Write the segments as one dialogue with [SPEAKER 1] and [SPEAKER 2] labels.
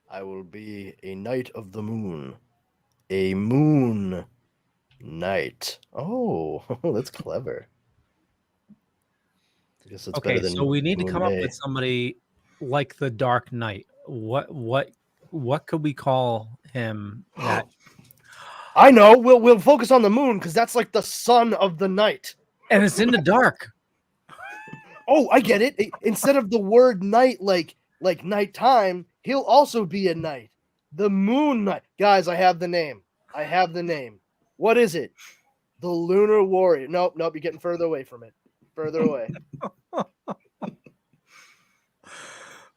[SPEAKER 1] I will be a knight of the moon. A moon knight. Oh, that's clever. I guess it's better
[SPEAKER 2] Okay, so
[SPEAKER 1] than
[SPEAKER 2] we need to
[SPEAKER 1] Moon
[SPEAKER 2] come up
[SPEAKER 1] Day.
[SPEAKER 2] with somebody like the Dark Knight. What could we call him? That
[SPEAKER 1] I know. We'll focus on the moon because that's like the sun of the night.
[SPEAKER 2] and it's in the dark.
[SPEAKER 1] Oh, I get it. Instead of the word night, like nighttime, he'll also be a knight. The Moon Knight. Guys, I have the name. What is it? The Lunar Warrior. Nope. You're getting further away from it. Further away.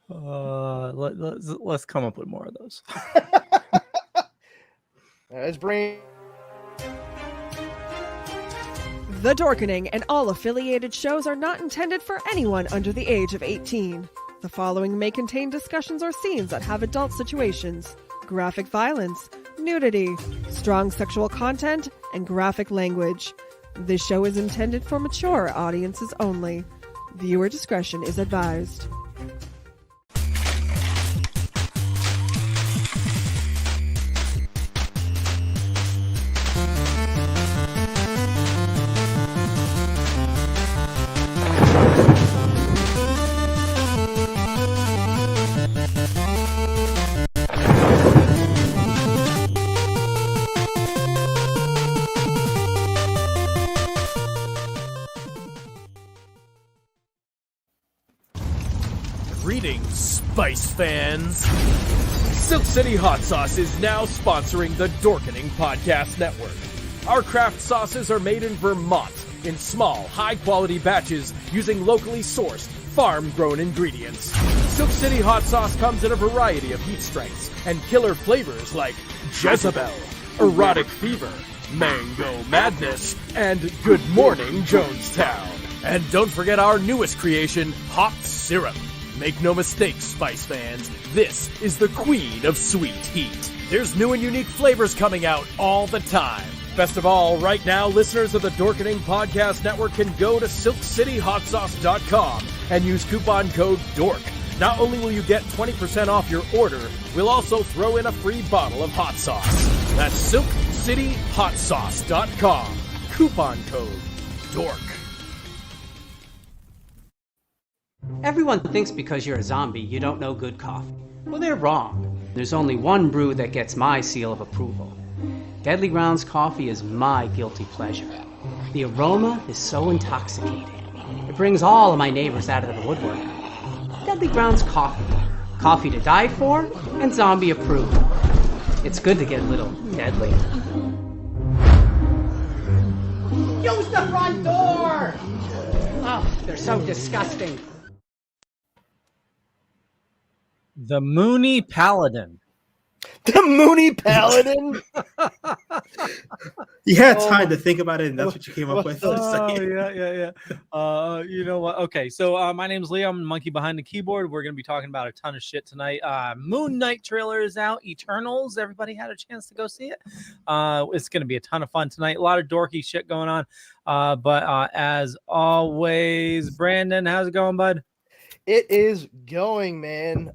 [SPEAKER 2] Let's come up with more of those.
[SPEAKER 1] Let's bring.
[SPEAKER 3] The Dorkening and all affiliated shows are not intended for anyone under the age of 18. The following may contain discussions or scenes that have adult situations, graphic violence, nudity, strong sexual content, and graphic language. This show is intended for mature audiences only. Viewer discretion is advised.
[SPEAKER 4] Greetings, Spice fans! Silk City Hot Sauce is now sponsoring the Dorkening Podcast Network. Our craft sauces are made in Vermont in small, high-quality batches using locally sourced, farm-grown ingredients. Silk City Hot Sauce comes in a variety of heat strengths and killer flavors like Jezebel, Erotic Fever, Mango Madness, and Good Morning Jonestown. And don't forget our newest creation, Hot Syrup. Make no mistake, Spice fans, this is the queen of sweet heat. There's new and unique flavors coming out all the time. Best of all, right now, listeners of the Dorkening Podcast Network can go to silkcityhotsauce.com and use coupon code DORK. Not only will you get 20% off your order, we'll also throw in a free bottle of hot sauce. That's silkcityhotsauce.com. Coupon code DORK.
[SPEAKER 5] Everyone thinks because you're a zombie, you don't know good coffee. Well, they're wrong. There's only one brew that gets my seal of approval. Deadly Grounds coffee is my guilty pleasure. The aroma is so intoxicating. It brings all of my neighbors out of the woodwork. Deadly Grounds coffee. Coffee to die for and zombie approved. It's good to get a little deadly. Use the front door! Oh, they're so disgusting.
[SPEAKER 2] The Moony Paladin.
[SPEAKER 1] The Moony Paladin?
[SPEAKER 6] You had time to think about it, and that's what you came up with.
[SPEAKER 2] Yeah. You know what? Okay, so my name's Leo. I'm the monkey behind the keyboard. We're going to be talking about a ton of shit tonight. Moon Knight trailer is out. Eternals. Everybody had a chance to go see it. It's going to be a ton of fun tonight. A lot of dorky shit going on. But as always, Brandon, how's it going, bud?
[SPEAKER 1] It is going, man.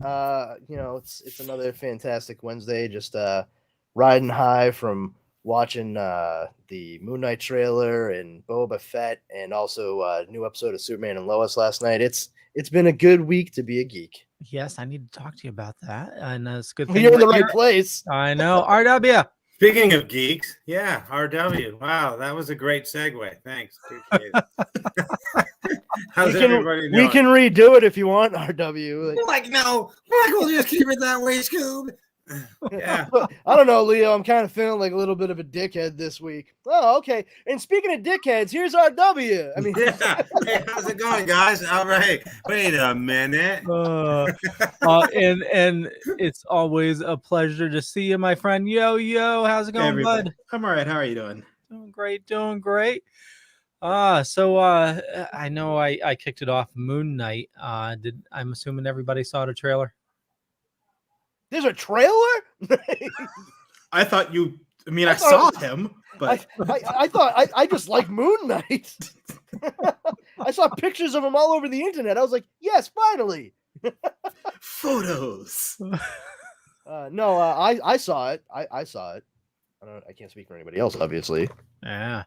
[SPEAKER 1] It's another fantastic Wednesday. Just riding high from watching the Moon Knight trailer and Boba Fett, and also a new episode of Superman and Lois last night. It's been a good week to be a geek.
[SPEAKER 2] Yes, I need to talk to you about that, and it's good.
[SPEAKER 1] You're in the right place.
[SPEAKER 2] I know. RW.
[SPEAKER 6] Speaking of geeks, yeah, RW. Wow, that was a great segue. Thanks. Appreciate it. How's everybody doing?
[SPEAKER 1] We can redo it if you want, RW.
[SPEAKER 6] No, we'll just keep it that way, Scoob. Yeah.
[SPEAKER 1] I don't know, Leo. I'm kind of feeling like a little bit of a dickhead this week. Oh, okay. And speaking of dickheads, here's RW. I mean,
[SPEAKER 6] yeah. Hey, how's it going, guys? All right. Wait a minute.
[SPEAKER 2] And it's always a pleasure to see you, my friend. Yo, how's it going, bud?
[SPEAKER 6] I'm all right. How are you doing?
[SPEAKER 2] Doing great. So I know I kicked it off. Moon Knight. I'm assuming everybody saw the trailer.
[SPEAKER 1] There's a trailer?
[SPEAKER 6] I thought you. I mean, I saw him, but
[SPEAKER 1] I thought I just like Moon Knight. I saw pictures of him all over the internet. I was like, yes, finally.
[SPEAKER 6] Photos.
[SPEAKER 1] No, I saw it. I saw it. I can't speak for anybody else, obviously.
[SPEAKER 2] Yeah.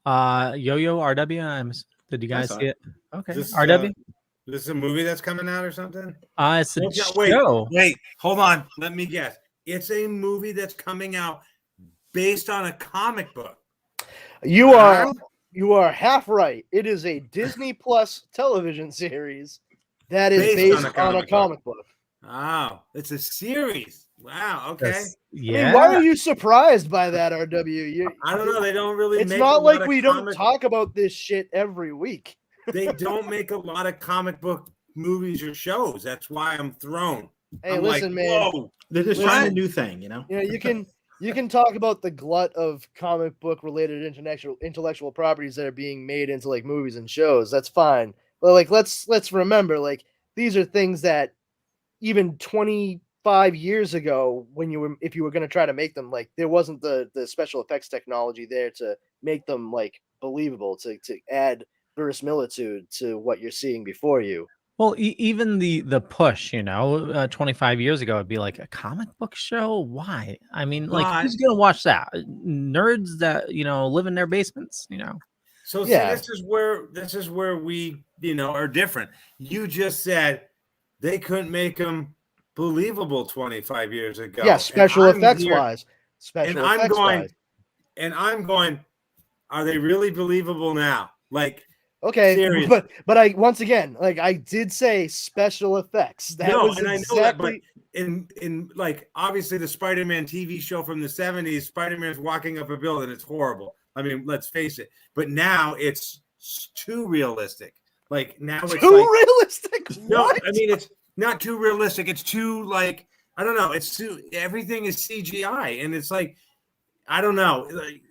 [SPEAKER 2] Yo-Yo, RW, did you guys
[SPEAKER 7] saw
[SPEAKER 2] see
[SPEAKER 7] it.
[SPEAKER 2] it? Okay.
[SPEAKER 6] This,
[SPEAKER 2] RW?
[SPEAKER 6] this is a movie that's coming out or something?
[SPEAKER 2] It's a
[SPEAKER 6] Wait,
[SPEAKER 2] show.
[SPEAKER 6] wait, hold on. Let me guess. It's a movie that's coming out based on a comic book.
[SPEAKER 1] You are half right. It is a Disney Plus television series that is based on a comic book.
[SPEAKER 6] Oh, it's a series. Wow. Okay.
[SPEAKER 2] Yeah.
[SPEAKER 1] I mean, why are you surprised by that, RW?
[SPEAKER 6] I don't know. They don't really.
[SPEAKER 1] It's
[SPEAKER 6] make
[SPEAKER 1] not
[SPEAKER 6] a lot
[SPEAKER 1] like
[SPEAKER 6] of
[SPEAKER 1] we don't talk about this shit every week.
[SPEAKER 6] They don't make a lot of comic book movies or shows. That's why I'm thrown.
[SPEAKER 1] Hey,
[SPEAKER 6] I'm
[SPEAKER 1] listen,
[SPEAKER 6] like,
[SPEAKER 1] man.
[SPEAKER 6] whoa.
[SPEAKER 7] They're just trying a new thing, you know.
[SPEAKER 1] You know, you can talk about the glut of comic book related intellectual properties that are being made into like movies and shows. That's fine. But like let's remember, like, these are things that even 25 years ago, if you were going to try to make them, like, there wasn't the special effects technology there to make them like believable, to add verisimilitude to what you're seeing before you.
[SPEAKER 2] Well, even the push, 25 years ago, it'd be like a comic book show. Why? I mean, like, who's gonna watch that? Nerds that live in their basements.
[SPEAKER 6] So
[SPEAKER 1] Yeah.
[SPEAKER 6] see, this is where we are different. You just said they couldn't make them believable 25 years ago.
[SPEAKER 1] Yeah, special effects wise.
[SPEAKER 6] And I'm going, are they really believable now? Like,
[SPEAKER 1] okay,
[SPEAKER 6] seriously.
[SPEAKER 1] but I once again, like, I did say special effects.
[SPEAKER 6] I know that, but in like, obviously the Spider-Man TV show from the 70s, Spider-Man's walking up a building. It's horrible. I mean, let's face it. But now it's too realistic. Like, now it's
[SPEAKER 1] realistic.
[SPEAKER 6] No,
[SPEAKER 1] What?
[SPEAKER 6] I mean, it's not too realistic. It's too, like, I don't know. It's too, everything is CGI, and it's like, I don't know. Like,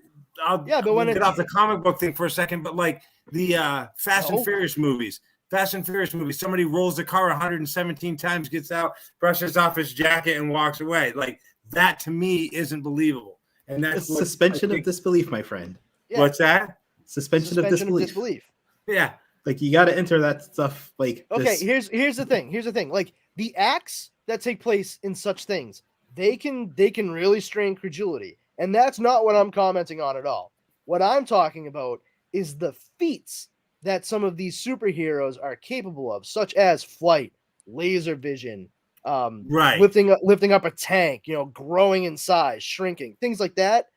[SPEAKER 6] I'll get off the comic book thing for a second, but like the Fast and Furious movies, somebody rolls the car 117 times, gets out, brushes off his jacket, and walks away. Like, that to me isn't believable. And that's
[SPEAKER 7] suspension of disbelief, my friend.
[SPEAKER 1] Yeah.
[SPEAKER 6] What's that?
[SPEAKER 7] Suspension of disbelief.
[SPEAKER 6] Yeah.
[SPEAKER 7] Like, you got to enter that stuff. Like,
[SPEAKER 1] okay, here's the thing. Like, the acts that take place in such things, they can really strain credulity, and that's not what I'm commenting on at all. What I'm talking about is the feats that some of these superheroes are capable of, such as flight, laser vision,
[SPEAKER 6] right,
[SPEAKER 1] lifting up a tank, growing in size, shrinking, things like that.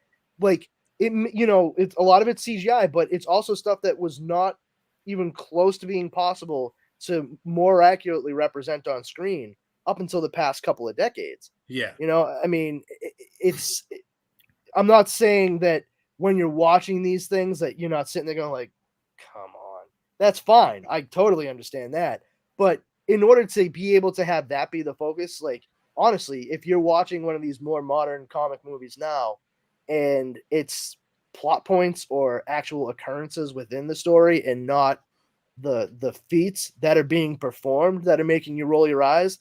[SPEAKER 1] Like, it's a lot of it's CGI, but it's also stuff that was not even close to being possible to more accurately represent on screen up until the past couple of decades.
[SPEAKER 6] Yeah.
[SPEAKER 1] I mean, I'm not saying that when you're watching these things that you're not sitting there going like, come on. That's fine. I totally understand that. But in order to be able to have that be the focus, like, honestly, if you're watching one of these more modern comic movies now and it's plot points or actual occurrences within the story and not the feats that are being performed that are making you roll your eyes,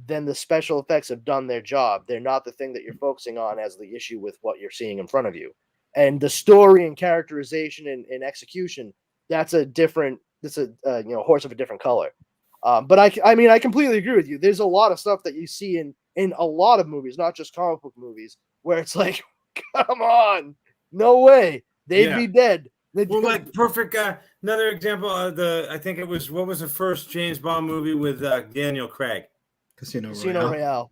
[SPEAKER 1] then the special effects have done their job. They're not the thing that you're focusing on as the issue with what you're seeing in front of you. And the story and characterization and execution, that's a horse of a different color. But I completely agree with you. There's a lot of stuff that you see in a lot of movies, not just comic book movies, where it's like, come on, no way, they'd be dead.
[SPEAKER 6] Like, perfect. Another example of I think it was, what was the first James Bond movie with Daniel Craig?
[SPEAKER 7] Casino
[SPEAKER 1] Royale.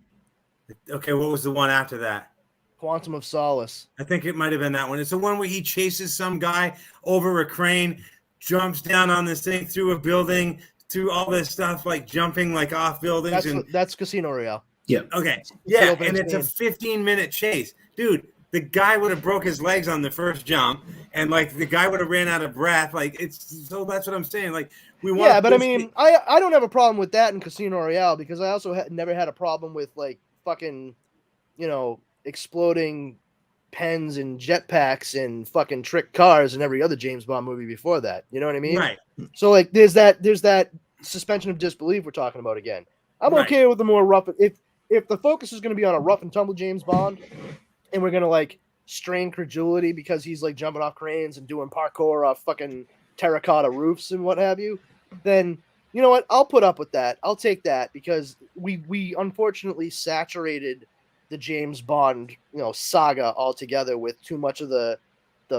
[SPEAKER 6] Okay, what was the one after that?
[SPEAKER 1] Quantum of Solace.
[SPEAKER 6] I think it might have been that one. It's the one where he chases some guy over a crane, jumps down on this thing through a building, through all this stuff, like jumping like off buildings.
[SPEAKER 1] That's Casino Royale.
[SPEAKER 7] Yeah.
[SPEAKER 6] Okay. Yeah, and it's a 15-minute chase. Dude, the guy would have broke his legs on the first jump, and like the guy would have ran out of breath. Like, that's what I'm saying. Like,
[SPEAKER 1] but I mean, I don't have a problem with that in Casino Royale, because I also never had a problem with like fucking, exploding pens and jetpacks and fucking trick cars in every other James Bond movie before that. You know what I mean?
[SPEAKER 6] Right.
[SPEAKER 1] So like, there's that suspension of disbelief we're talking about again. I'm okay with the more rough. If the focus is going to be on a rough and tumble James Bond, and we're going to like strain credulity because he's like jumping off cranes and doing parkour off fucking terracotta roofs and what have you, then you know what? I'll put up with that. I'll take that, because we unfortunately saturated the James Bond, saga altogether with too much of the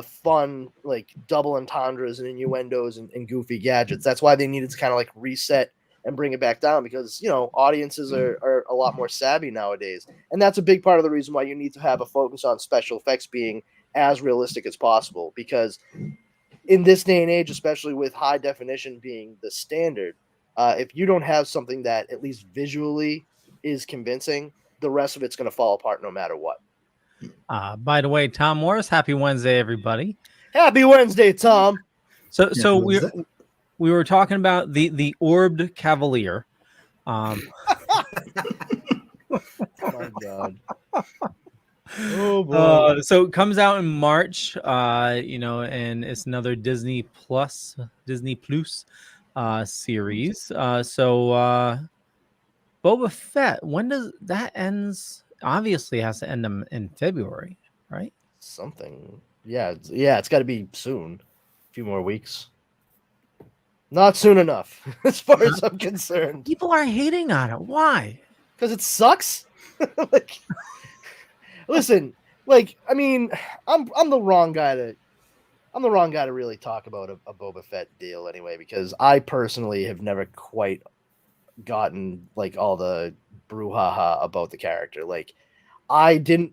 [SPEAKER 1] fun, like double entendres and innuendos and goofy gadgets. That's why they needed to kind of like reset and bring it back down because, audiences are a lot more savvy nowadays. And that's a big part of the reason why you need to have a focus on special effects being as realistic as possible. Because in this day and age, especially with high definition being the standard, if you don't have something that at least visually is convincing, the rest of it's going to fall apart no matter what.
[SPEAKER 2] By the way, Tom Morris, happy Wednesday, everybody.
[SPEAKER 1] Happy Wednesday, Tom.
[SPEAKER 2] So we were talking about the orbed cavalier.
[SPEAKER 1] Oh my God. Oh boy.
[SPEAKER 2] So it comes out in March, and it's another Disney Plus series. Boba Fett, when does that ends? Obviously, it has to end in February, right?
[SPEAKER 1] Something. Yeah, it's got to be soon. A few more weeks. Not soon enough, as far as I'm concerned.
[SPEAKER 2] People are hating on it. Why?
[SPEAKER 1] Because it sucks. Listen, I mean, I'm the wrong guy to really talk about a Boba Fett deal anyway, because I personally have never quite gotten like all the brouhaha about the character. Like, I didn't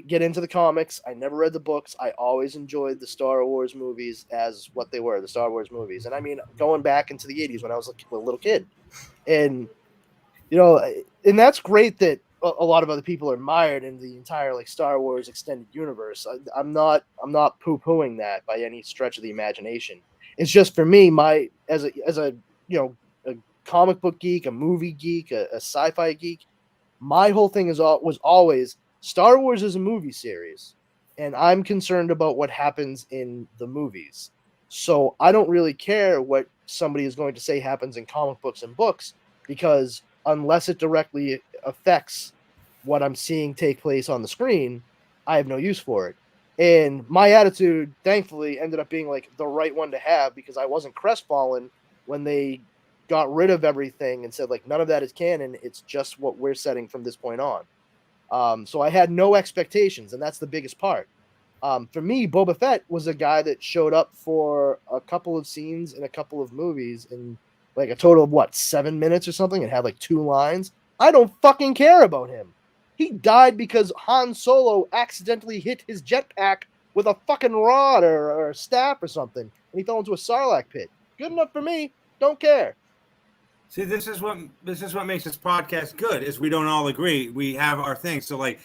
[SPEAKER 1] get into the comics. I never read the books. I always enjoyed the Star Wars movies as what they were, the Star Wars movies. And I mean, going back into the 80s when I was a little kid, and and that's great that a lot of other people are mired in the entire like Star Wars extended universe. I'm not poo-pooing that by any stretch of the imagination. It's just for me, as a a comic book geek, a movie geek, a sci-fi geek, my whole thing was always Star Wars is a movie series, and I'm concerned about what happens in the movies. So I don't really care what somebody is going to say happens in comic books and books, because unless it directly affects what I'm seeing take place on the screen, I have no use for it. And my attitude, thankfully, ended up being like the right one to have, because I wasn't crestfallen when they got rid of everything and said like none of that is canon. It's just what we're setting from this point on. So I had no expectations, and that's the biggest part. For me, Boba Fett was a guy that showed up for a couple of scenes in a couple of movies in like a total of 7 minutes or something, and had like 2 lines. I don't fucking care about him. He died because Han Solo accidentally hit his jetpack with a fucking rod or a staff or something, and he fell into a Sarlacc pit. Good enough for me. Don't care.
[SPEAKER 6] See, this is what makes this podcast good, is we don't all agree. We have our thing. So like,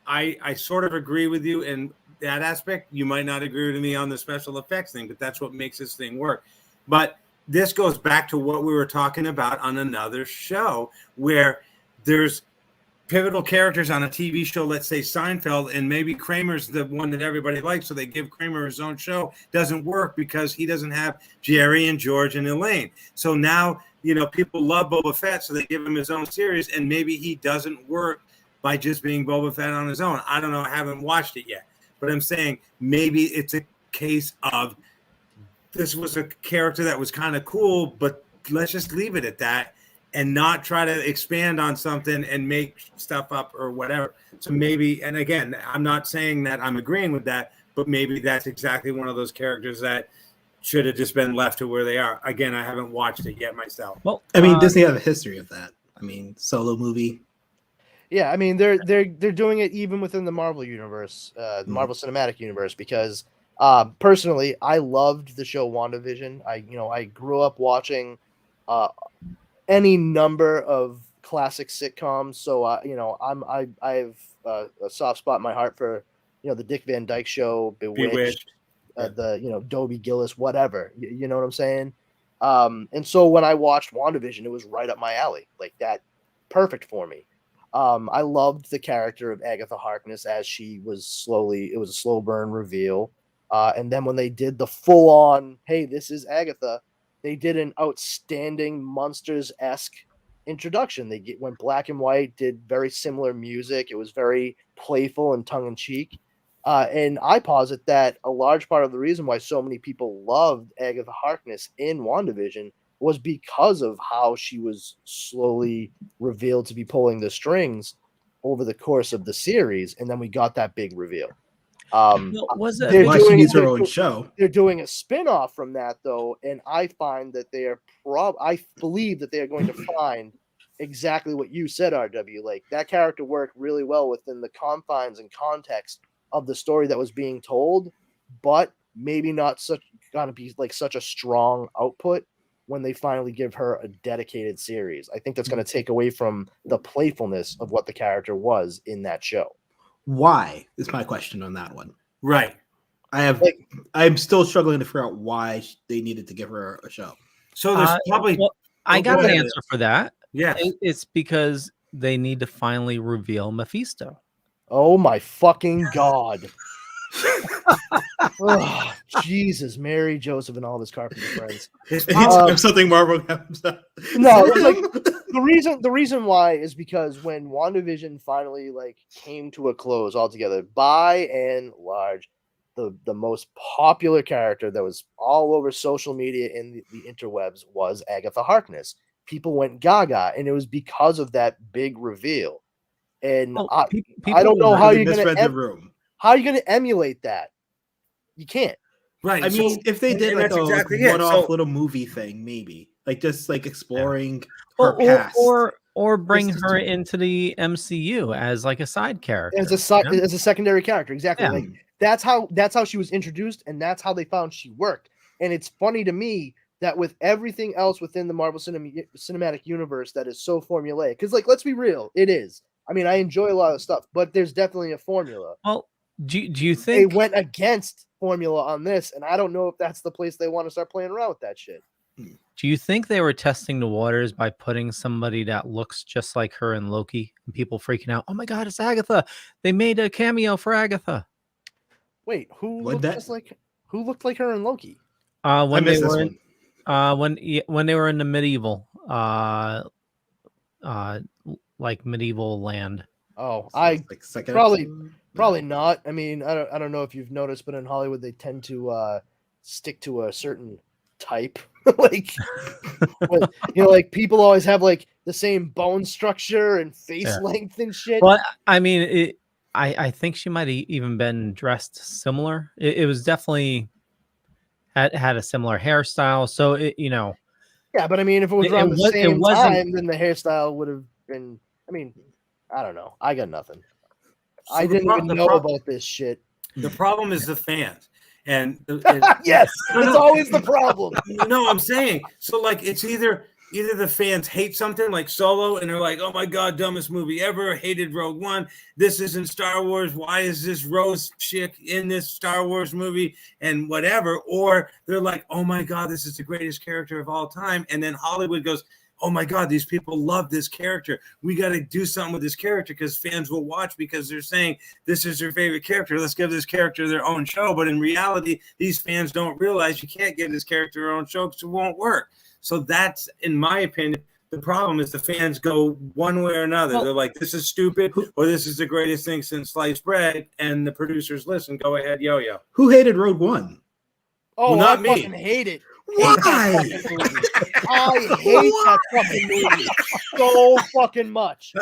[SPEAKER 6] I sort of agree with you in that aspect. You might not agree with me on the special effects thing, but that's what makes this thing work. But this goes back to what we were talking about on another show, where there's pivotal characters on a TV show, let's say Seinfeld, and maybe Kramer's the one that everybody likes, so they give Kramer his own show. Doesn't work because he doesn't have Jerry and George and Elaine. So now, people love Boba Fett, so they give him his own series, and maybe he doesn't work by just being Boba Fett on his own. I don't know. I haven't watched it yet. But I'm saying maybe it's a case of this was a character that was kind of cool, but let's just leave it at that and not try to expand on something and make stuff up or whatever. So maybe, and again, I'm not saying that I'm agreeing with that, but maybe that's exactly one of those characters that should have just been left to where they are. Again, I haven't watched it yet myself.
[SPEAKER 7] Well, I mean, Disney have a history of that. I mean, Solo movie.
[SPEAKER 1] Yeah, I mean, they're doing it even within the Marvel universe, the Marvel Cinematic Universe, because personally, I loved the show WandaVision. I grew up watching any number of classic sitcoms, so I have a soft spot in my heart for the Dick Van Dyke Show, Bewitched. The Dobie Gillis, whatever, you know what I'm saying. And so when I watched WandaVision, it was right up my alley, like that, perfect for me. I loved the character of Agatha Harkness as she was it was a slow burn reveal. And then when they did the full on, hey, this is Agatha, they did an outstanding Monsters-esque introduction. They went black and white, did very similar music. It was very playful and tongue in cheek. And I posit that a large part of the reason why so many people loved Agatha Harkness in WandaVision was because of how she was slowly revealed to be pulling the strings over the course of the series, and then we got that big reveal.
[SPEAKER 2] Was it?
[SPEAKER 7] Why she needs her own show?
[SPEAKER 1] They're doing a spin-off from that, though, and I find that they are I believe that they are going to find exactly what you said, RW. Like, that character worked really well within the confines and context of the story that was being told, but maybe not gonna be like such a strong output when they finally give her a dedicated series. I think that's going to take away from the playfulness of what the character was in that show.
[SPEAKER 7] Why is my question on that one.
[SPEAKER 6] Right.
[SPEAKER 7] I'm still struggling to figure out why they needed to give her a show.
[SPEAKER 6] So there's probably.
[SPEAKER 2] Well, I got an answer for that.
[SPEAKER 6] Yeah.
[SPEAKER 2] It's because they need to finally reveal Mephisto.
[SPEAKER 1] Oh my fucking God. Oh, Jesus, Mary, Joseph, and all of his carpenter friends.
[SPEAKER 7] Something Marvel happens.
[SPEAKER 1] No, like the reason why is because when WandaVision finally like came to a close altogether, by and large, the most popular character that was all over social media in the interwebs was Agatha Harkness. People went gaga, and it was because of that big reveal. And I don't know how you're going to how are you going to emulate that? You can't.
[SPEAKER 6] Right.
[SPEAKER 7] I mean, if they did like a one-off little movie thing, maybe like just like exploring her past,
[SPEAKER 2] or bring her into the MCU as like a side character,
[SPEAKER 1] as a secondary character. Exactly. Yeah. Like that's how she was introduced, and that's how they found she worked. And it's funny to me that with everything else within the Marvel Cinematic Universe that is so formulaic, because like let's be real, it is. I mean, I enjoy a lot of stuff, but there's definitely a formula.
[SPEAKER 2] Well, do you think
[SPEAKER 1] they went against formula on this? And I don't know if that's the place they want to start playing around with that shit.
[SPEAKER 2] Do you think they were testing the waters by putting somebody that looks just like her in Loki and people freaking out? Oh my God, it's Agatha! They made a cameo for Agatha.
[SPEAKER 1] Wait, who looked like her in Loki?
[SPEAKER 2] When they were when they were in the medieval, like medieval land.
[SPEAKER 1] Oh, probably not. I mean, I don't know if you've noticed, but in Hollywood they tend to stick to a certain type. Like, like people always have like the same bone structure and face length and shit.
[SPEAKER 2] Well, I mean, I think she might have even been dressed similar. It was definitely had a similar hairstyle. So
[SPEAKER 1] Yeah, but I mean, if it was around the same time, then the hairstyle would have been. I mean, I don't know. I got nothing. So I didn't even know about this shit.
[SPEAKER 6] The problem is the fans. And
[SPEAKER 1] yes, it's always the problem.
[SPEAKER 6] No, I'm saying so. Like, it's either the fans hate something like Solo, and they're like, "Oh my God, dumbest movie ever." Hated Rogue One. This isn't Star Wars. Why is this Rose chick in this Star Wars movie? And whatever. Or they're like, "Oh my God, this is the greatest character of all time." And then Hollywood goes, "Oh my God, these people love this character. We got to do something with this character because fans will watch because they're saying this is their favorite character. Let's give this character their own show." But in reality, these fans don't realize you can't give this character their own show because it won't work. So that's, in my opinion, the problem is the fans go one way or another. They're like, this is stupid, or this is the greatest thing since sliced bread. And the producers listen, go ahead, yo-yo.
[SPEAKER 7] Who hated Rogue One?
[SPEAKER 1] Oh, well, not me. Fucking hate it.
[SPEAKER 7] Why?
[SPEAKER 1] I hate that fucking movie so fucking much.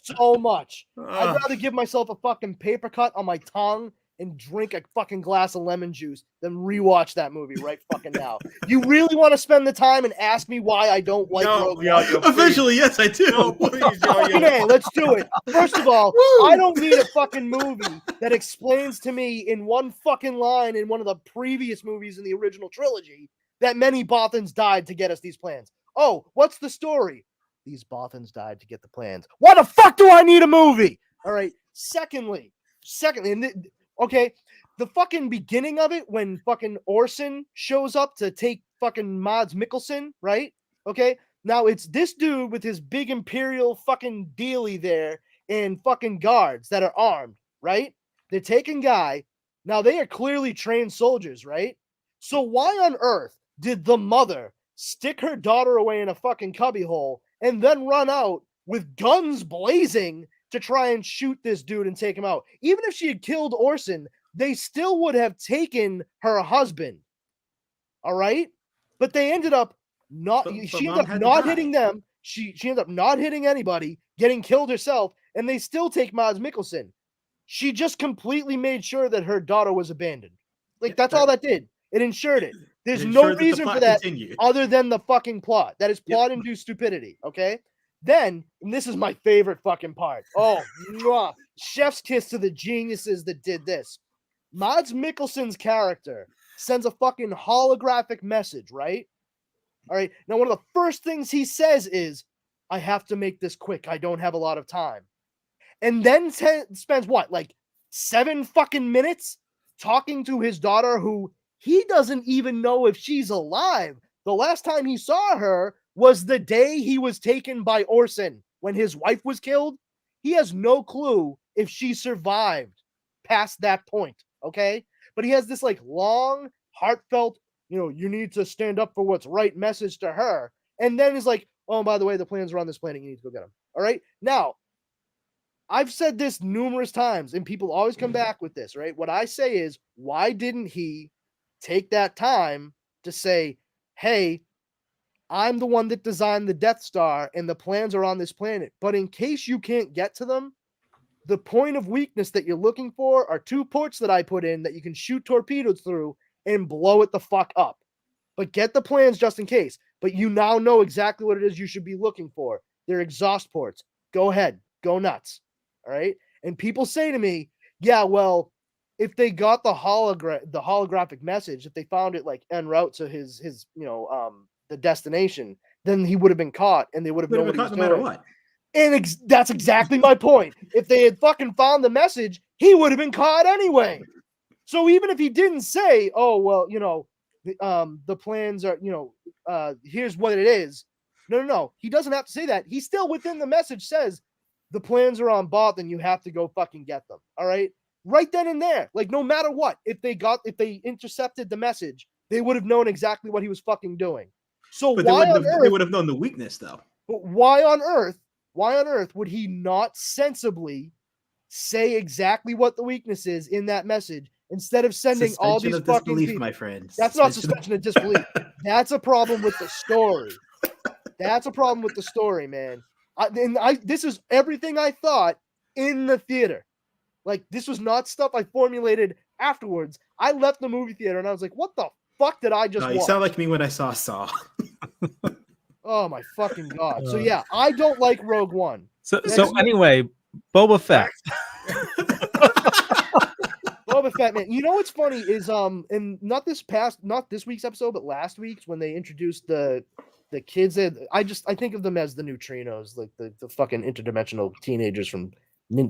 [SPEAKER 1] So much. I'd rather give myself a fucking paper cut on my tongue and drink a fucking glass of lemon juice than rewatch that movie right fucking now. You really want to spend the time and ask me why I don't like Rogue One?
[SPEAKER 7] Eventually, yes, I do.
[SPEAKER 6] No, please,
[SPEAKER 1] okay, let's do it. First of all, I don't need a fucking movie that explains to me in one fucking line in one of the previous movies in the original trilogy that many Bothans died to get us these plans. Oh, what's the story? These Bothans died to get the plans. Why the fuck do I need a movie? All right. Secondly, okay, the fucking beginning of it when fucking Orson shows up to take fucking Mads Mikkelsen, right? Okay, now it's this dude with his big Imperial fucking dealie there and fucking guards that are armed, right? They're taking Guy. Now they are clearly trained soldiers, right? So why on earth did the mother stick her daughter away in a fucking cubbyhole and then run out with guns blazing to try and shoot this dude and take him out? Even if she had killed Orson, they still would have taken her husband. All right? But they ended up she ended up not hitting them. She ended up not hitting anybody, getting killed herself, and they still take Mads Mikkelsen. She just completely made sure that her daughter was abandoned. Like, that's all that did. It ensured it. There's no reason for that other than the fucking plot. That is plot-induced stupidity, okay? Then, and this is my favorite fucking part. Oh, mwah, chef's kiss to the geniuses that did this. Mads Mikkelsen's character sends a fucking holographic message, right? All right. Now, one of the first things he says is, I have to make this quick. I don't have a lot of time. And then spends what, like 7 fucking minutes talking to his daughter, who he doesn't even know if she's alive. The last time he saw her was the day he was taken by Orson when his wife was killed. He has no clue if she survived past that point. Okay. But he has this like long, heartfelt, you need to stand up for what's right message to her. And then is like, oh, by the way, the plans are on this planet. You need to go get them. All right. Now, I've said this numerous times, and people always come back with this, right? What I say is, why didn't he take that time to say, hey, I'm the one that designed the Death Star, and the plans are on this planet. But in case you can't get to them, the point of weakness that you're looking for are 2 ports that I put in that you can shoot torpedoes through and blow it the fuck up. But get the plans just in case. But you now know exactly what it is you should be looking for. They're exhaust ports. Go ahead. Go nuts. All right. And people say to me, yeah, well, if they got the holographic message, if they found it like en route to his the destination, then he would have been caught, and they would have known what he was doing. No matter what. And that's exactly my point. If they had fucking found the message, he would have been caught anyway. So even if he didn't say, oh, well, the plans are, here's what it is. No. He doesn't have to say that. He still within the message says the plans are on board, then you have to go fucking get them. All right. Right then and there. Like, no matter what, if they intercepted the message, they would have known exactly what he was fucking doing. So
[SPEAKER 7] but they would have known the weakness though.
[SPEAKER 1] But why on earth would he not sensibly say exactly what the weakness is in that message instead of sending all these fucking people?
[SPEAKER 7] My friend.
[SPEAKER 1] That's not suspension of disbelief. That's a problem with the story. That's a problem with the story, man. This is everything I thought in the theater. Like, this was not stuff I formulated afterwards. I left the movie theater and I was like, what the fuck did I just watch?
[SPEAKER 7] You sound like me when I saw Saw.
[SPEAKER 1] Oh my fucking god. So yeah, I don't like Rogue One.
[SPEAKER 2] So anyway, Boba Fett.
[SPEAKER 1] Boba Fett, man. You know what's funny is and not this week's episode, but last week's, when they introduced the kids that I think of them as the neutrinos, like the fucking interdimensional teenagers from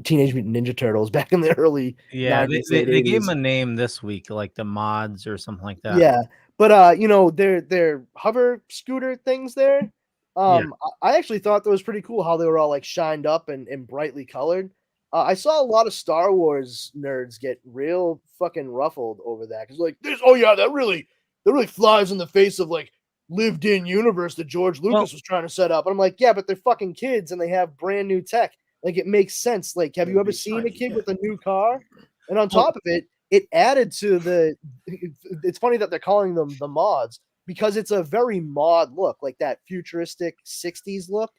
[SPEAKER 1] Teenage Mutant Ninja Turtles back in the early 90s,
[SPEAKER 2] they gave them a name this week, like the mods or something like that.
[SPEAKER 1] Yeah, but their hover scooter things there. I actually thought that was pretty cool how they were all like shined up and brightly colored. I saw a lot of Star Wars nerds get real fucking ruffled over that because like this, that really flies in the face of like lived in universe that George Lucas was trying to set up. And I'm like, yeah, but they're fucking kids and they have brand new tech. Like, it makes sense. Like, have you ever seen a kid with a new car? And on top of it, it added to it's funny that they're calling them the mods because it's a very mod look, like that futuristic 60s look.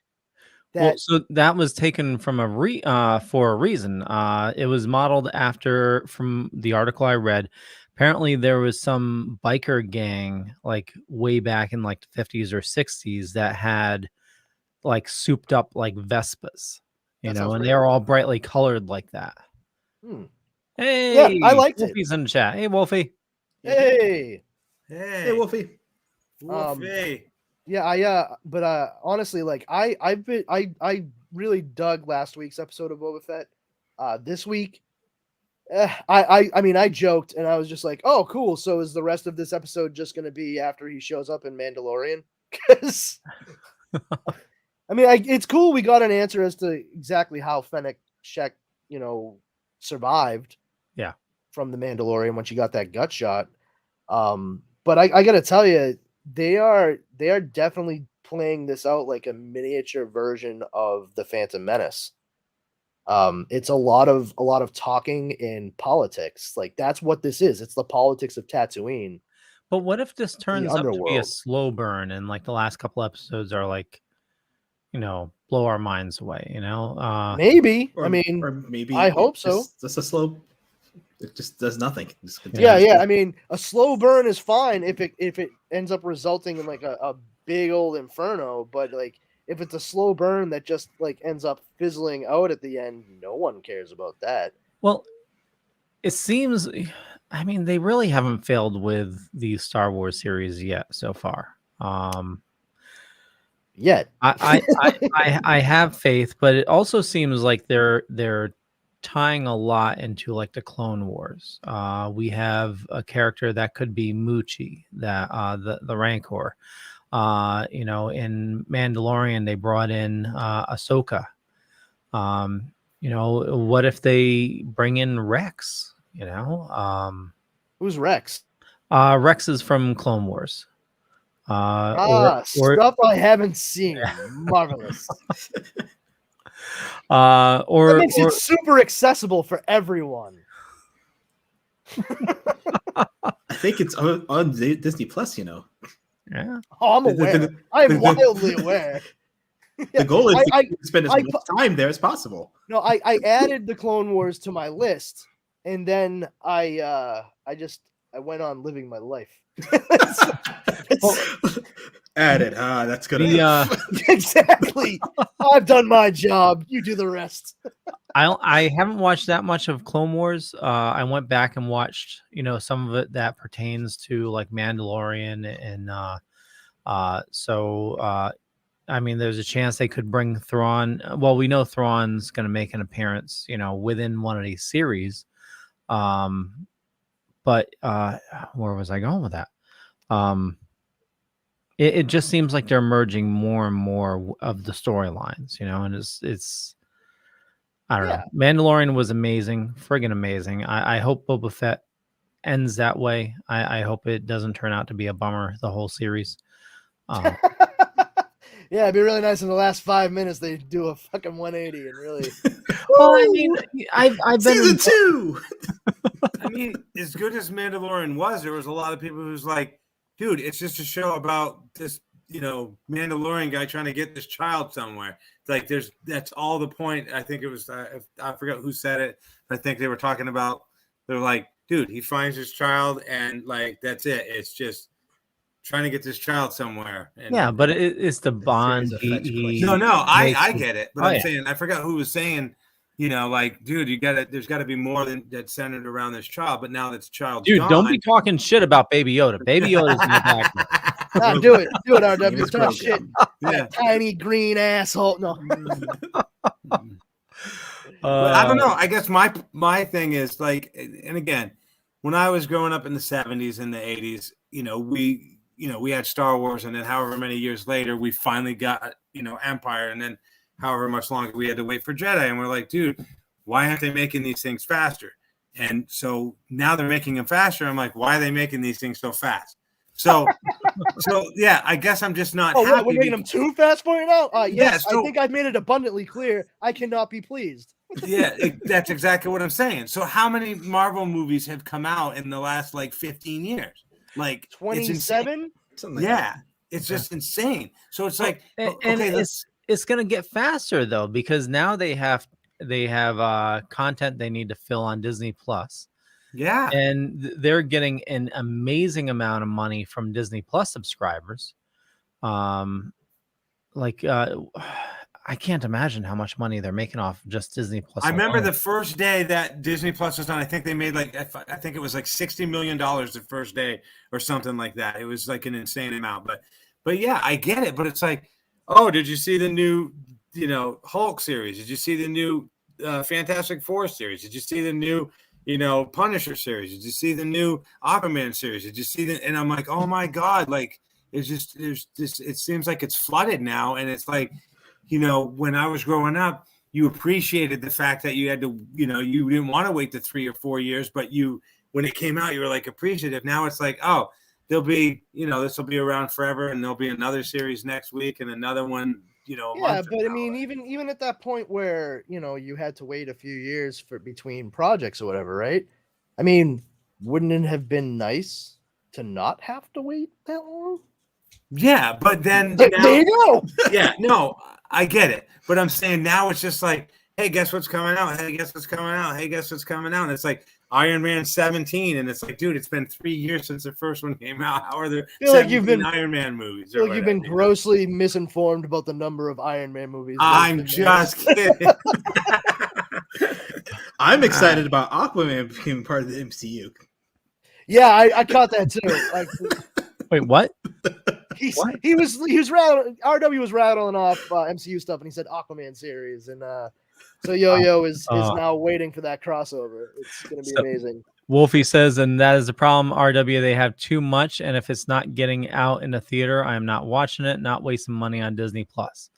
[SPEAKER 2] So that was taken from for a reason. It was modeled after, from the article I read, apparently there was some biker gang like way back in like the 50s or 60s that had like souped up like Vespas. And they're all brightly colored like that. Hey,
[SPEAKER 1] yeah, I liked
[SPEAKER 2] Wolfie's in the chat. Hey, Wolfie.
[SPEAKER 1] Hey,
[SPEAKER 7] Wolfie.
[SPEAKER 1] Yeah, but honestly, like I really dug last week's episode of Boba Fett. This week, I mean, I joked and I was just like, oh, cool. So is the rest of this episode just going to be after he shows up in Mandalorian? Because I mean, it's cool. We got an answer as to exactly how Fennec Shek, survived.
[SPEAKER 2] Yeah.
[SPEAKER 1] From the Mandalorian when she got that gut shot. But I got to tell you, they are definitely playing this out like a miniature version of the Phantom Menace. It's a lot of talking in politics. Like, that's what this is. It's the politics of Tatooine.
[SPEAKER 2] But what if this turns out to be a slow burn and like the last couple episodes are like, blow our minds away.
[SPEAKER 1] Maybe.
[SPEAKER 7] Or,
[SPEAKER 1] I mean,
[SPEAKER 7] or maybe
[SPEAKER 1] I hope so.
[SPEAKER 7] Just a slow. It just does nothing.
[SPEAKER 1] Yeah. I mean, a slow burn is fine if it ends up resulting in like a big old inferno. But like, if it's a slow burn that just like ends up fizzling out at the end, no one cares about that.
[SPEAKER 2] Well, it seems. I mean, they really haven't failed with the Star Wars series yet so far.
[SPEAKER 1] Yet.
[SPEAKER 2] I have faith, but it also seems like they're tying a lot into like the Clone Wars. We have a character that could be Moochie, that the Rancor. In Mandalorian they brought in Ahsoka. What if they bring in Rex?
[SPEAKER 1] Who's Rex?
[SPEAKER 2] Rex is from Clone Wars.
[SPEAKER 1] Stuff I haven't seen. Marvelous.
[SPEAKER 2] That
[SPEAKER 1] makes it super accessible for everyone.
[SPEAKER 7] I think it's on Disney Plus.
[SPEAKER 2] Yeah.
[SPEAKER 1] Oh, I'm aware. I'm wildly aware.
[SPEAKER 7] The goal is to spend as much time there as possible.
[SPEAKER 1] No, I added the Clone Wars to my list, and then I went on living my life.
[SPEAKER 7] Added. That's good.
[SPEAKER 1] Exactly. I've done my job. You do the rest.
[SPEAKER 2] I haven't watched that much of Clone Wars. I went back and watched, some of it that pertains to like Mandalorian, and I mean, there's a chance they could bring Thrawn. Well, we know Thrawn's going to make an appearance, within one of these series. But where was I going with that? It just seems like they're merging more and more of the storylines, and it's I don't know. Mandalorian was amazing, friggin' amazing. I hope Boba Fett ends that way. I hope it doesn't turn out to be a bummer, the whole series.
[SPEAKER 1] Yeah, it'd be really nice in the last 5 minutes they do a fucking 180 and really.
[SPEAKER 2] Well, I mean, I've been
[SPEAKER 7] season 2.
[SPEAKER 6] I mean, as good as Mandalorian was, there was a lot of people who's like, dude, it's just a show about this, Mandalorian guy trying to get this child somewhere. Like, that's all the point. I think it was, I forgot who said it. I think they were talking about, they're like, dude, he finds his child and like, that's it. It's just trying to get this child somewhere. And,
[SPEAKER 2] yeah, but it's the bond.
[SPEAKER 6] I get it. But I'm saying, I forgot who was saying, like, dude, there's got to be more than that's centered around this child. But now that's child.
[SPEAKER 2] Dude,
[SPEAKER 6] gone.
[SPEAKER 2] Don't be talking shit about Baby Yoda. Baby Yoda's in the back.
[SPEAKER 1] No, do it, RW. Talk shit. That tiny green asshole. No.
[SPEAKER 6] But I don't know. I guess my thing is like, and again, when I was growing up in the 70s and the 80s, we had Star Wars, and then however many years later, we finally got, Empire, and then however much longer we had to wait for Jedi. And we're like, dude, why aren't they making these things faster? And so now they're making them faster. I'm like, why are they making these things so fast? So yeah, I guess I'm just not happy.
[SPEAKER 1] We're making them too fast for you now? Yes,
[SPEAKER 6] so,
[SPEAKER 1] I think I've made it abundantly clear. I cannot be pleased.
[SPEAKER 6] Yeah, that's exactly what I'm saying. So how many Marvel movies have come out in the last like 15 years? Like
[SPEAKER 1] 27?
[SPEAKER 6] It's just insane. So it's like,
[SPEAKER 2] it's going to get faster though, because now they have content they need to fill on Disney Plus.
[SPEAKER 6] Yeah.
[SPEAKER 2] And they're getting an amazing amount of money from Disney Plus subscribers. I can't imagine how much money they're making off just Disney Plus.
[SPEAKER 6] I remember the first day that Disney Plus was done. I think they made I think it was like $60 million the first day or something like that. It was like an insane amount. But yeah, I get it. But it's like, oh, did you see the new, Hulk series? Did you see the new Fantastic Four series? Did you see the new, Punisher series? Did you see the new Aquaman series? Did you see and I'm like, oh my God, like it's just it seems like it's flooded now, and it's like, when I was growing up, you appreciated the fact that you had to, you didn't want to wait the 3 or 4 years, but when it came out, you were like appreciative. Now it's like, oh, there'll be, this will be around forever, and there'll be another series next week and another one,
[SPEAKER 1] Yeah, but I mean, even at that point where, you had to wait a few years between projects or whatever, right? I mean, wouldn't it have been nice to not have to wait that long?
[SPEAKER 6] Yeah, but then
[SPEAKER 1] there you go.
[SPEAKER 6] Yeah, no, I get it. But I'm saying now it's just like, hey, guess what's coming out? Hey, guess what's coming out? Hey, guess what's coming out? And it's like Iron Man 17, and it's like, dude, it's been 3 years since the first one came out. How are there 17 Iron Man movies?
[SPEAKER 1] I feel like you've been grossly misinformed about the number of Iron Man movies.
[SPEAKER 6] I'm just kidding.
[SPEAKER 7] I'm excited about Aquaman becoming part of the MCU.
[SPEAKER 1] Yeah, I caught that too. Like,
[SPEAKER 2] wait, what?
[SPEAKER 1] He was rattling. RW was rattling off MCU stuff, and he said Aquaman series, and so Yo-Yo is now waiting for that crossover. It's going to be amazing.
[SPEAKER 2] Wolfie says, and that is the problem. RW, they have too much, and if it's not getting out in the theater, I am not watching it. Not wasting money on Disney Plus.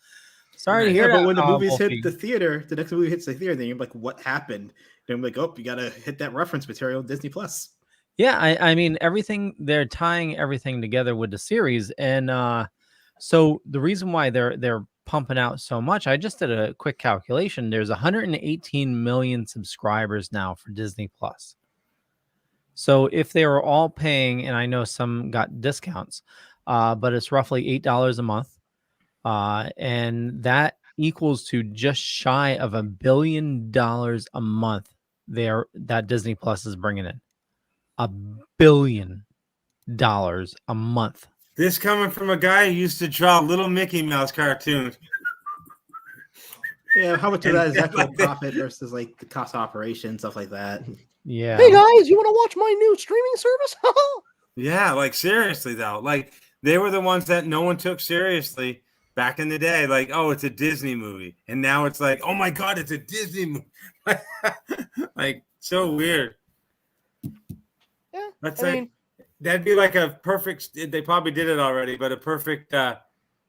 [SPEAKER 2] Sorry to hear that.
[SPEAKER 7] But when the movies
[SPEAKER 2] Wolfie.
[SPEAKER 7] hit the theater, the next movie hits the theater, then you're like, what happened? Then I'm like, oh, you got to hit that reference material, Disney Plus.
[SPEAKER 2] Yeah, I mean, everything, they're tying everything together with the series. And so the reason why they're pumping out so much, I just did a quick calculation. There's 118 million subscribers now for Disney Plus. So if they were all paying, and I know some got discounts, but it's roughly $8 a month. And that equals to just shy of $1 billion a month that Disney Plus is bringing in. $1 billion a month.
[SPEAKER 6] This coming from a guy who used to draw little Mickey Mouse cartoons.
[SPEAKER 7] Yeah, how much of that is actual profit versus like the cost of operation, stuff like that?
[SPEAKER 2] Yeah.
[SPEAKER 1] Hey guys, you want to watch my new streaming service?
[SPEAKER 6] Yeah, like seriously though, like they were the ones that no one took seriously back in the day. Like, oh, it's a Disney movie, and now it's like, oh my god, it's a Disney movie. Like, so weird.
[SPEAKER 1] Yeah,
[SPEAKER 6] That's that'd be like a perfect. They probably did it already, but a perfect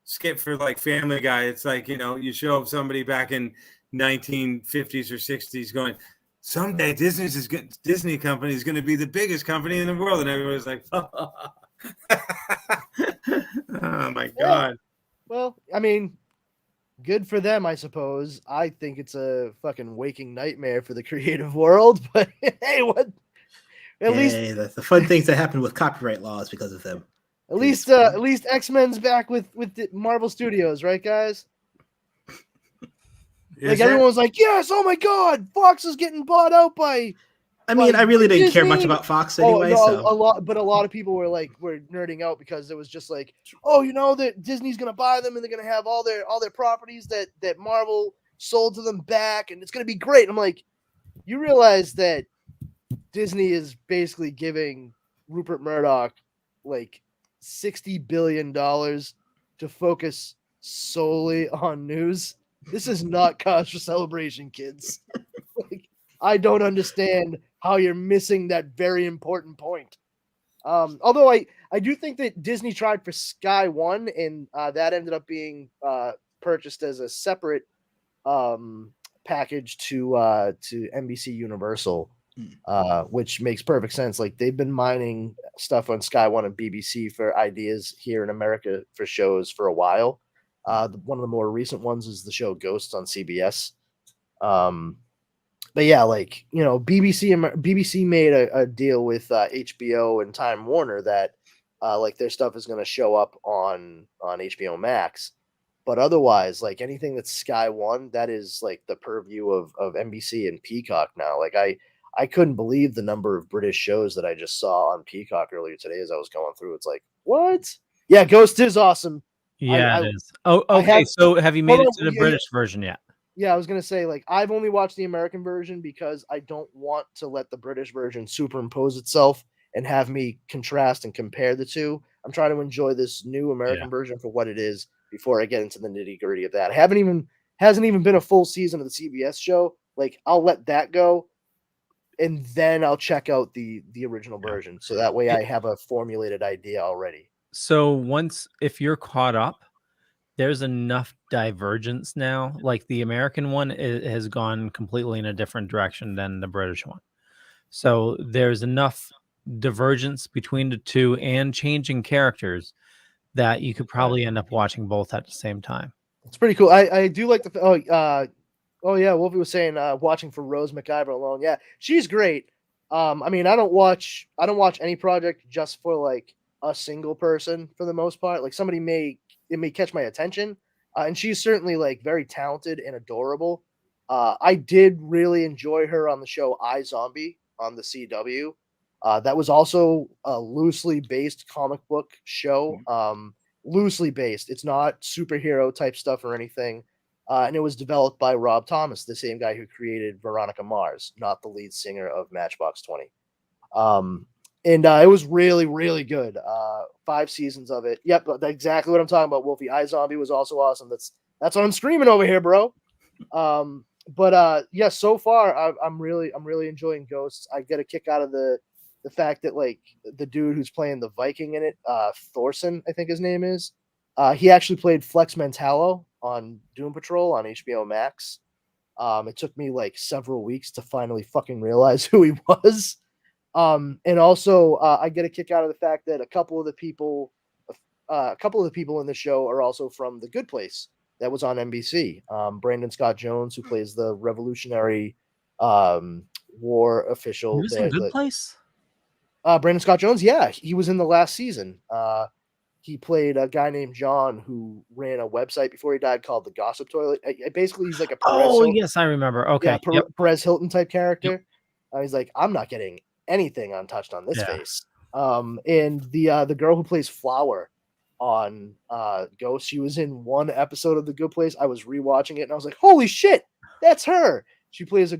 [SPEAKER 6] skip for like Family Guy. It's like, you know, you show somebody back in 1950s or 60s going, someday Disney company is going to be the biggest company in the world, and everyone's like, oh my god.
[SPEAKER 1] Well, I mean, good for them, I suppose. I think it's a fucking waking nightmare for the creative world, but hey, what? At least
[SPEAKER 7] the fun things that happen with copyright laws because of them.
[SPEAKER 1] At least X-Men's back with the Marvel Studios, right, guys? Like everyone was like, "Yes, oh my god, Fox is getting bought out by."
[SPEAKER 7] I mean, I really didn't care much about Fox anyway.
[SPEAKER 1] A lot of people were nerding out because it was just like, oh, you know that Disney's gonna buy them and they're gonna have all their properties that Marvel sold to them back, and it's gonna be great. I'm like, you realize that Disney is basically giving Rupert Murdoch like $60 billion to focus solely on news. This is not cause for celebration, kids. Like, I don't understand how you're missing that very important point. Although I do think that Disney tried for Sky One, and that ended up being purchased as a separate package to NBC Universal. Which makes perfect sense. Like, they've been mining stuff on Sky One and BBC for ideas here in America for shows for a while. One of the more recent ones is the show Ghosts on CBS. But yeah, like, you know, BBC made a deal with HBO and Time Warner that like their stuff is going to show up on HBO Max. But otherwise, like anything that's Sky One, that is like the purview of NBC and Peacock now. Like I couldn't believe the number of British shows that I just saw on Peacock earlier today as I was going through. It's like, what? Yeah, Ghost is awesome.
[SPEAKER 2] Yeah, it is. Oh, okay. So have you made it to the British version yet?
[SPEAKER 1] Yeah, I was going to say, like, I've only watched the American version because I don't want to let the British version superimpose itself and have me contrast and compare the two. I'm trying to enjoy this new American version for what it is before I get into the nitty-gritty of that. Hasn't even been a full season of the CBS show. Like, I'll let that go, and then I'll check out the original version. So that way I have a formulated idea already.
[SPEAKER 2] So if you're caught up, there's enough divergence now. Like the American one has gone completely in a different direction than the British one. So there's enough divergence between the two and changing characters that you could probably end up watching both at the same time.
[SPEAKER 1] It's pretty cool. I do like oh yeah, Wolfie was saying watching for Rose McIver alone. Yeah, she's great. I mean, I don't watch any project just for like a single person for the most part. Like somebody may catch my attention, and she's certainly like very talented and adorable. I did really enjoy her on the show iZombie on the CW. That was also a loosely based comic book show. Loosely based. It's not superhero type stuff or anything. And it was developed by Rob Thomas, the same guy who created Veronica Mars, not the lead singer of Matchbox 20. And it was really, really good. 5 seasons of it. Yep, that's exactly what I'm talking about, Wolfie. iZombie was also awesome. That's what I'm screaming over here, bro. But yeah, so far I'm really enjoying Ghosts. I get a kick out of the fact that like the dude who's playing the Viking in it, Thorson, I think his name is. He actually played Flex Mentallo on Doom Patrol on HBO Max. It took me like several weeks to finally fucking realize who he was. And also I get a kick out of the fact that a couple of the people in the show are also from The Good Place that was on NBC. Brandon Scott Jones, who plays the Revolutionary War official.
[SPEAKER 2] He was in Good Place?
[SPEAKER 1] Brandon Scott Jones, yeah, he was in the last season. He played a guy named John who ran a website before he died called The Gossip Toilet. Basically, he's like a Perez Hilton.
[SPEAKER 2] Yes, I remember. Okay,
[SPEAKER 1] yeah, Perez Hilton type character. He's like, I'm not getting anything untouched on this face. And the girl who plays Flower on Ghost, she was in one episode of The Good Place. I was rewatching it and I was like, holy shit, that's her. She plays a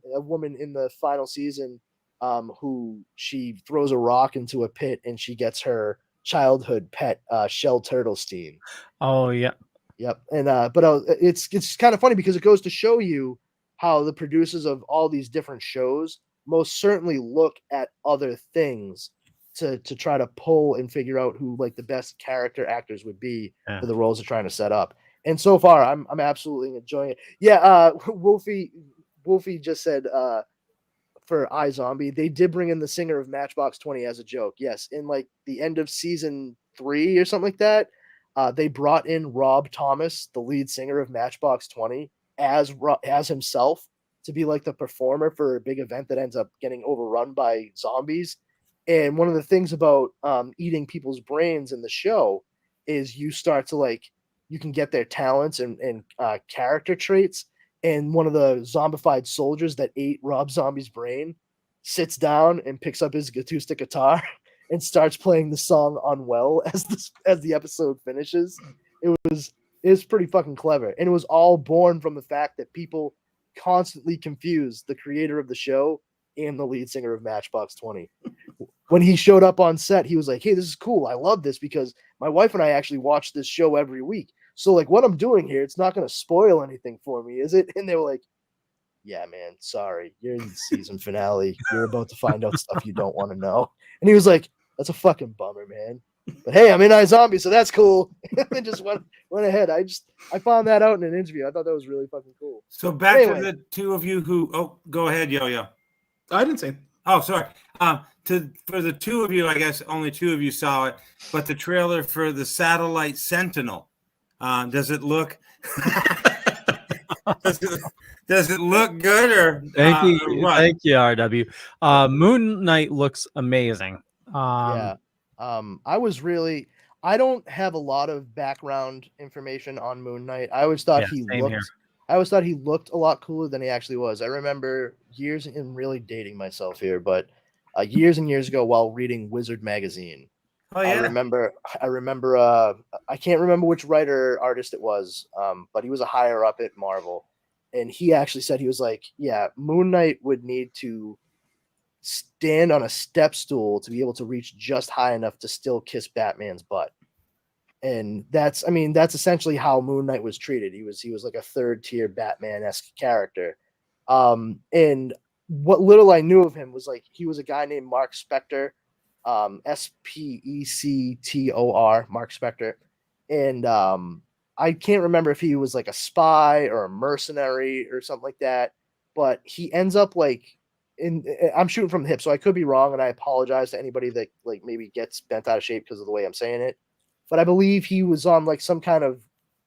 [SPEAKER 1] woman in the final season who she throws a rock into a pit and she gets her childhood pet Shell Turtlestein.
[SPEAKER 2] Oh yeah.
[SPEAKER 1] Yep. And but it's kind of funny because it goes to show you how the producers of all these different shows most certainly look at other things to try to pull and figure out who like the best character actors would be for the roles they're trying to set up. And so far I'm absolutely enjoying it. Yeah, Wolfie just said for iZombie, they did bring in the singer of Matchbox 20 as a joke. Yes, in like the end of season 3 or something like that, they brought in Rob Thomas, the lead singer of Matchbox 20, as himself to be like the performer for a big event that ends up getting overrun by zombies. And one of the things about eating people's brains in the show is you start to like, you can get their talents and character traits. And one of the zombified soldiers that ate Rob Zombie's brain sits down and picks up his acoustic guitar and starts playing the song Unwell as the episode finishes. It was pretty fucking clever. And it was all born from the fact that people constantly confused the creator of the show and the lead singer of Matchbox 20. When he showed up on set, he was like, hey, this is cool. I love this because my wife and I actually watch this show every week. So like what I'm doing here, it's not going to spoil anything for me, is it? And they were like, yeah, man, sorry. You're in the season finale. You're about to find out stuff you don't want to know. And he was like, that's a fucking bummer, man. But hey, I'm in iZombie, so that's cool. And just went ahead. I found that out in an interview. I thought that was really fucking cool.
[SPEAKER 6] So back to the two of you who go ahead, Yo-Yo.
[SPEAKER 7] I didn't say.
[SPEAKER 6] Oh, sorry. For the two of you, I guess only two of you saw it, but the trailer for the Satellite Sentinel. Does it look does it look good or
[SPEAKER 2] thank you RW. Moon Knight looks amazing.
[SPEAKER 1] I don't have a lot of background information on Moon Knight. I always thought he looked a lot cooler than he actually was. I remember years, and really dating myself here, but years and years ago while reading Wizard magazine. Oh, yeah. I remember I can't remember which writer artist it was, but he was a higher up at Marvel, and he actually said, he was like, yeah, Moon Knight would need to stand on a step stool to be able to reach just high enough to still kiss Batman's butt. And that's essentially how Moon Knight was treated. He was like a third tier Batman-esque character. And what little I knew of him was like, he was a guy named Mark Spector, Spector, Mark Spector. And I can't remember if he was like a spy or a mercenary or something like that, but he ends up like I'm shooting from the hip, so I could be wrong, and I apologize to anybody that like maybe gets bent out of shape because of the way I'm saying it. But I believe he was on like some kind of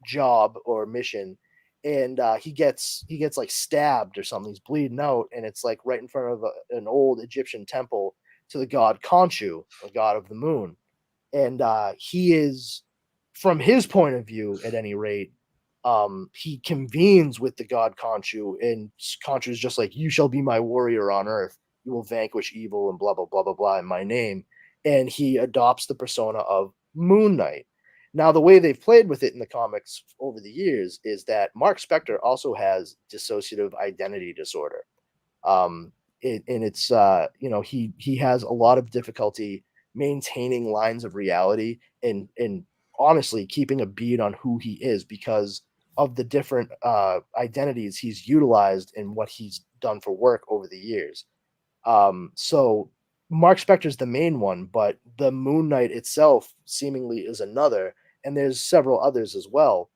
[SPEAKER 1] job or mission, and he gets like stabbed or something. He's bleeding out, and it's like right in front of an old Egyptian temple to the god Khonshu, the god of the moon. and he is, from his point of view, at any rate, he convenes with the god Khonshu, and Khonshu is just like, you shall be my warrior on earth. You will vanquish evil and blah, blah, blah, blah, blah in my name. And he adopts the persona of Moon Knight. Now, the way they've played with it in the comics over the years is that Mark Spector also has dissociative identity disorder. It's he has a lot of difficulty maintaining lines of reality and honestly keeping a bead on who he is because of the different identities he's utilized in what he's done for work over the years. So Mark Spector's the main one, but the Moon Knight itself seemingly is another, and there's several others as well.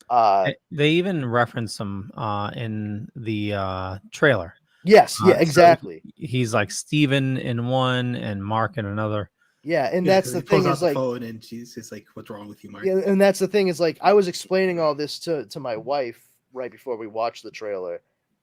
[SPEAKER 2] They even reference him in the trailer.
[SPEAKER 1] Yes, yeah, exactly.
[SPEAKER 2] So he's like Steven in one and Mark in another.
[SPEAKER 1] Yeah, and that's the thing is like,
[SPEAKER 7] phone and she's just like, "What's wrong with you, Mark?"
[SPEAKER 1] Yeah, and that's the thing is like, I was explaining all this to my wife right before we watched the trailer,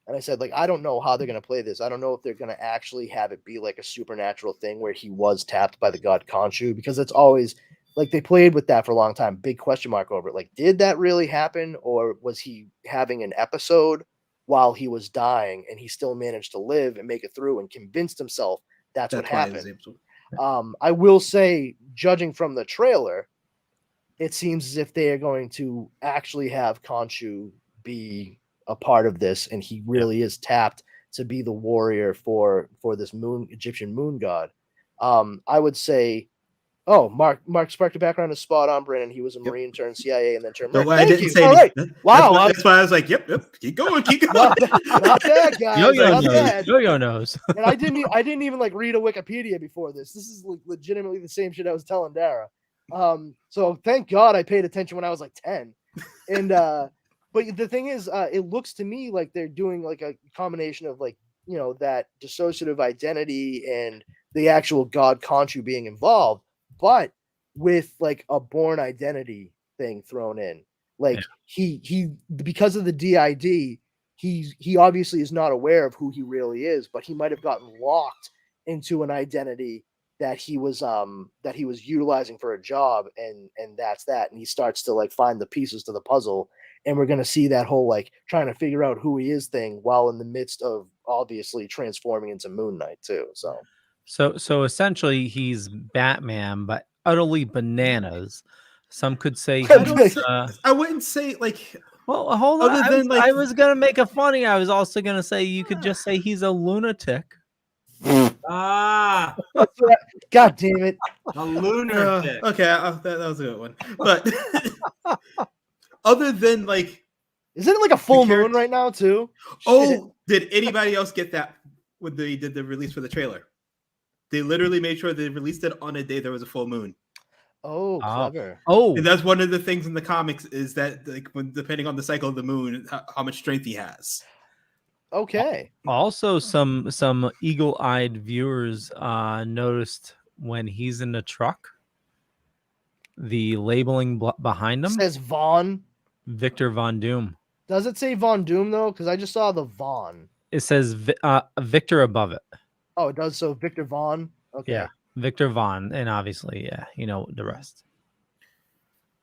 [SPEAKER 1] and I said like, I don't know how they're gonna play this. I don't know if they're gonna actually have it be like a supernatural thing where he was tapped by the god Khonshu, because it's always like they played with that for a long time. Big question mark over it. Like, did that really happen, or was he having an episode while he was dying and he still managed to live and make it through and convinced himself that's what happened? I will say, judging from the trailer, it seems as if they are going to actually have Khonshu be a part of this, and he really is tapped to be the warrior for this Egyptian moon god. I would say, Mark Spector background is spot on, Brandon. He was a Marine turned CIA and then turned Marine.
[SPEAKER 7] I didn't say
[SPEAKER 1] all right. Wow.
[SPEAKER 7] That's why I was like, yep, keep going.
[SPEAKER 1] Not bad, guys.
[SPEAKER 2] Yo-yo knows.
[SPEAKER 1] And I didn't even like read a Wikipedia before this. This is legitimately the same shit I was telling Dara. So thank God I paid attention when I was like 10. And but the thing is, it looks to me like they're doing like a combination of like, that dissociative identity and the actual god Khonshu being involved, but with like a born identity thing thrown in. Like he because of the DID, he obviously is not aware of who he really is, but he might have gotten locked into an identity that he was utilizing for a job, and that's that. And he starts to like find the pieces to the puzzle, and we're gonna see that whole like trying to figure out who he is thing while in the midst of obviously transforming into Moon Knight too. So
[SPEAKER 2] essentially he's Batman, but utterly bananas. Some could say
[SPEAKER 7] I wouldn't say like.
[SPEAKER 2] Well, hold on. I was gonna make a funny. I was also gonna say you could just say he's a lunatic.
[SPEAKER 6] God
[SPEAKER 1] damn it!
[SPEAKER 6] A lunatic.
[SPEAKER 7] Okay, that was a good one. But other than like,
[SPEAKER 1] isn't it like a full moon right now too?
[SPEAKER 7] Oh, did anybody else get that when they did the release for the trailer? They literally made sure they released it on a day there was a full moon.
[SPEAKER 1] Oh, clever.
[SPEAKER 2] Oh,
[SPEAKER 7] and that's one of the things in the comics is that like when depending on the cycle of the moon, how much strength he has.
[SPEAKER 1] Okay.
[SPEAKER 2] Also, some eagle-eyed viewers noticed when he's in the truck, the labeling behind him
[SPEAKER 1] says Vaughn.
[SPEAKER 2] Victor Von Doom.
[SPEAKER 1] Does it say Von Doom though? Because I just saw the Vaughn.
[SPEAKER 2] It says Victor above it.
[SPEAKER 1] Oh, it does. So Victor Vaughn. Okay.
[SPEAKER 2] Yeah, Victor Vaughn, and obviously, the rest.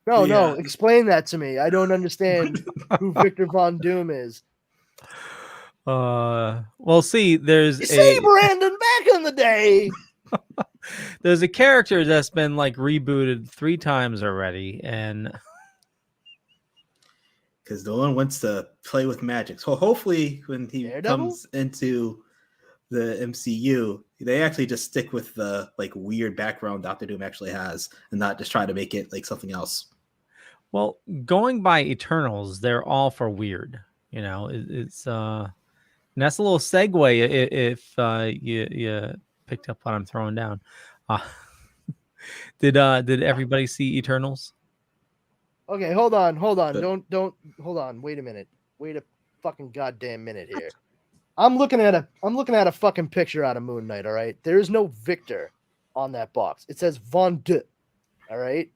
[SPEAKER 1] No, explain that to me. I don't understand who Victor Von Doom is.
[SPEAKER 2] Well, see, there's
[SPEAKER 1] Brandon back in the day.
[SPEAKER 2] There's a character that's been like rebooted 3 times already, and
[SPEAKER 7] because no one wants to play with magic. So hopefully, when he comes into the MCU, they actually just stick with the like weird background Doctor Doom actually has, and not just try to make it like something else.
[SPEAKER 2] Well, going by Eternals, they're all for weird. It's and that's a little segue if you picked up what I'm throwing down. Did everybody see Eternals?
[SPEAKER 1] Okay, hold on. Don't hold on. Wait a minute. Wait a fucking goddamn minute here. I'm looking at a fucking picture out of Moon Knight, all right? There is no Victor on that box. It says Von D. All right?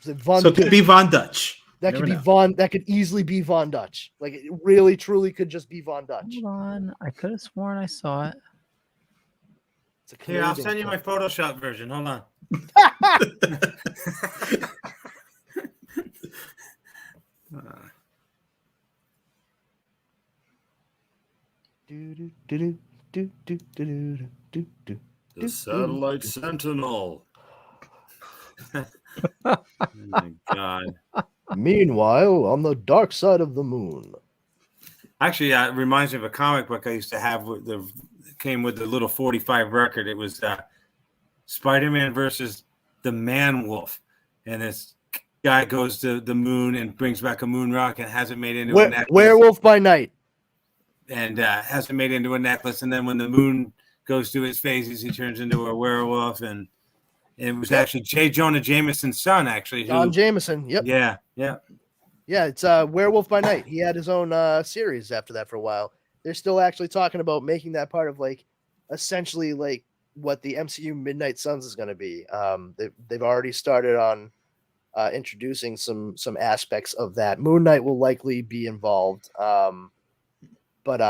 [SPEAKER 7] So it could be Von Dutch.
[SPEAKER 1] That could be Von. That could easily be Von Dutch. Like it really, truly could just be Von Dutch.
[SPEAKER 2] Hold on, I could have sworn I saw it.
[SPEAKER 6] Here, I'll send you my Photoshop version. Hold on. The Satellite Sentinel. Oh my God.
[SPEAKER 1] Meanwhile, on the dark side of the moon.
[SPEAKER 6] Actually, it reminds me of a comic book I used to have. Came with the little 45 record. It was Spider-Man versus the Man-Wolf, and this guy goes to the moon and brings back a moon rock and has it made into a necklace.
[SPEAKER 1] Werewolf by Night.
[SPEAKER 6] And has it made into a necklace, and then when the moon goes through his phases, he turns into a werewolf. And it was actually J. Jonah Jameson's son, actually.
[SPEAKER 1] John Jameson. Yep.
[SPEAKER 6] Yeah.
[SPEAKER 1] Yeah, it's Werewolf by Night. He had his own series after that for a while. They're still actually talking about making that part of like essentially like what the MCU Midnight Suns is going to be. They've already started on introducing some aspects of that. Moon Knight will likely be involved, but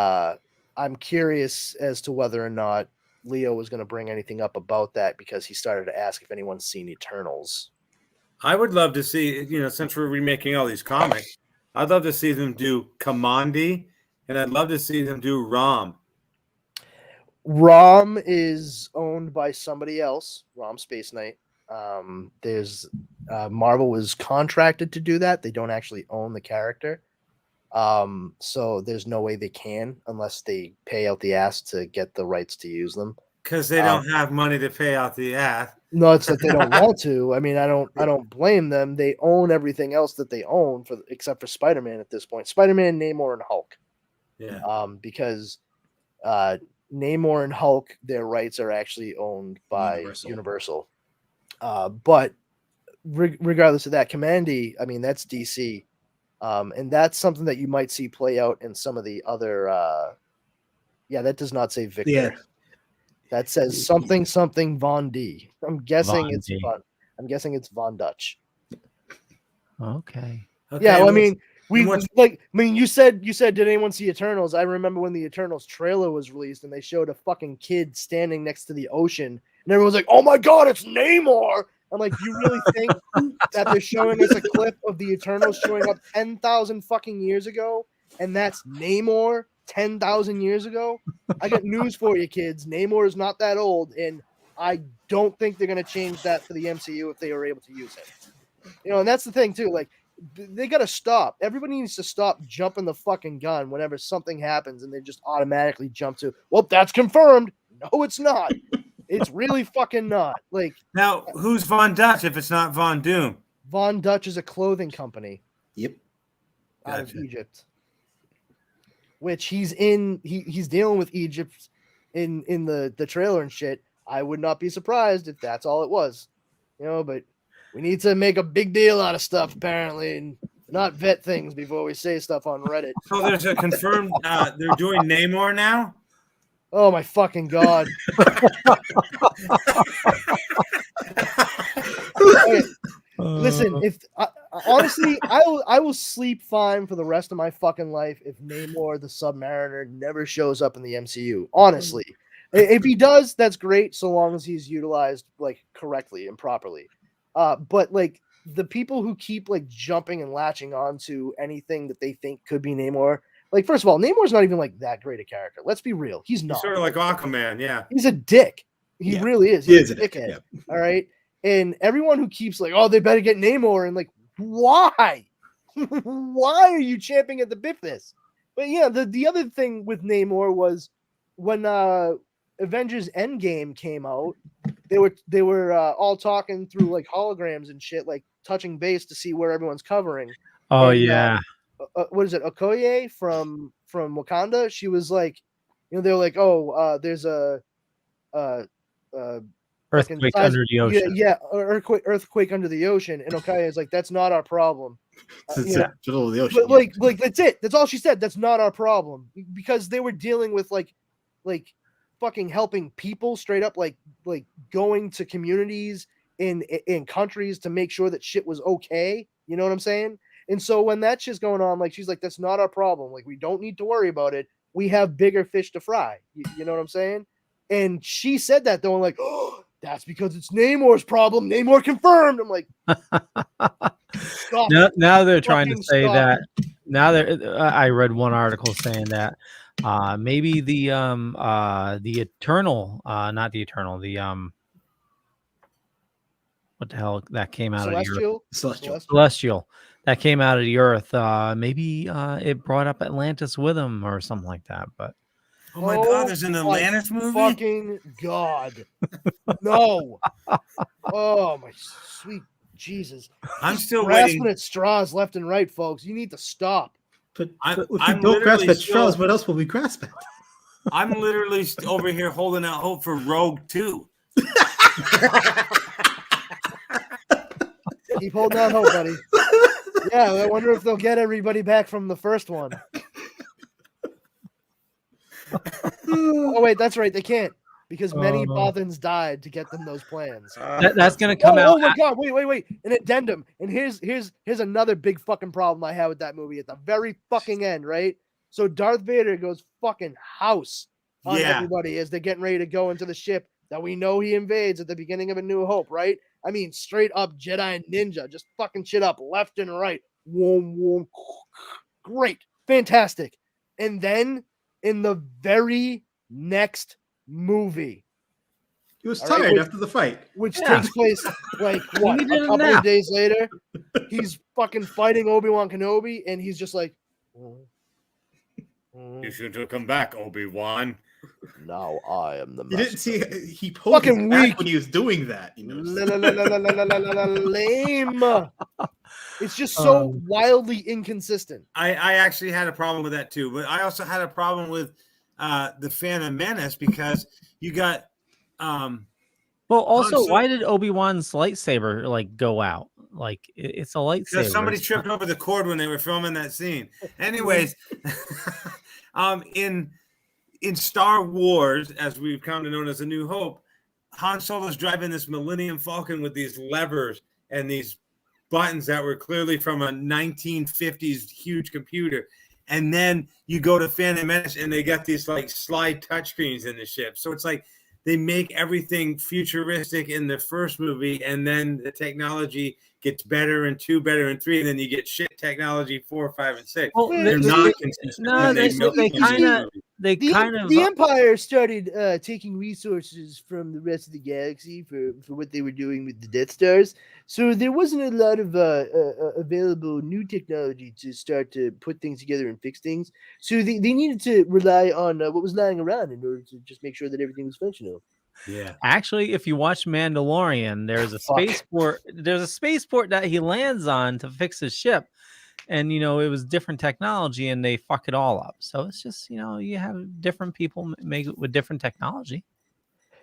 [SPEAKER 1] I'm curious as to whether or not Leo was going to bring anything up about that because he started to ask if anyone's seen Eternals.
[SPEAKER 6] I would love to see, since we're remaking all these comics, I'd love to see them do Kamandi, and I'd love to see them do Rom.
[SPEAKER 1] Rom is owned by somebody else, Rom Space Knight. There's Marvel was contracted to do that. They don't actually own the character. So there's no way they can unless they pay out the ass to get the rights to use them.
[SPEAKER 6] Because they don't have money to pay out the ass.
[SPEAKER 1] No, it's that they don't want to. I mean, I don't blame them. They own everything else that they own except for Spider-Man at this point. Spider-Man, Namor, and Hulk.
[SPEAKER 6] Yeah.
[SPEAKER 1] Because Namor and Hulk, their rights are actually owned by Universal. But regardless of that, Kamandi, I mean, that's DC. And that's something that you might see play out in some of the other. That does not say Victor.
[SPEAKER 7] Yeah.
[SPEAKER 1] That says something Von D. I'm guessing it's Von Dutch.
[SPEAKER 2] Okay.
[SPEAKER 1] Yeah, well, I mean, you said did anyone see Eternals? I remember when the Eternals trailer was released and they showed a fucking kid standing next to the ocean, and everyone's like, "Oh my God, it's Namor!" I'm like, you really think that they're showing us a clip of the Eternals showing up 10,000 fucking years ago, and that's Namor 10,000 years ago? I got news for you, kids. Namor is not that old, and I don't think they're going to change that for the MCU if they were able to use it. And that's the thing, too. Like, they got to stop. Everybody needs to stop jumping the fucking gun whenever something happens, and they just automatically jump to, well, that's confirmed. No, it's not. It's really fucking not. Like,
[SPEAKER 6] now, who's Von Dutch if it's not Von Doom?
[SPEAKER 1] Von Dutch is a clothing company.
[SPEAKER 7] Yep.
[SPEAKER 1] Out of Egypt. Which he's dealing with Egypt in the trailer and shit. I would not be surprised if that's all it was. But we need to make a big deal out of stuff apparently and not vet things before we say stuff on Reddit.
[SPEAKER 6] So there's a confirmed they're doing Namor now?
[SPEAKER 1] Oh my fucking God. Okay. Listen, if honestly, I will sleep fine for the rest of my fucking life if Namor the Submariner never shows up in the MCU. Honestly, if he does, that's great, so long as he's utilized like correctly and properly. But like the people who keep like jumping and latching onto anything that they think could be Namor, like first of all, Namor's not even like that great a character. Let's be real, he's not.
[SPEAKER 6] He's sort of like Aquaman, yeah.
[SPEAKER 1] He's a dick. He really is. He's a dickhead.
[SPEAKER 7] Yeah.
[SPEAKER 1] All right. And everyone who keeps like, oh, they better get Namor, and like, why? Why are you champing at the bit this? But yeah, the other thing with Namor was when Avengers Endgame came out, they were all talking through like holograms and shit, like touching base to see where everyone's covering.
[SPEAKER 2] Oh
[SPEAKER 1] and,
[SPEAKER 2] yeah.
[SPEAKER 1] What is it? Okoye from Wakanda. She was like, they're like, oh, there's a
[SPEAKER 2] earthquake under the ocean.
[SPEAKER 1] Yeah, earthquake under the ocean. And Okoye is like, that's not our problem.
[SPEAKER 7] Middle of the ocean.
[SPEAKER 1] But like that's it. That's all she said. That's not our problem, because they were dealing with like fucking helping people straight up, like going to communities in countries to make sure that shit was okay. You know what I'm saying? And so when that shit's going on, like she's like, that's not our problem. Like we don't need to worry about it. We have bigger fish to fry. You know what I'm saying? And she said that though, and like, oh, that's because it's Namor's problem. Namor confirmed. I'm like,
[SPEAKER 2] now they're trying to say that. Now I read one article saying that maybe the Eternal, not the Eternal, the what the hell that came out
[SPEAKER 1] Celestial?
[SPEAKER 2] of the Earth? Celestial. That came out of the Earth. Maybe it brought up Atlantis with him or something like that. But
[SPEAKER 6] oh my God, there's an Atlantis movie.
[SPEAKER 1] Fucking God, no! Oh my sweet Jesus!
[SPEAKER 6] I'm still
[SPEAKER 1] grasping
[SPEAKER 6] waiting
[SPEAKER 1] at straws left and right, folks. You need to stop.
[SPEAKER 7] But if we don't grasp at straws, what else will we grasp at?
[SPEAKER 6] I'm literally over here holding out hope for Rogue 2.
[SPEAKER 1] Keep holding out hope, buddy. Yeah, I wonder if they'll get everybody back from the first one. Oh wait, that's right. They can't because many Bothans died to get them those plans.
[SPEAKER 2] That's gonna come out.
[SPEAKER 1] Oh my God! Wait! An addendum. And here's another big fucking problem I have with that movie at the very fucking end, right? So Darth Vader goes fucking house on everybody as they're getting ready to go into the ship that we know he invades at the beginning of A New Hope, right? I mean, straight up Jedi ninja, just fucking shit up left and right. Whoom. Great, fantastic. And then in the very next movie,
[SPEAKER 7] he was tired after the fight,
[SPEAKER 1] which takes place like what, a couple of days later. He's fucking fighting Obi-Wan Kenobi, and he's just like,
[SPEAKER 6] you should have come back, Obi-Wan.
[SPEAKER 1] Now I am the master.
[SPEAKER 7] You didn't see he pulled his back when he was doing that. You know,
[SPEAKER 1] lame. It's just so wildly inconsistent.
[SPEAKER 6] I actually had a problem with that too, but I also had a problem with the Phantom Menace because you got.
[SPEAKER 2] Well, also, why did Obi-Wan's lightsaber like go out? Like it's a lightsaber.
[SPEAKER 6] Because somebody tripped over the cord when they were filming that scene. Anyways, in Star Wars, as we've come to know as A New Hope, Han Solo's driving this Millennium Falcon with these levers and these buttons that were clearly from a 1950s huge computer. And then you go to Phantom Menace and they got these like slide touchscreens in the ship. So it's like they make everything futuristic in the first movie, and then the technology gets better in 2, better in 3, and then you get shit technology 4, 5, and 6.
[SPEAKER 2] Well,
[SPEAKER 6] they're not consistent.
[SPEAKER 2] No, they kind of.
[SPEAKER 1] The Empire started taking resources from the rest of the galaxy for what they were doing with the Death Stars. So there wasn't a lot of available new technology to start to put things together and fix things. So they needed to rely on what was lying around in order to just make sure that everything was functional.
[SPEAKER 6] Yeah.
[SPEAKER 2] Actually, if you watch Mandalorian, there's a spaceport. There's a spaceport that he lands on to fix his ship. And, you know, it was different technology and they fuck it all up. So it's just, you know, you have different people make it with different technology.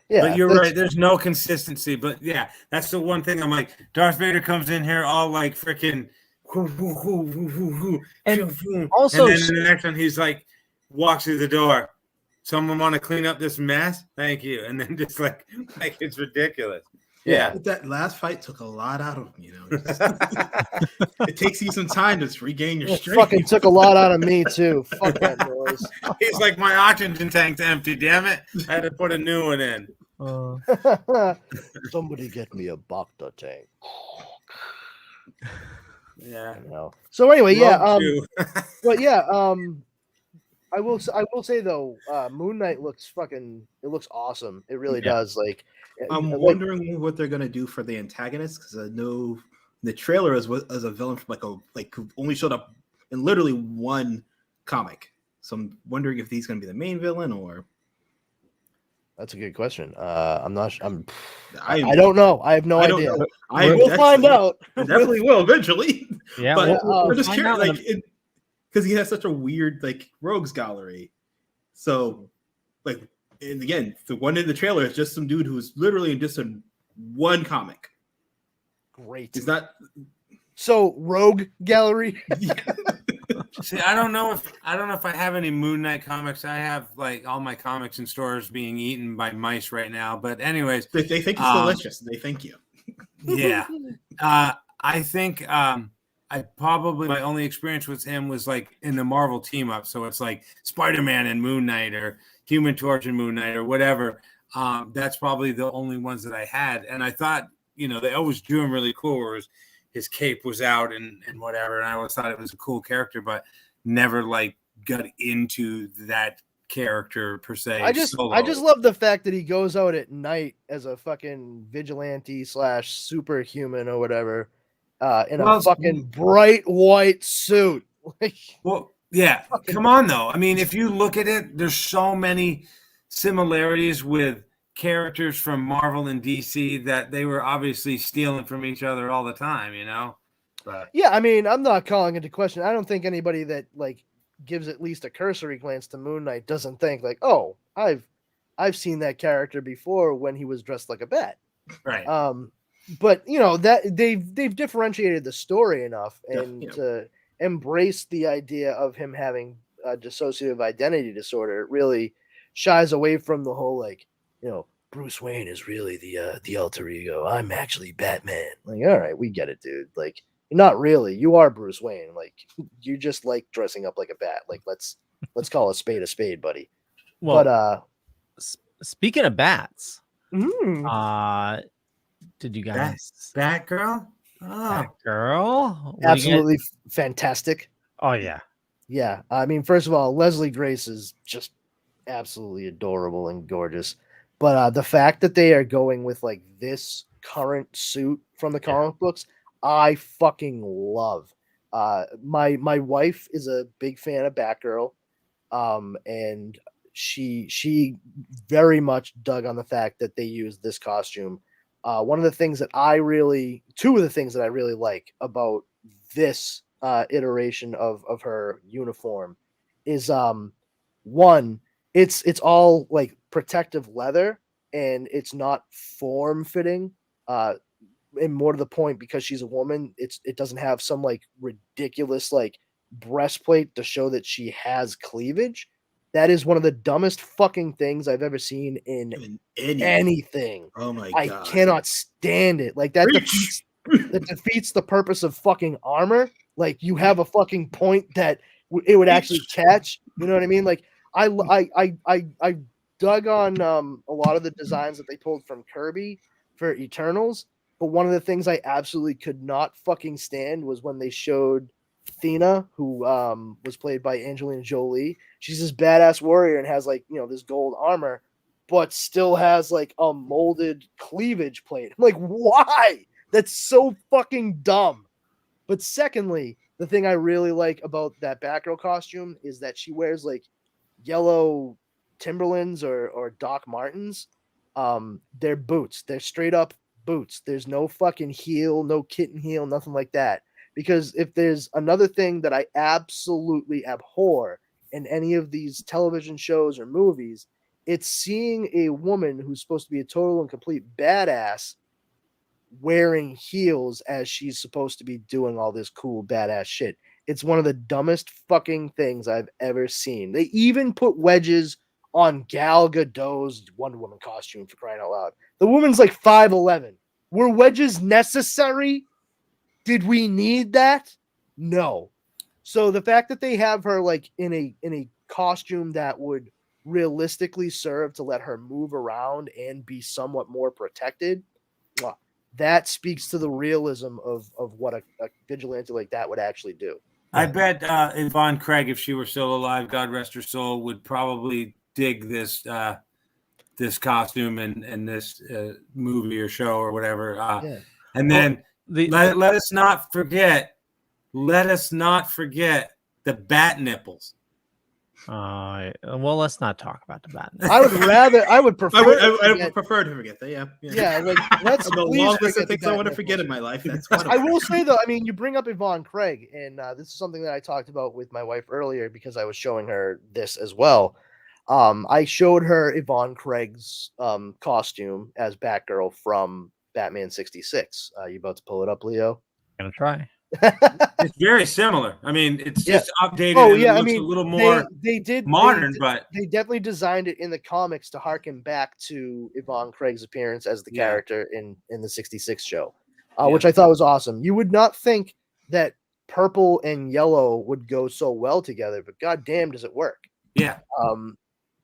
[SPEAKER 6] Yeah, but you're right. There's no consistency. But yeah, that's the one thing I'm like, Darth Vader comes in here all like freaking.
[SPEAKER 2] And also,
[SPEAKER 6] and then in the next one, he's like, walks through the door. Someone want to clean up this mess? Thank you. And then just like it's ridiculous. Yeah.
[SPEAKER 7] That last fight took a lot out of him, you know. It takes you some time to regain your strength.
[SPEAKER 1] Fucking took a lot out of me too. Fuck that noise.
[SPEAKER 6] He's like, my oxygen tank's empty, damn it. I had to put a new one in.
[SPEAKER 1] Somebody get me a Bacta tank.
[SPEAKER 6] Yeah.
[SPEAKER 1] You know. So anyway, but yeah, I will say though, Moon Knight looks awesome. It really does. Like,
[SPEAKER 7] I'm wondering what they're gonna do for the antagonist, because I know the trailer as a villain from who only showed up in literally one comic. So I'm wondering if he's gonna be the main villain or.
[SPEAKER 1] That's a good question. I'm not. I don't know. I have no idea. We'll find out.
[SPEAKER 7] Definitely will eventually.
[SPEAKER 2] Yeah,
[SPEAKER 7] but we're just curious, because he has such a weird rogues gallery. So, and again, the one in the trailer is just some dude who's literally in just one comic.
[SPEAKER 1] Great.
[SPEAKER 7] He's not.
[SPEAKER 1] So rogue gallery.
[SPEAKER 6] See, I don't know if I have any Moon Knight comics. I have all my comics in stores being eaten by mice right now. But anyways,
[SPEAKER 7] they think it's delicious. They thank you.
[SPEAKER 6] Yeah, I think my only experience with him was in the Marvel team up. So it's like Spider-Man and Moon Knight, or Human Torch and Moon Knight, or whatever. That's probably the only ones that I had. And I thought, they always drew him really cool, where his cape was out and whatever. And I always thought it was a cool character, but never like got into that character per se.
[SPEAKER 1] I just love the fact that he goes out at night as a fucking vigilante / superhuman or whatever, in a fucking bright white suit.
[SPEAKER 6] Well, yeah, come on though. I mean, if you look at it, there's so many similarities with characters from Marvel and DC that they were obviously stealing from each other all the time, But
[SPEAKER 1] yeah, I mean, I'm not calling into question. I don't think anybody that like gives at least a cursory glance to Moon Knight doesn't think like, oh, I've seen that character before when he was dressed like a bat.
[SPEAKER 6] Right.
[SPEAKER 1] But that they've differentiated the story enough and to embrace the idea of him having a dissociative identity disorder. It really shies away from the whole like, Bruce Wayne is really the alter ego. I'm actually Batman. Like, all right, we get it, dude. Like, not really. You are Bruce Wayne. Like, you just like dressing up like a bat. Like, let's call a spade, buddy.
[SPEAKER 2] Well,
[SPEAKER 1] but
[SPEAKER 2] speaking of bats, did you guys
[SPEAKER 6] Batgirl? Oh,
[SPEAKER 2] Batgirl,
[SPEAKER 1] absolutely fantastic.
[SPEAKER 2] Oh yeah.
[SPEAKER 1] Yeah. I mean, first of all, Leslie Grace is just absolutely adorable and gorgeous. But the fact that they are going with like this current suit from the comic books, I fucking love. My wife is a big fan of Batgirl, and she very much dug on the fact that they used this costume. Two of the things that I really like about this iteration of her uniform is one, it's all like protective leather and it's not form fitting. And more to the point, because she's a woman, it doesn't have some like ridiculous like breastplate to show that she has cleavage. That is one of the dumbest fucking things I've ever seen in anything.
[SPEAKER 7] Oh my
[SPEAKER 1] god. I cannot stand it. Like that defeats the purpose of fucking armor. Like you have a fucking point that it would actually catch. You know what I mean? Like I dug on a lot of the designs that they pulled from Kirby for Eternals, but one of the things I absolutely could not fucking stand was when they showed Athena, who was played by Angelina Jolie. She's this badass warrior and has like, this gold armor, but still has like a molded cleavage plate. I'm like, why? That's so fucking dumb. But secondly, the thing I really like about that Batgirl costume is that she wears like yellow Timberlands or Doc Martens. They're boots. They're straight up boots. There's no fucking heel, no kitten heel, nothing like that. Because if there's another thing that I absolutely abhor in any of these television shows or movies, it's seeing a woman who's supposed to be a total and complete badass wearing heels as she's supposed to be doing all this cool badass shit. It's one of the dumbest fucking things I've ever seen. They even put wedges on Gal Gadot's Wonder Woman costume, for crying out loud. The woman's like 5'11". Were wedges necessary? Did we need that? No. So the fact that they have her like in a costume that would realistically serve to let her move around and be somewhat more protected, that speaks to the realism of what a vigilante like that would actually do.
[SPEAKER 6] I bet Yvonne Craig, if she were still alive, God rest her soul, would probably dig this this costume and this movie or show or whatever. And then let us not forget the bat nipples.
[SPEAKER 2] Well, let's not talk about the bat nipples.
[SPEAKER 1] I would prefer
[SPEAKER 7] to forget that.
[SPEAKER 1] Yeah, like let's
[SPEAKER 7] the long list of things I want to forget in my life. That's
[SPEAKER 1] I will say though, I mean, you bring up Yvonne Craig, and this is something that I talked about with my wife earlier because I was showing her this as well. I showed her Yvonne Craig's costume as Batgirl from Batman 66. You about to pull it up, Leo?
[SPEAKER 2] I'm gonna try.
[SPEAKER 6] It's very similar. I mean, it's just updated. Oh yeah, it looks a little more modern, but
[SPEAKER 1] they definitely designed it in the comics to harken back to Yvonne Craig's appearance as the character in the 66 show, which I thought was awesome. You would not think that purple and yellow would go so well together, but goddamn, does it work?
[SPEAKER 6] Yeah.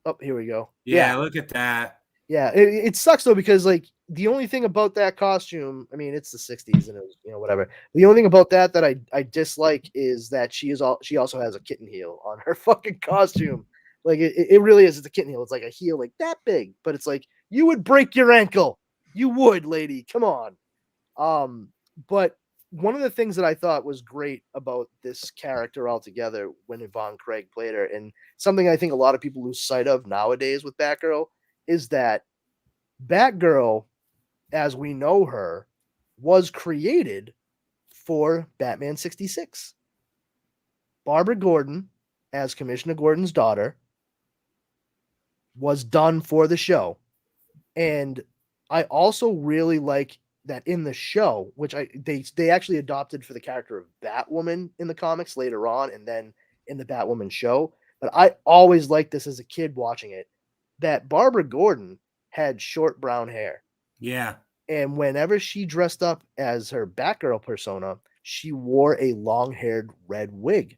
[SPEAKER 1] Oh, here we go.
[SPEAKER 6] Yeah, look at that.
[SPEAKER 1] Yeah, it sucks though, because like the only thing about that costume, I mean, it's the 60s and it was, whatever. The only thing about that I dislike is that she also has a kitten heel on her fucking costume. Like it really is. It's a kitten heel. It's like a heel like that big, but it's like you would break your ankle. You would, lady. Come on. But one of the things that I thought was great about this character altogether when Yvonne Craig played her, and something I think a lot of people lose sight of nowadays with Batgirl, is that Batgirl, as we know her, was created for Batman 66. Barbara Gordon, as Commissioner Gordon's daughter, was done for the show. And I also really like that in the show, which they actually adopted for the character of Batwoman in the comics later on, and then in the Batwoman show. But I always liked this as a kid watching it, that Barbara Gordon had short brown hair.
[SPEAKER 6] Yeah.
[SPEAKER 1] And whenever she dressed up as her Batgirl persona, she wore a long-haired red wig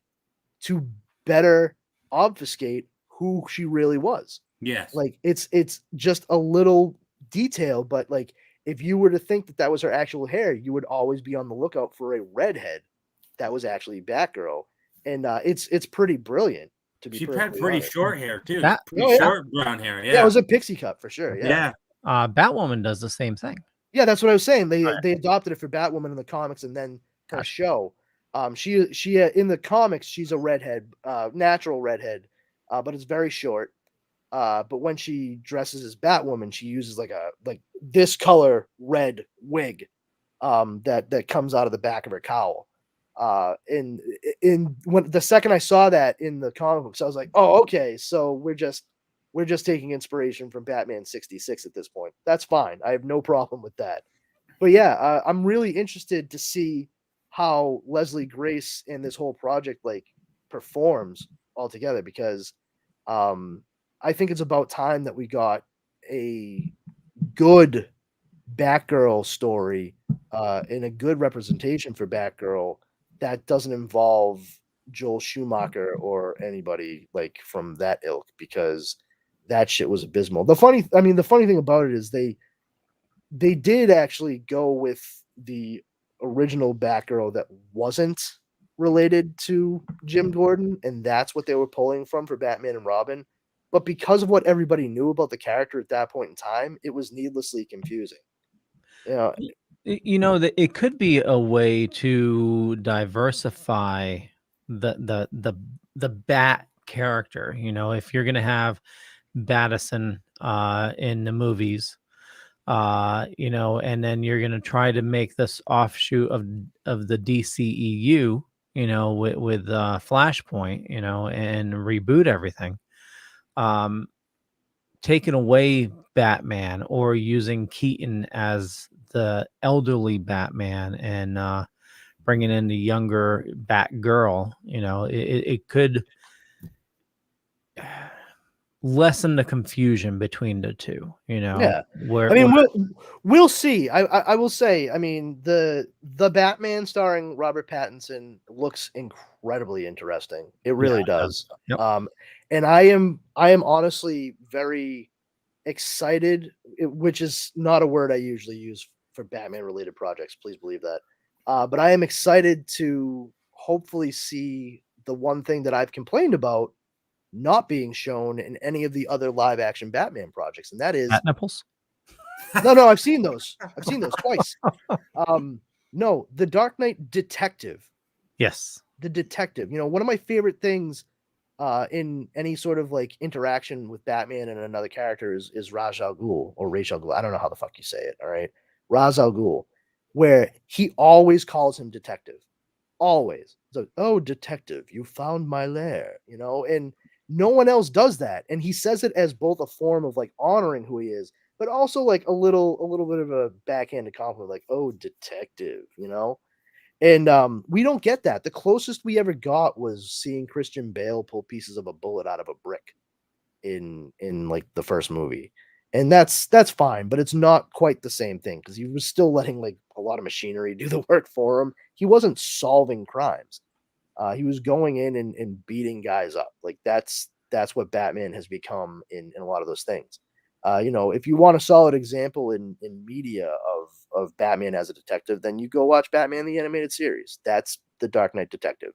[SPEAKER 1] to better obfuscate who she really was.
[SPEAKER 6] Yes.
[SPEAKER 1] Like it's just a little detail, but like if you were to think that was her actual hair, you would always be on the lookout for a redhead that was actually Batgirl. And it's pretty brilliant.
[SPEAKER 6] She had pretty
[SPEAKER 1] honest.
[SPEAKER 6] Short hair too. Short brown hair.
[SPEAKER 1] Yeah, it was a pixie cut for sure. Yeah.
[SPEAKER 2] Batwoman does the same thing.
[SPEAKER 1] Yeah, that's what I was saying. They adopted it for Batwoman in the comics, and then her show. She in the comics she's a redhead, natural redhead, but it's very short. But when she dresses as Batwoman, she uses like this color red wig, that comes out of the back of her cowl. And when the second I saw that in the comic books, I was like, oh, okay, so we're just taking inspiration from Batman 66 at this point. That's fine. I have no problem with that. But yeah, I'm really interested to see how Leslie Grace and this whole project like performs altogether, because I think it's about time that we got a good Batgirl story and a good representation for Batgirl that doesn't involve Joel Schumacher or anybody like from that ilk, because that shit was abysmal. The funny thing about it is they did actually go with the original Batgirl that wasn't related to Jim Gordon, and that's what they were pulling from for Batman and Robin. But because of what everybody knew about the character at that point in time, it was needlessly confusing.
[SPEAKER 2] That it could be a way to diversify the Bat character. If you're gonna have Battison in the movies, and then you're gonna try to make this offshoot of the DCEU, with Flashpoint, and reboot everything. Taking away Batman or using Keaton as the elderly Batman and bringing in the younger Batgirl, it could lessen the confusion between the two.
[SPEAKER 1] Yeah. We'll see. I will say, I mean, the Batman starring Robert Pattinson looks incredibly interesting. It really does.
[SPEAKER 2] Yep.
[SPEAKER 1] And I am honestly very excited, which is not a word I usually use for Batman related projects. Please believe that. But I am excited to hopefully see the one thing that I've complained about not being shown in any of the other live action Batman projects, and that is
[SPEAKER 2] Bat nipples.
[SPEAKER 1] No, I've seen those. I've seen those twice. No, the Dark Knight detective.
[SPEAKER 2] Yes,
[SPEAKER 1] the detective. One of my favorite things in any sort of like interaction with Batman and another character is Ra's al Ghul or Ra's al Ghul. I don't know how the fuck you say it. All right, Ra's al Ghul, where he always calls him detective. Always. So, oh, detective, you found my lair. And no one else does that. And he says it as both a form of like honoring who he is, but also like a little bit of a backhanded compliment, like, oh, detective, And we don't get that. The closest we ever got was seeing Christian Bale pull pieces of a bullet out of a brick in like the first movie. And that's fine, but it's not quite the same thing, because he was still letting like a lot of machinery do the work for him. He wasn't solving crimes. He was going in and beating guys up. Like that's what Batman has become in a lot of those things. If you want a solid example in media of Batman as a detective, then you go watch Batman the Animated Series. That's the Dark Knight Detective.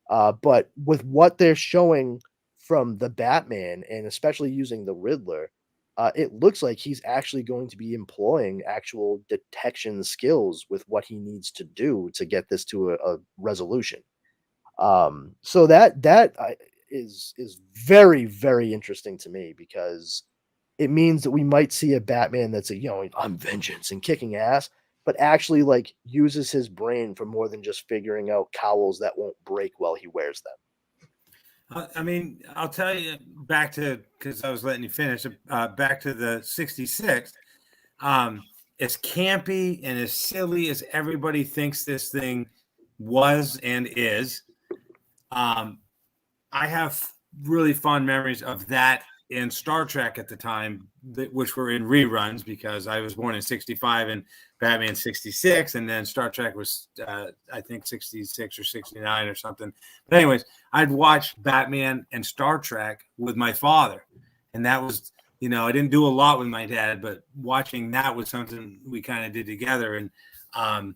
[SPEAKER 1] But with what they're showing from the Batman, and especially using the Riddler, it looks like he's actually going to be employing actual detection skills with what he needs to do to get this to a resolution. So that is very, very interesting to me, because it means that we might see a Batman that's I'm vengeance and kicking ass, but actually like uses his brain for more than just figuring out cowls that won't break while he wears them.
[SPEAKER 6] I mean, I'll tell you back to, because I was letting you finish, back to the 66. As campy and as silly as everybody thinks this thing was and is, I have really fond memories of that in Star Trek at the time, which were in reruns, because I was born in 65 and Batman 66, and then Star Trek was I think 66 or 69 or something. But anyways, I'd watch Batman and Star Trek with my father, and that was, I didn't do a lot with my dad, but watching that was something we kind of did together. And I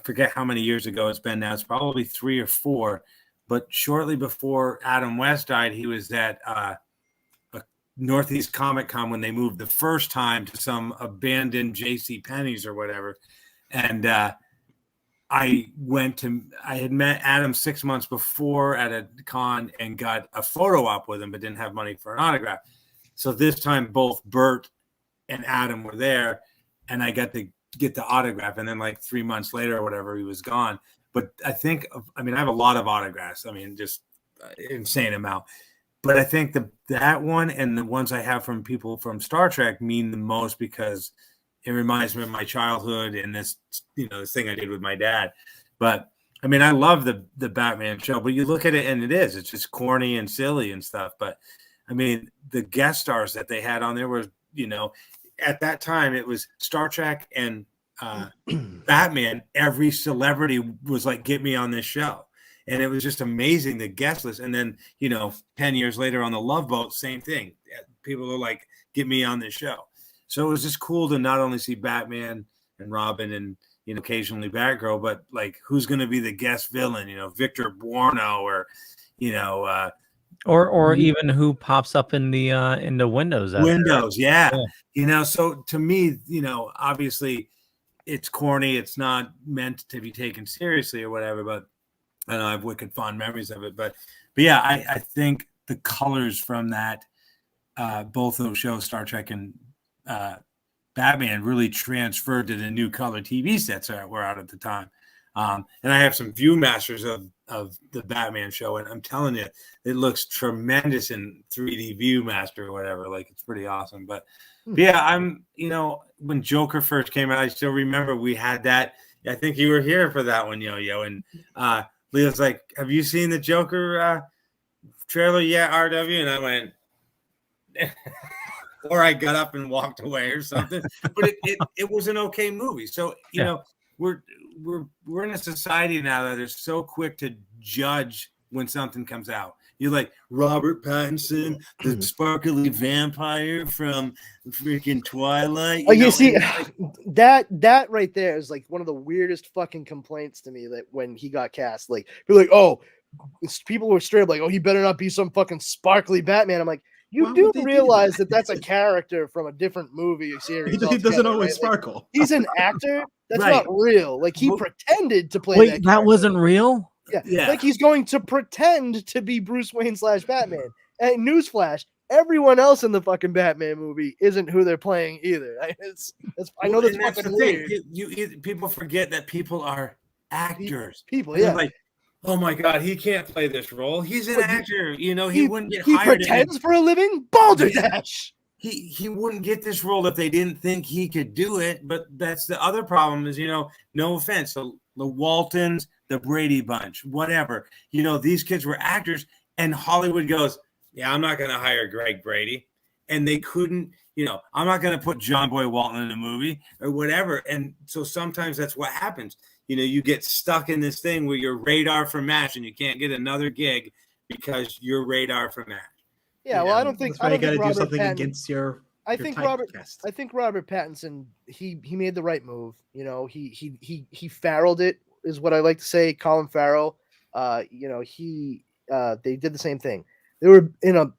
[SPEAKER 6] forget how many years ago it's been now. It's probably 3 or 4. But shortly before Adam West died, he was at Northeast Comic Con when they moved the first time to some abandoned J.C. Penney's or whatever. And I had met Adam 6 months before at a con and got a photo op with him, but didn't have money for an autograph. So this time both Bert and Adam were there, and I got to get the autograph. And then like 3 months later or whatever, he was gone. But I have a lot of autographs. I mean, just insane amount. But I think that one and the ones I have from people from Star Trek mean the most, because it reminds me of my childhood and this, this thing I did with my dad. But I mean, I love the Batman show, but you look at it and it's just corny and silly and stuff. But I mean, the guest stars that they had on there were, at that time it was Star Trek and Batman. Every celebrity was like, get me on this show. And it was just amazing, the guest list. And then, 10 years later on the Love Boat, same thing. People are like, get me on this show. So it was just cool to not only see Batman and Robin and, occasionally Batgirl, but like, who's going to be the guest villain? Victor Buono or,
[SPEAKER 2] or even who pops up in the windows.
[SPEAKER 6] Windows, yeah. So to me, obviously it's corny. It's not meant to be taken seriously or whatever, but I know I have wicked fond memories of it, but yeah, I think the colors from that, both those shows, Star Trek and Batman, really transferred to the new color TV sets that were out at the time. And I have some Viewmasters of the Batman show, and I'm telling you, it looks tremendous in 3D Viewmaster or whatever. Like, it's pretty awesome. But yeah, when Joker first came out, I still remember we had that. I think you were here for that one, Yo-Yo, and Leo's like, have you seen the Joker trailer yet, RW? And I went, or I got up and walked away or something. But it was an okay movie. So, we're in a society now that is so quick to judge when something comes out. You're like, Robert Pattinson, the sparkly vampire from freaking Twilight.
[SPEAKER 1] That right there is like one of the weirdest fucking complaints to me, that when he got cast, like, you're like, oh, people were straight up like, oh, he better not be some fucking sparkly Batman. I'm like, you do realize that that's a character from a different movie or series.
[SPEAKER 7] He doesn't always sparkle.
[SPEAKER 1] Like, he's an actor. That's not real. Like, he pretended to play.
[SPEAKER 2] Wait, that wasn't real?
[SPEAKER 1] Yeah. Like, he's going to pretend to be Bruce Wayne / Batman. And newsflash, everyone else in the fucking Batman movie isn't who they're playing either. I know that's fucking weird.
[SPEAKER 6] People forget that people are actors.
[SPEAKER 1] People, yeah.
[SPEAKER 6] Like, oh my God, he can't play this role. He's an actor. He wouldn't get hired.
[SPEAKER 1] He pretends for a living? Balderdash!
[SPEAKER 6] He wouldn't get this role if they didn't think he could do it. But that's the other problem is, no offense. So the Waltons, the Brady Bunch, whatever. These kids were actors, and Hollywood goes, yeah, I'm not going to hire Greg Brady. And they couldn't, I'm not going to put John Boy Walton in a movie or whatever. And so sometimes that's what happens. You get stuck in this thing where you're radar for MASH and you can't get another gig because you're radar for MASH.
[SPEAKER 1] Yeah, well, I don't think
[SPEAKER 7] you got to do something against your
[SPEAKER 1] I think Robert Pattinson, he made the right move. You know, he Farrelled it, is what I like to say. Colin Farrell, you know, they did the same thing. They were in a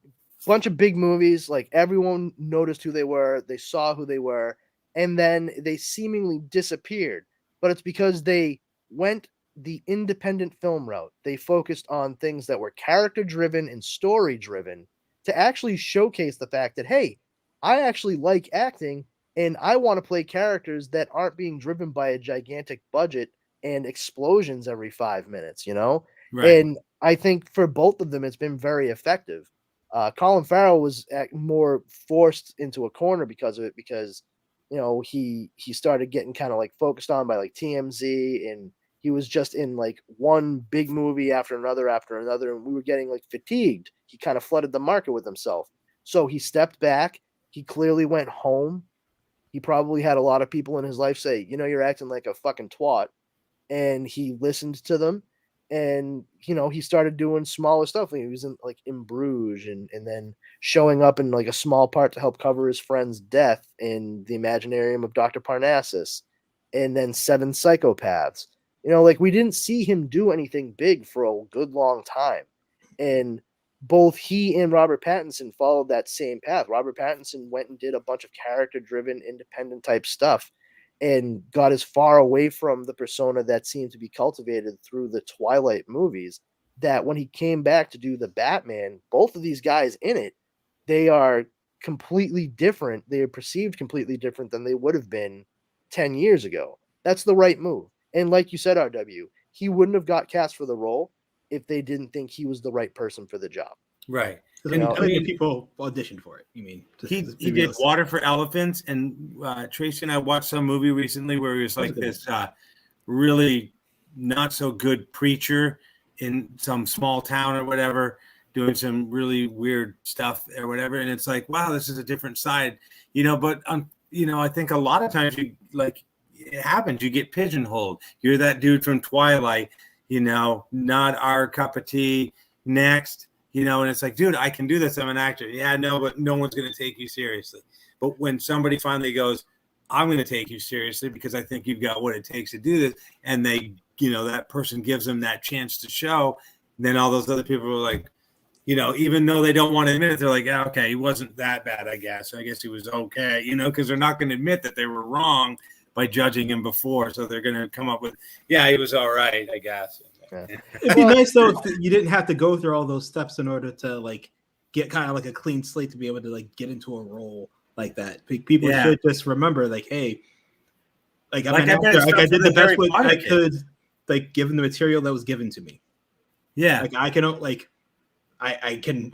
[SPEAKER 1] bunch of big movies, like everyone noticed who they were, they saw who they were, and then they seemingly disappeared. But it's because they went the independent film route. They focused on things that were character driven and story driven to actually showcase the fact that, hey, I actually like acting and I want to play characters that aren't being driven by a gigantic budget and explosions every 5 minutes, you know?
[SPEAKER 6] Right.
[SPEAKER 1] And I think for both of them, it's been very effective. Colin Farrell was more forced into a corner because of it, because, you know, he started getting kind of like focused on by like TMZ, and he was just in like one big movie after another, and we were getting like fatigued. He kind of flooded the market with himself. So he stepped back. He clearly went home. He probably had a lot of people in his life say, you know, you're acting like a fucking twat. And he listened to them. And, you know, he started doing smaller stuff. He was in Bruges, and then showing up in like a small part to help cover his friend's death in the Imaginarium of Dr. Parnassus, and then Seven Psychopaths. You know, like, we didn't see him do anything big for a good long time. And both he and Robert Pattinson followed that same path. Robert Pattinson went and did a bunch of character-driven, independent type stuff and got as far away from the persona that seemed to be cultivated through the Twilight movies, that when he came back to do the Batman, both of these guys in it, they are completely different. They are perceived completely different than they would have been 10 years ago. That's the right move. And like you said, RW, he wouldn't have got cast for the role if they didn't think he was the right person for the job.
[SPEAKER 6] Right.
[SPEAKER 7] And I mean, people auditioned for it. You mean
[SPEAKER 6] he did Water for Elephants, and Tracy and I watched some movie recently where he was like this really not so good preacher in some small town or whatever, doing some really weird stuff or whatever. And it's like, wow, this is a different side, you know. But you know, I think a lot of times it happens. You get pigeonholed. You're that dude from Twilight, you know, not our cup of tea. Next. You know, and it's like, dude, I can do this. I'm an actor. Yeah, no, but no one's going to take you seriously. But when somebody finally goes, I'm going to take you seriously because I think you've got what it takes to do this, and they, you know, that person gives them that chance to show, then all those other people are like, you know, even though they don't want to admit it, they're like, yeah, okay, he wasn't that bad, I guess. I guess he was okay, you know, because they're not going to admit that they were wrong by judging him before. So they're going to come up with, yeah, he was all right, I guess.
[SPEAKER 7] Yeah. It'd be nice though if you didn't have to go through all those steps in order to like get kind of like a clean slate to be able to like get into a role like that. People should just remember, like, hey, like I'm an actor, like I did the best way I could, like given the material that was given to me.
[SPEAKER 6] Yeah,
[SPEAKER 7] like I can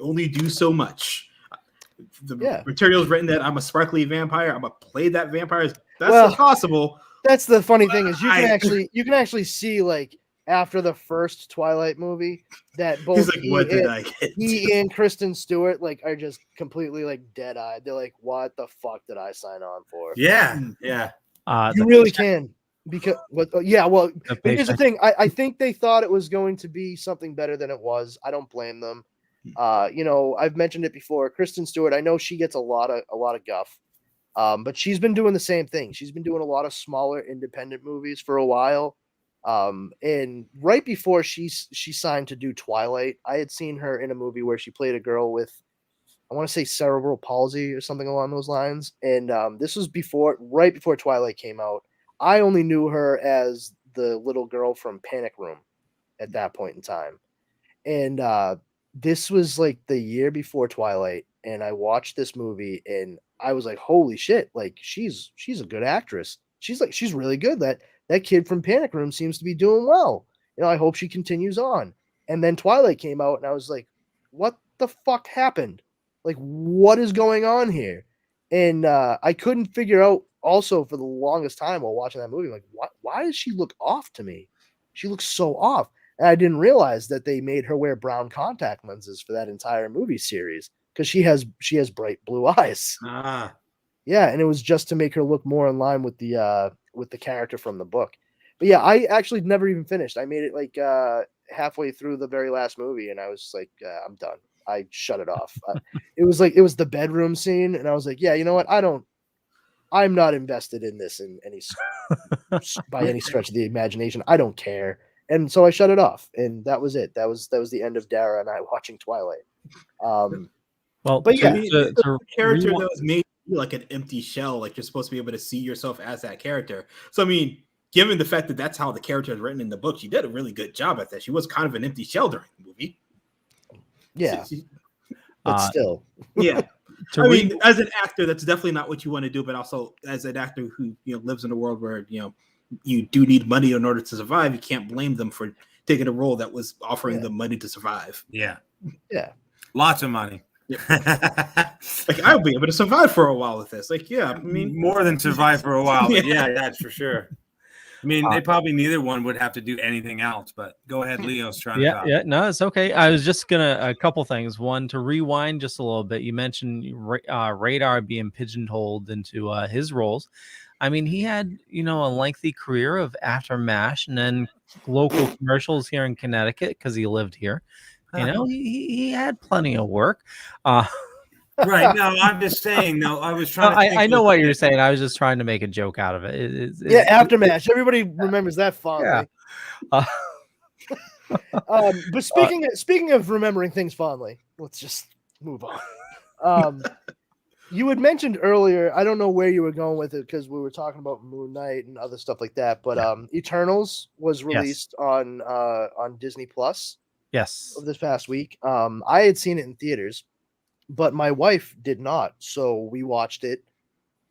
[SPEAKER 7] only do so much. The material's written that I'm a sparkly vampire. I'm gonna play that vampire as best as possible.
[SPEAKER 1] That's the funny thing is you can actually see, like, after the first Twilight movie, that both he and Kristen Stewart like are just completely like dead-eyed. They're like, what the fuck did I sign on for?
[SPEAKER 6] Yeah.
[SPEAKER 1] You really can. Because here's the thing. I think they thought it was going to be something better than it was. I don't blame them. You know, I've mentioned it before. Kristen Stewart, I know she gets a lot of guff. But she's been doing the same thing. She's been doing a lot of smaller independent movies for a while. And right before she signed to do Twilight, I had seen her in a movie where she played a girl with, I want to say, cerebral palsy or something along those lines. And this was right before Twilight came out. I only knew her as the little girl from Panic Room at that point in time. And this was like the year before Twilight, and I watched this movie and I was like, holy shit, like she's a good actress. She's really good. That kid from Panic Room seems to be doing well. You know, I hope she continues on. And then Twilight came out and I was like, what the fuck happened? Like, what is going on here? And I couldn't figure out also for the longest time while watching that movie, like, why does she look off to me? She looks so off. And I didn't realize that they made her wear brown contact lenses for that entire movie series because she has bright blue eyes. Yeah, and it was just to make her look more in line with the character from the book. But yeah, I actually never even finished. I made it like halfway through the very last movie, and I was like, I'm done. I shut it off. It was the bedroom scene, and I was like, yeah, you know what? I'm not invested in this in any by any stretch of the imagination. I don't care. And so I shut it off, and that was it. That was the end of Dara and I watching Twilight. But yeah,
[SPEAKER 7] the character that was made like an empty shell, like you're supposed to be able to see yourself as that character. So I mean, given the fact that that's how the character is written in the book, she did a really good job at that. She was kind of an empty shell during the movie.
[SPEAKER 1] Yeah, but still,
[SPEAKER 7] yeah. I mean, as an actor, that's definitely not what you want to do. But also, as an actor who lives in a world where you do need money in order to survive, you can't blame them for taking a role that was offering them money to survive.
[SPEAKER 6] Yeah,
[SPEAKER 7] lots of money. Like I'll be able to survive for a while with this. Like, yeah, I mean,
[SPEAKER 6] more than survive for a while. But yeah, that's for sure. I mean, they probably neither one would have to do anything else. But go ahead, Leo's trying to talk.
[SPEAKER 2] Yeah, no, it's okay. I was just gonna a couple things. One, to rewind just a little bit. You mentioned Radar being pigeonholed into his roles. I mean, he had a lengthy career of after MASH and then local commercials here in Connecticut because he lived here. He had plenty of work.
[SPEAKER 6] Right. No, I'm just saying. No, I was trying.
[SPEAKER 2] I know what you're saying. I was just trying to make a joke out of it.
[SPEAKER 1] After MASH, everybody remembers that fondly.
[SPEAKER 2] Yeah.
[SPEAKER 1] But speaking of remembering things fondly, let's just move on. You had mentioned earlier, I don't know where you were going with it because we were talking about Moon Knight and other stuff like that. But Eternals was released on Disney Plus.
[SPEAKER 2] Yes.
[SPEAKER 1] This past week. I had seen it in theaters, but my wife did not. So we watched it,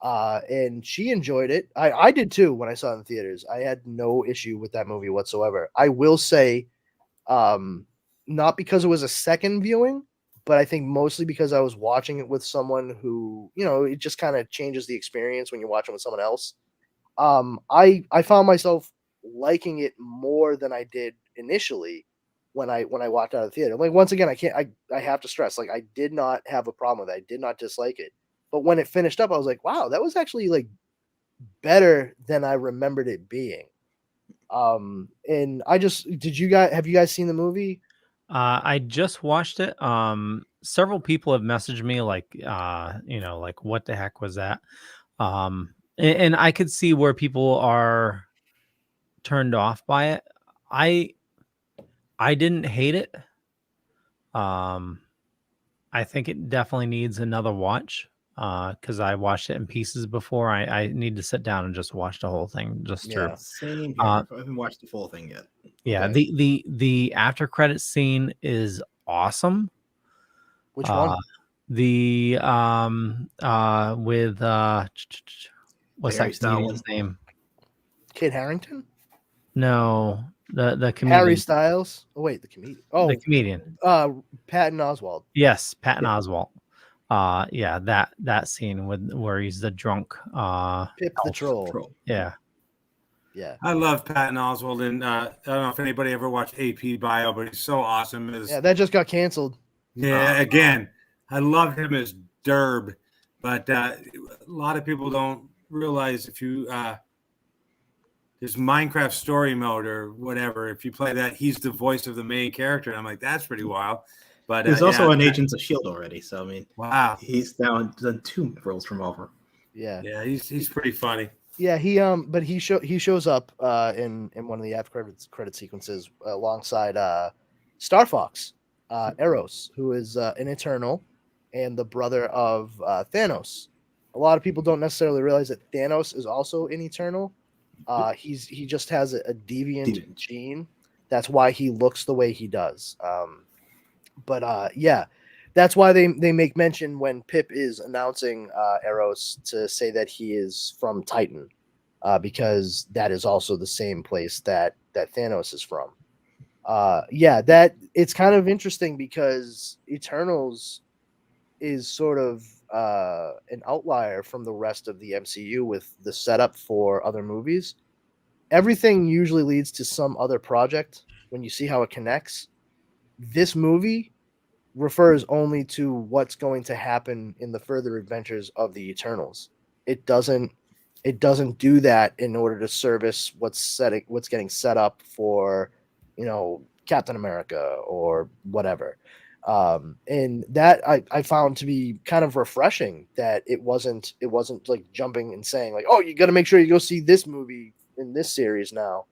[SPEAKER 1] and she enjoyed it. I did too when I saw it in theaters. I had no issue with that movie whatsoever. I will say, not because it was a second viewing, but I think mostly because I was watching it with someone who, it just kind of changes the experience when you're watching with someone else. I found myself liking it more than I did initially when I walked out of the theater. Like, once again, I have to stress, like, I did not have a problem with it. I did not dislike it. But when it finished up, I was like, wow, that was actually like better than I remembered it being. And have you guys seen the movie?
[SPEAKER 2] I just watched it. Several people have messaged me like, like, what the heck was that? And I could see where people are turned off by it. I didn't hate it. I think it definitely needs another watch. Because I watched it in pieces before. I need to sit down and just watch the whole thing.
[SPEAKER 7] Same here. I haven't watched the full thing yet.
[SPEAKER 2] Yeah, okay. The after credit scene is awesome.
[SPEAKER 1] Which one?
[SPEAKER 2] The with what's that comedian's name?
[SPEAKER 1] Kit Harington?
[SPEAKER 2] No, the comedian.
[SPEAKER 1] Harry Styles. Oh wait, the comedian. Oh,
[SPEAKER 2] the comedian.
[SPEAKER 1] Patton Oswalt.
[SPEAKER 2] Yes, Patton Oswalt. That scene where he's the drunk
[SPEAKER 1] Pip the troll.
[SPEAKER 2] Yeah.
[SPEAKER 6] I love Patton Oswalt, and I don't know if anybody ever watched AP Bio, but he's so awesome.
[SPEAKER 1] That just got canceled.
[SPEAKER 6] Yeah, again, I love him as Derb, but a lot of people don't realize if you there's Minecraft story mode or whatever. If you play that, he's the voice of the main character. And I'm like, that's pretty wild. But
[SPEAKER 7] he's also an Agents of S.H.I.E.L.D. already. So, I mean,
[SPEAKER 6] wow.
[SPEAKER 7] He's done 2 roles from Over.
[SPEAKER 1] Yeah.
[SPEAKER 6] Yeah, he's pretty funny.
[SPEAKER 1] Yeah, he shows up in one of the after credit sequences alongside Star Fox, Eros, who is an Eternal and the brother of Thanos. A lot of people don't necessarily realize that Thanos is also an Eternal. He just has a deviant gene. That's why he looks the way he does. But that's why they make mention when Pip is announcing Eros to say that he is from Titan, because that is also the same place that Thanos is from. That it's kind of interesting because Eternals is sort of an outlier from the rest of the MCU with the setup for other movies. Everything usually leads to some other project when you see how it connects. This movie refers only to what's going to happen in the further adventures of the Eternals. It doesn't do that in order to service what's getting set up for, Captain America or whatever. And that I found to be kind of refreshing, that it wasn't like jumping and saying like, oh, you got to make sure you go see this movie in this series now.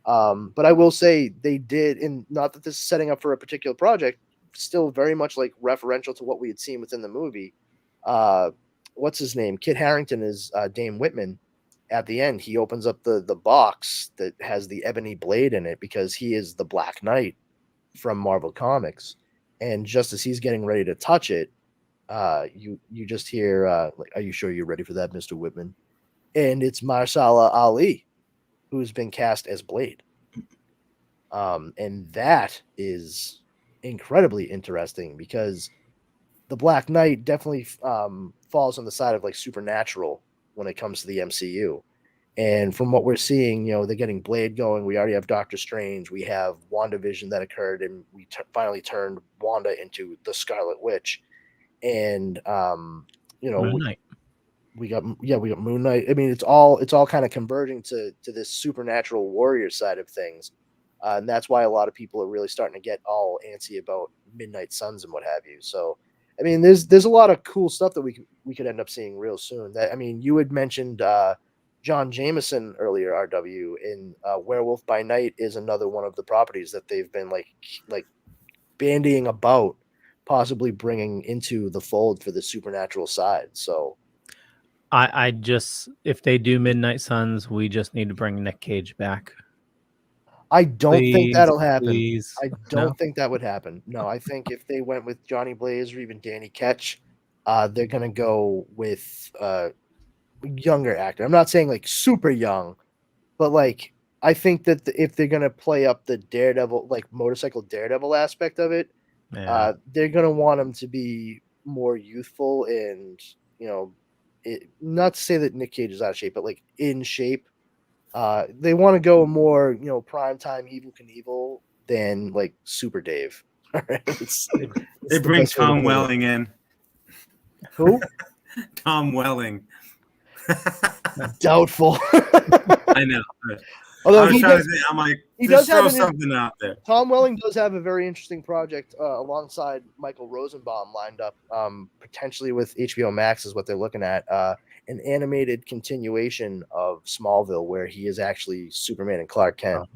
[SPEAKER 1] But I will say they did, and not that this is setting up for a particular project, still very much like referential to what we had seen within the movie. What's his name? Kit Harington is Dame Whitman. At the end, he opens up the box that has the ebony blade in it because he is the Black Knight from Marvel Comics. And just as he's getting ready to touch it, you just hear, like, "Are you sure you're ready for that, Mr. Whitman?" And it's Mahershala Ali, who's been cast as Blade. And that is incredibly interesting because the Black Knight definitely falls on the side of like supernatural when it comes to the MCU. And from what we're seeing, they're getting Blade going. We already have Doctor Strange. We have WandaVision that occurred, and we finally turned Wanda into the Scarlet Witch. And
[SPEAKER 2] Moon Knight.
[SPEAKER 1] we got Moon Knight. I mean, it's all kind of converging to this supernatural warrior side of things, and that's why a lot of people are really starting to get all antsy about Midnight Suns and what have you. So, I mean, there's a lot of cool stuff that we could end up seeing real soon. That, I mean, you had mentioned John Jameson earlier, RW, in Werewolf by Night is another one of the properties that they've been like bandying about, possibly bringing into the fold for the supernatural side. So
[SPEAKER 2] I just, if they do Midnight Suns, we just need to bring Nick Cage back.
[SPEAKER 1] I don't think that'll happen.
[SPEAKER 2] Please.
[SPEAKER 1] I don't think that would happen. No, I think if they went with Johnny Blaze or even Danny Ketch, they're gonna go with younger actor. I'm not saying like super young, but like I think that if they're gonna play up the Daredevil, like motorcycle Daredevil aspect of it, they're gonna want him to be more youthful and not to say that Nick Cage is out of shape, but like in shape. They want to go more primetime Evel Knievel than like Super Dave. All right,
[SPEAKER 6] they bring Tom Welling in.
[SPEAKER 1] Who?
[SPEAKER 6] Tom Welling.
[SPEAKER 1] Doubtful.
[SPEAKER 6] I know.
[SPEAKER 1] Although
[SPEAKER 6] he does throw something out there.
[SPEAKER 1] Tom Welling does have a very interesting project alongside Michael Rosenbaum lined up, potentially with HBO Max is what they're looking at. An animated continuation of Smallville where he is actually Superman and Clark Kent.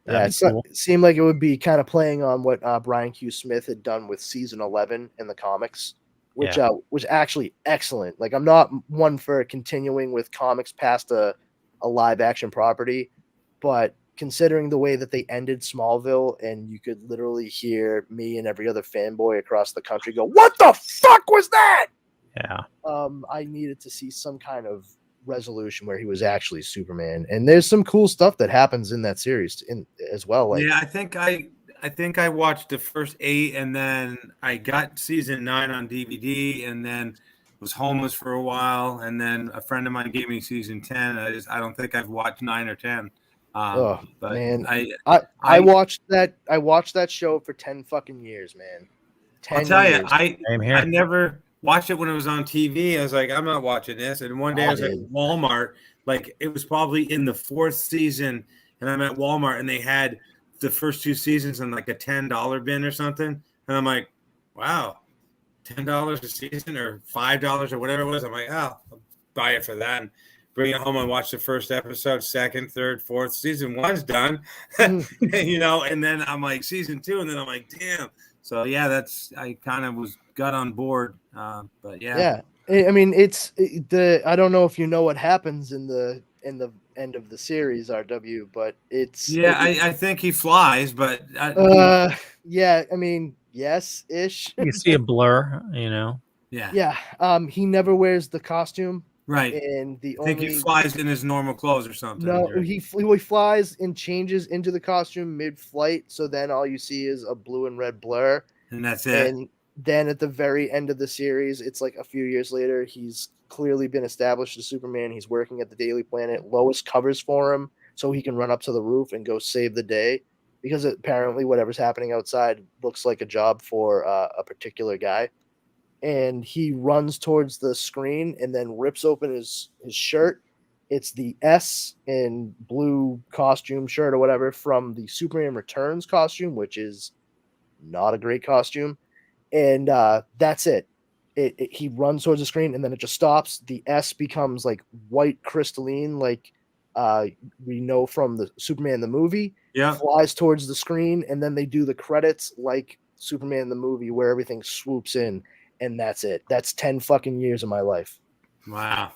[SPEAKER 1] Yeah, it seemed like it would be kind of playing on what Brian Q. Smith had done with season 11 in the comics, which was actually excellent. Like, I'm not one for continuing with comics past a live action property, but considering the way that they ended Smallville, and you could literally hear me and every other fanboy across the country go, "What the fuck was that?"
[SPEAKER 2] Yeah.
[SPEAKER 1] I needed to see some kind of resolution where he was actually Superman, and there's some cool stuff that happens in that series as well. Like,
[SPEAKER 6] yeah, I think I watched the first 8, and then I got season 9 on DVD, and then was homeless for a while, and then a friend of mine gave me season 10. I don't think I've watched 9 or 10.
[SPEAKER 1] But man,
[SPEAKER 6] I
[SPEAKER 1] watched that show for 10 fucking years, man. 10
[SPEAKER 6] I'll tell
[SPEAKER 1] years.
[SPEAKER 6] you, I never watched it when it was on TV. I was like, I'm not watching this. And one day I was at Walmart, like it was probably in the 4th season, and I'm at Walmart, and they had the first 2 seasons in like a $10 bin or something, and I'm like, wow. $10 a season or $5 or whatever it was. I'm like, oh, I'll buy it for that and bring it home and watch the first episode, 2nd, 3rd, 4th. Season 1's done, and then I'm like season 2, and then I'm like, damn. So yeah, I kind of got on board, but yeah.
[SPEAKER 1] I mean, I don't know if you know what happens in the end of the series, RW, but
[SPEAKER 6] I think he flies, but
[SPEAKER 1] yeah, I mean, yes ish.
[SPEAKER 2] You see a blur,
[SPEAKER 1] Yeah. He never wears the costume,
[SPEAKER 6] right?
[SPEAKER 1] And
[SPEAKER 6] I think he flies in his normal clothes or something.
[SPEAKER 1] No, he flies and changes into the costume mid-flight, so then all you see is a blue and red blur,
[SPEAKER 6] and that's it.
[SPEAKER 1] And then at the very end of the series, it's like a few years later, he's clearly been established as Superman. He's working at the Daily Planet. Lois covers for him so he can run up to the roof and go save the day, because apparently whatever's happening outside looks like a job for a particular guy. And he runs towards the screen and then rips open his shirt. It's the S in blue costume shirt or whatever from the Superman Returns costume, which is not a great costume. And that's it. He runs towards the screen, and then it just stops. The S becomes like white crystalline, like we know from the Superman the movie.
[SPEAKER 6] Yeah,
[SPEAKER 1] flies towards the screen, and then they do the credits like Superman the movie, where everything swoops in, and that's it. That's 10 fucking years of my life.
[SPEAKER 6] wow.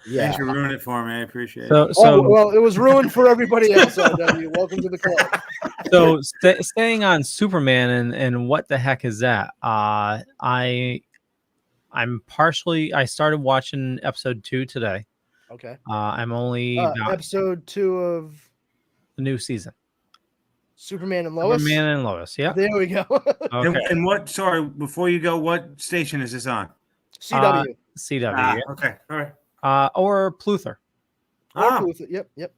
[SPEAKER 1] Yeah,
[SPEAKER 6] Thanks for ruining it for me. I appreciate it.
[SPEAKER 1] Well, it was ruined for everybody else. RW, welcome to the club.
[SPEAKER 2] So staying on Superman and what the heck is that? I started watching episode 2 today.
[SPEAKER 1] Okay.
[SPEAKER 2] I'm only
[SPEAKER 1] episode 2 of
[SPEAKER 2] the new season.
[SPEAKER 1] Superman and Lois.
[SPEAKER 2] Superman and Lois. Yeah.
[SPEAKER 1] There we go.
[SPEAKER 2] Okay.
[SPEAKER 6] And what? Sorry, before you go, what station is this on?
[SPEAKER 1] CW.
[SPEAKER 2] CW.
[SPEAKER 6] Yeah. Okay. All right.
[SPEAKER 2] Or Pluther.
[SPEAKER 1] Yep.
[SPEAKER 2] Yep.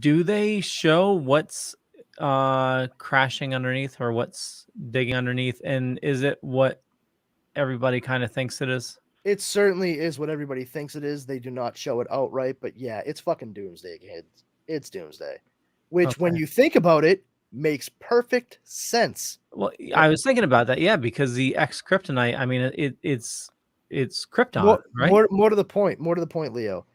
[SPEAKER 2] Do they show what's crashing underneath or what's digging underneath, and is it what everybody kind of thinks it is?
[SPEAKER 1] It certainly is what everybody thinks it is. They do not show it outright, but yeah, it's fucking Doomsday, kids. It's Doomsday, which when you think about it, makes perfect sense.
[SPEAKER 2] Well, I was thinking about that, yeah, because the Kryptonite, I mean, it's Krypton, right?
[SPEAKER 1] More to the point, Leo.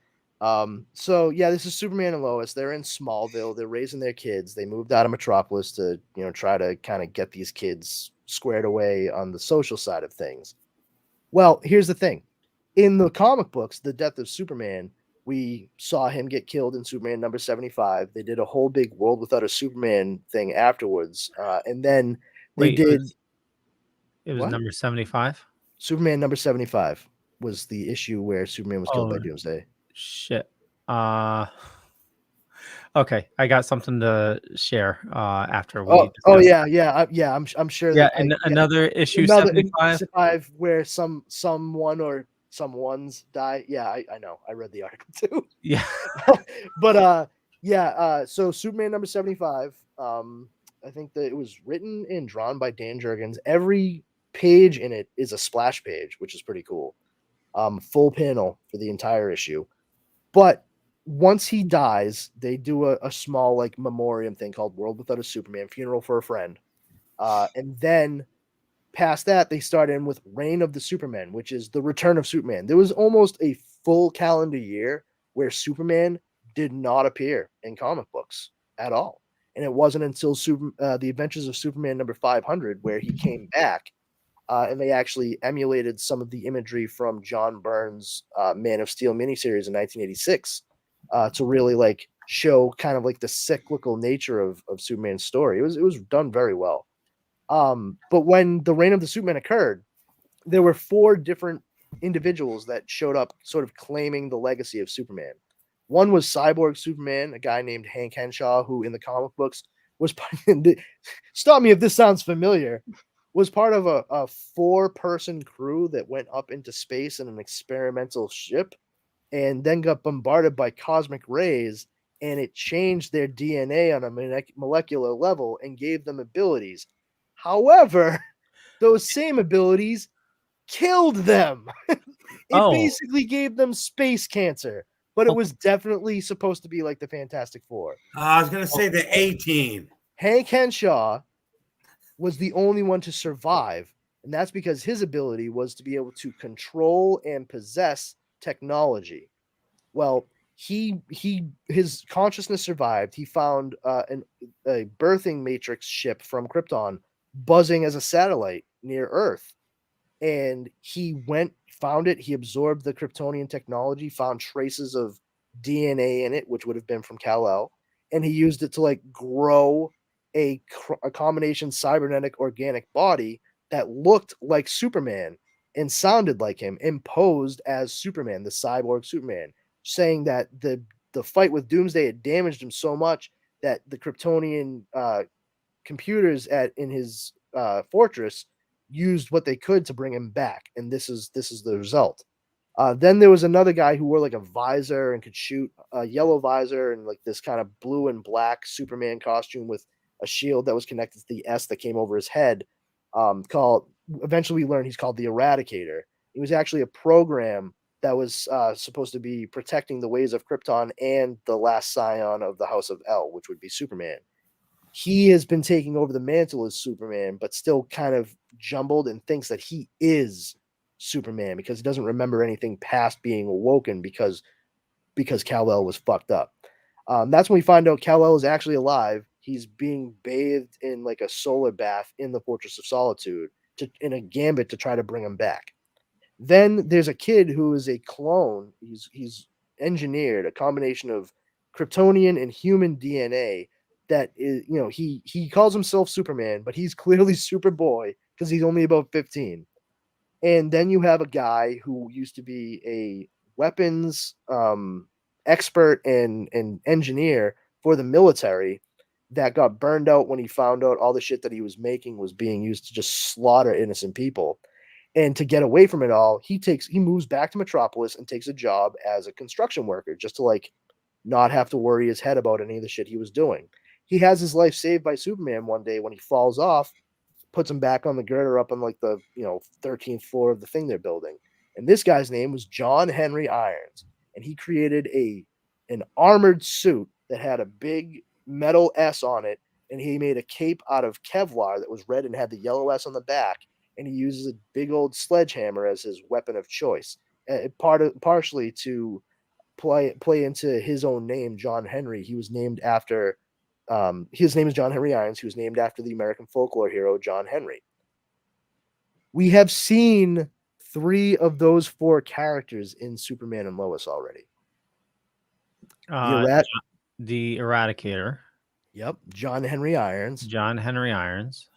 [SPEAKER 1] So yeah, this is Superman and Lois. They're in Smallville. They're raising their kids. They moved out of Metropolis to, try to kind of get these kids squared away on the social side of things. Well, here's the thing. In the comic books, The Death of Superman, we saw him get killed in Superman number 75. They did a whole big World Without a Superman thing afterwards. And then they did.
[SPEAKER 2] It was number 75?
[SPEAKER 1] Superman number 75 was the issue where Superman was killed by Doomsday.
[SPEAKER 2] Shit. Okay, I got something to share after we.
[SPEAKER 1] I'm sure.
[SPEAKER 2] Yeah, and another issue 75
[SPEAKER 1] where someone or someone's die. Yeah, I know. I read the article too.
[SPEAKER 2] Yeah,
[SPEAKER 1] but so Superman number 75. I think that it was written and drawn by Dan Jurgens. Every page in it is a splash page, which is pretty cool. Full panel for the entire issue, but once he dies, they do a small like memoriam thing called World Without a Superman, Funeral for a Friend. And then past that, they start in with Reign of the Supermen, which is the return of Superman. There was almost a full calendar year where Superman did not appear in comic books at all. And it wasn't until The Adventures of Superman number 500 where he came back. And they actually emulated some of the imagery from John Byrne's Man of Steel miniseries in 1986. To really like show kind of like the cyclical nature of Superman's story. It was done very well. But when the Reign of the Superman occurred, there were 4 different individuals that showed up sort of claiming the legacy of Superman. One was Cyborg Superman, a guy named Hank Henshaw, who in the comic books was stop me if this sounds familiar, was part of a 4-person crew that went up into space in an experimental ship and then got bombarded by cosmic rays, and it changed their DNA on a molecular level and gave them abilities. However, those same abilities killed them. It basically gave them space cancer, but it was definitely supposed to be like the Fantastic Four.
[SPEAKER 6] I was going to say the A-Team.
[SPEAKER 1] Hank Henshaw was the only one to survive, and that's because his ability was to be able to control and possess technology. Well, his consciousness survived. He found a birthing matrix ship from Krypton buzzing as a satellite near Earth, and he found it. He absorbed the Kryptonian technology, found traces of DNA in it, which would have been from Kal-El, and he used it to like grow a combination cybernetic organic body that looked like Superman and sounded like him, and posed as Superman, the cyborg Superman, saying that the fight with Doomsday had damaged him so much that the Kryptonian computers in his fortress used what they could to bring him back, and this is the result. Then there was another guy who wore like a visor and could shoot a yellow visor and like this kind of blue and black Superman costume with a shield that was connected to the S that came over his head. Eventually we learned he's called the Eradicator. He was actually a program that was supposed to be protecting the ways of Krypton and the last scion of the House of El, which would be Superman. he has been taking over the mantle as Superman, but still kind of jumbled and thinks that he is Superman because he doesn't remember anything past being awoken because Kal-El was fucked up. That's when we find out Kal-El is actually alive. He's being bathed in like a solar bath in the Fortress of Solitude in a gambit to try to bring him back. Then there's a kid who is a clone. He's engineered a combination of Kryptonian and human DNA that is, he calls himself Superman, but he's clearly Superboy because he's only about 15. And then you have a guy who used to be a weapons expert and engineer for the military that got burned out when he found out all the shit that he was making was being used to just slaughter innocent people. And to get away from it all, he moves back to Metropolis and takes a job as a construction worker just to like not have to worry his head about any of the shit he was doing. He has his life saved by Superman one day when he falls off, puts him back on the girder up on like the 13th floor of the thing they're building. And this guy's name was John Henry Irons, and he created an armored suit that had a big metal S on it, and he made a cape out of Kevlar that was red and had the yellow S on the back. And he uses a big old sledgehammer as his weapon of choice, partially to play into his own name, John Henry. He was named after, his name is John Henry Irons. He was named after the American folklore hero John Henry. We have seen 3 of those 4 characters in Superman and Lois already.
[SPEAKER 2] The Eradicator.
[SPEAKER 1] Yep, John Henry Irons.
[SPEAKER 2] John Henry Irons.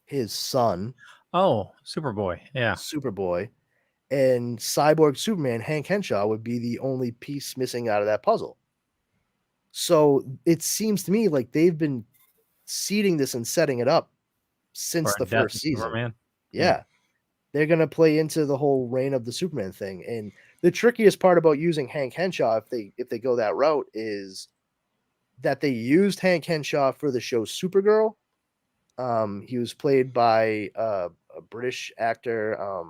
[SPEAKER 1] His son.
[SPEAKER 2] Oh, Superboy. Yeah.
[SPEAKER 1] Superboy. And Cyborg Superman, Hank Henshaw, would be the only piece missing out of that puzzle. So it seems to me like they've been seeding this and setting it up since the first season. Superman. Yeah. They're going to play into the whole reign of the Superman thing. And the trickiest part about using Hank Henshaw, if they go that route, is that they used Hank Henshaw for the show Supergirl. He was played by a British actor,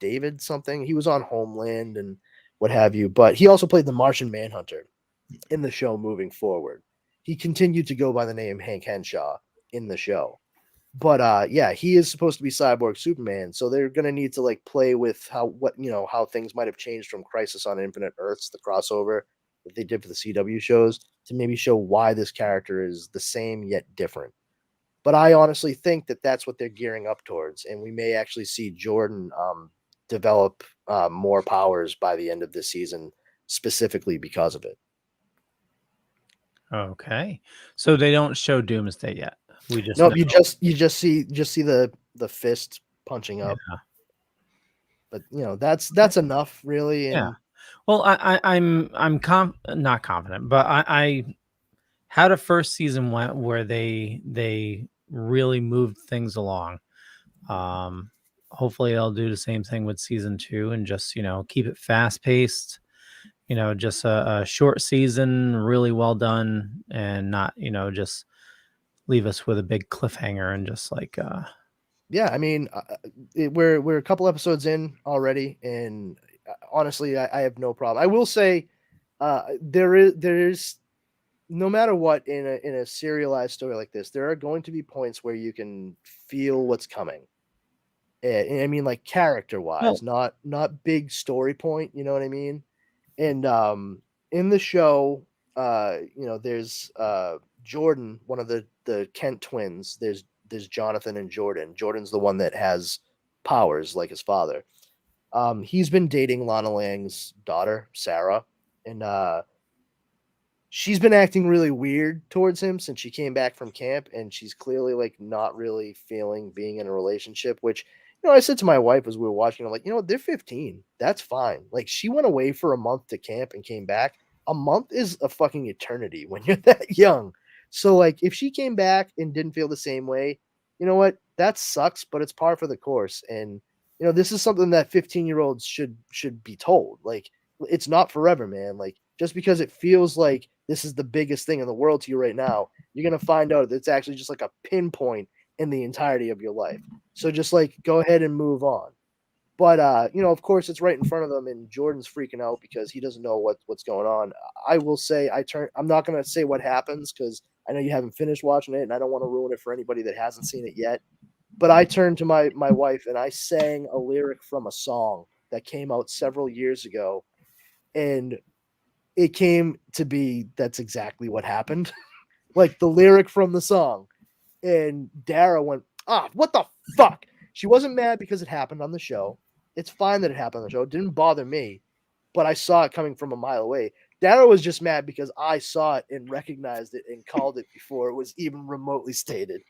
[SPEAKER 1] David something. He was on Homeland and what have you, but he also played the Martian Manhunter in the show moving forward. He continued to go by the name Hank Henshaw in the show. But he is supposed to be Cyborg Superman, so they're gonna need to like play with how things might have changed from Crisis on Infinite Earths, the crossover that they did for the CW shows, to maybe show why this character is the same yet different. But I honestly think that that's what they're gearing up towards, and we may actually see Jordan develop more powers by the end of this season, specifically because of it.
[SPEAKER 2] Okay, so they don't show Doomsday yet. We just
[SPEAKER 1] you just see the fist punching up. Yeah. But that's enough, really. And
[SPEAKER 2] yeah. Well, I'm not confident, but I how the first season went, where they really moved things along. Hopefully they'll do the same thing with season 2 and just keep it fast paced. Just a short season, really well done, and not just leave us with a big cliffhanger and just like
[SPEAKER 1] yeah. I mean, we're a couple episodes in already, and honestly, I have no problem. I will say, there is no matter what in a serialized story like this, there are going to be points where you can feel what's coming. And I mean, like character wise, not big story point. You know what I mean? And in the show, there's Jordan, one of the Kent twins. There's Jonathan and Jordan. Jordan's the one that has powers like his father. He's been dating Lana Lang's daughter, Sarah, and she's been acting really weird towards him since she came back from camp, and she's clearly like not really feeling being in a relationship, which, I said to my wife as we were watching, I'm like, they're 15. That's fine. Like, she went away for a month to camp and came back. A month is a fucking eternity when you're that young. So like, if she came back and didn't feel the same way, you know what? That sucks, but it's par for the course. And this is something that 15-year-olds should be told. Like, it's not forever, man. Like, just because it feels like this is the biggest thing in the world to you right now, you're going to find out that it's actually just like a pinpoint in the entirety of your life. So just like, go ahead and move on. But, of course it's right in front of them, and Jordan's freaking out because he doesn't know what's going on. I will say I'm not going to say what happens because I know you haven't finished watching it, and I don't want to ruin it for anybody that hasn't seen it yet. But I turned to my wife and I sang a lyric from a song that came out several years ago, and it came to be that's exactly what happened. Like the lyric from the song. And Dara went, what the fuck? She wasn't mad because it happened on the show. It's fine that it happened on the show. It didn't bother me, but I saw it coming from a mile away. Dara was just mad because I saw it and recognized it and called it before it was even remotely stated.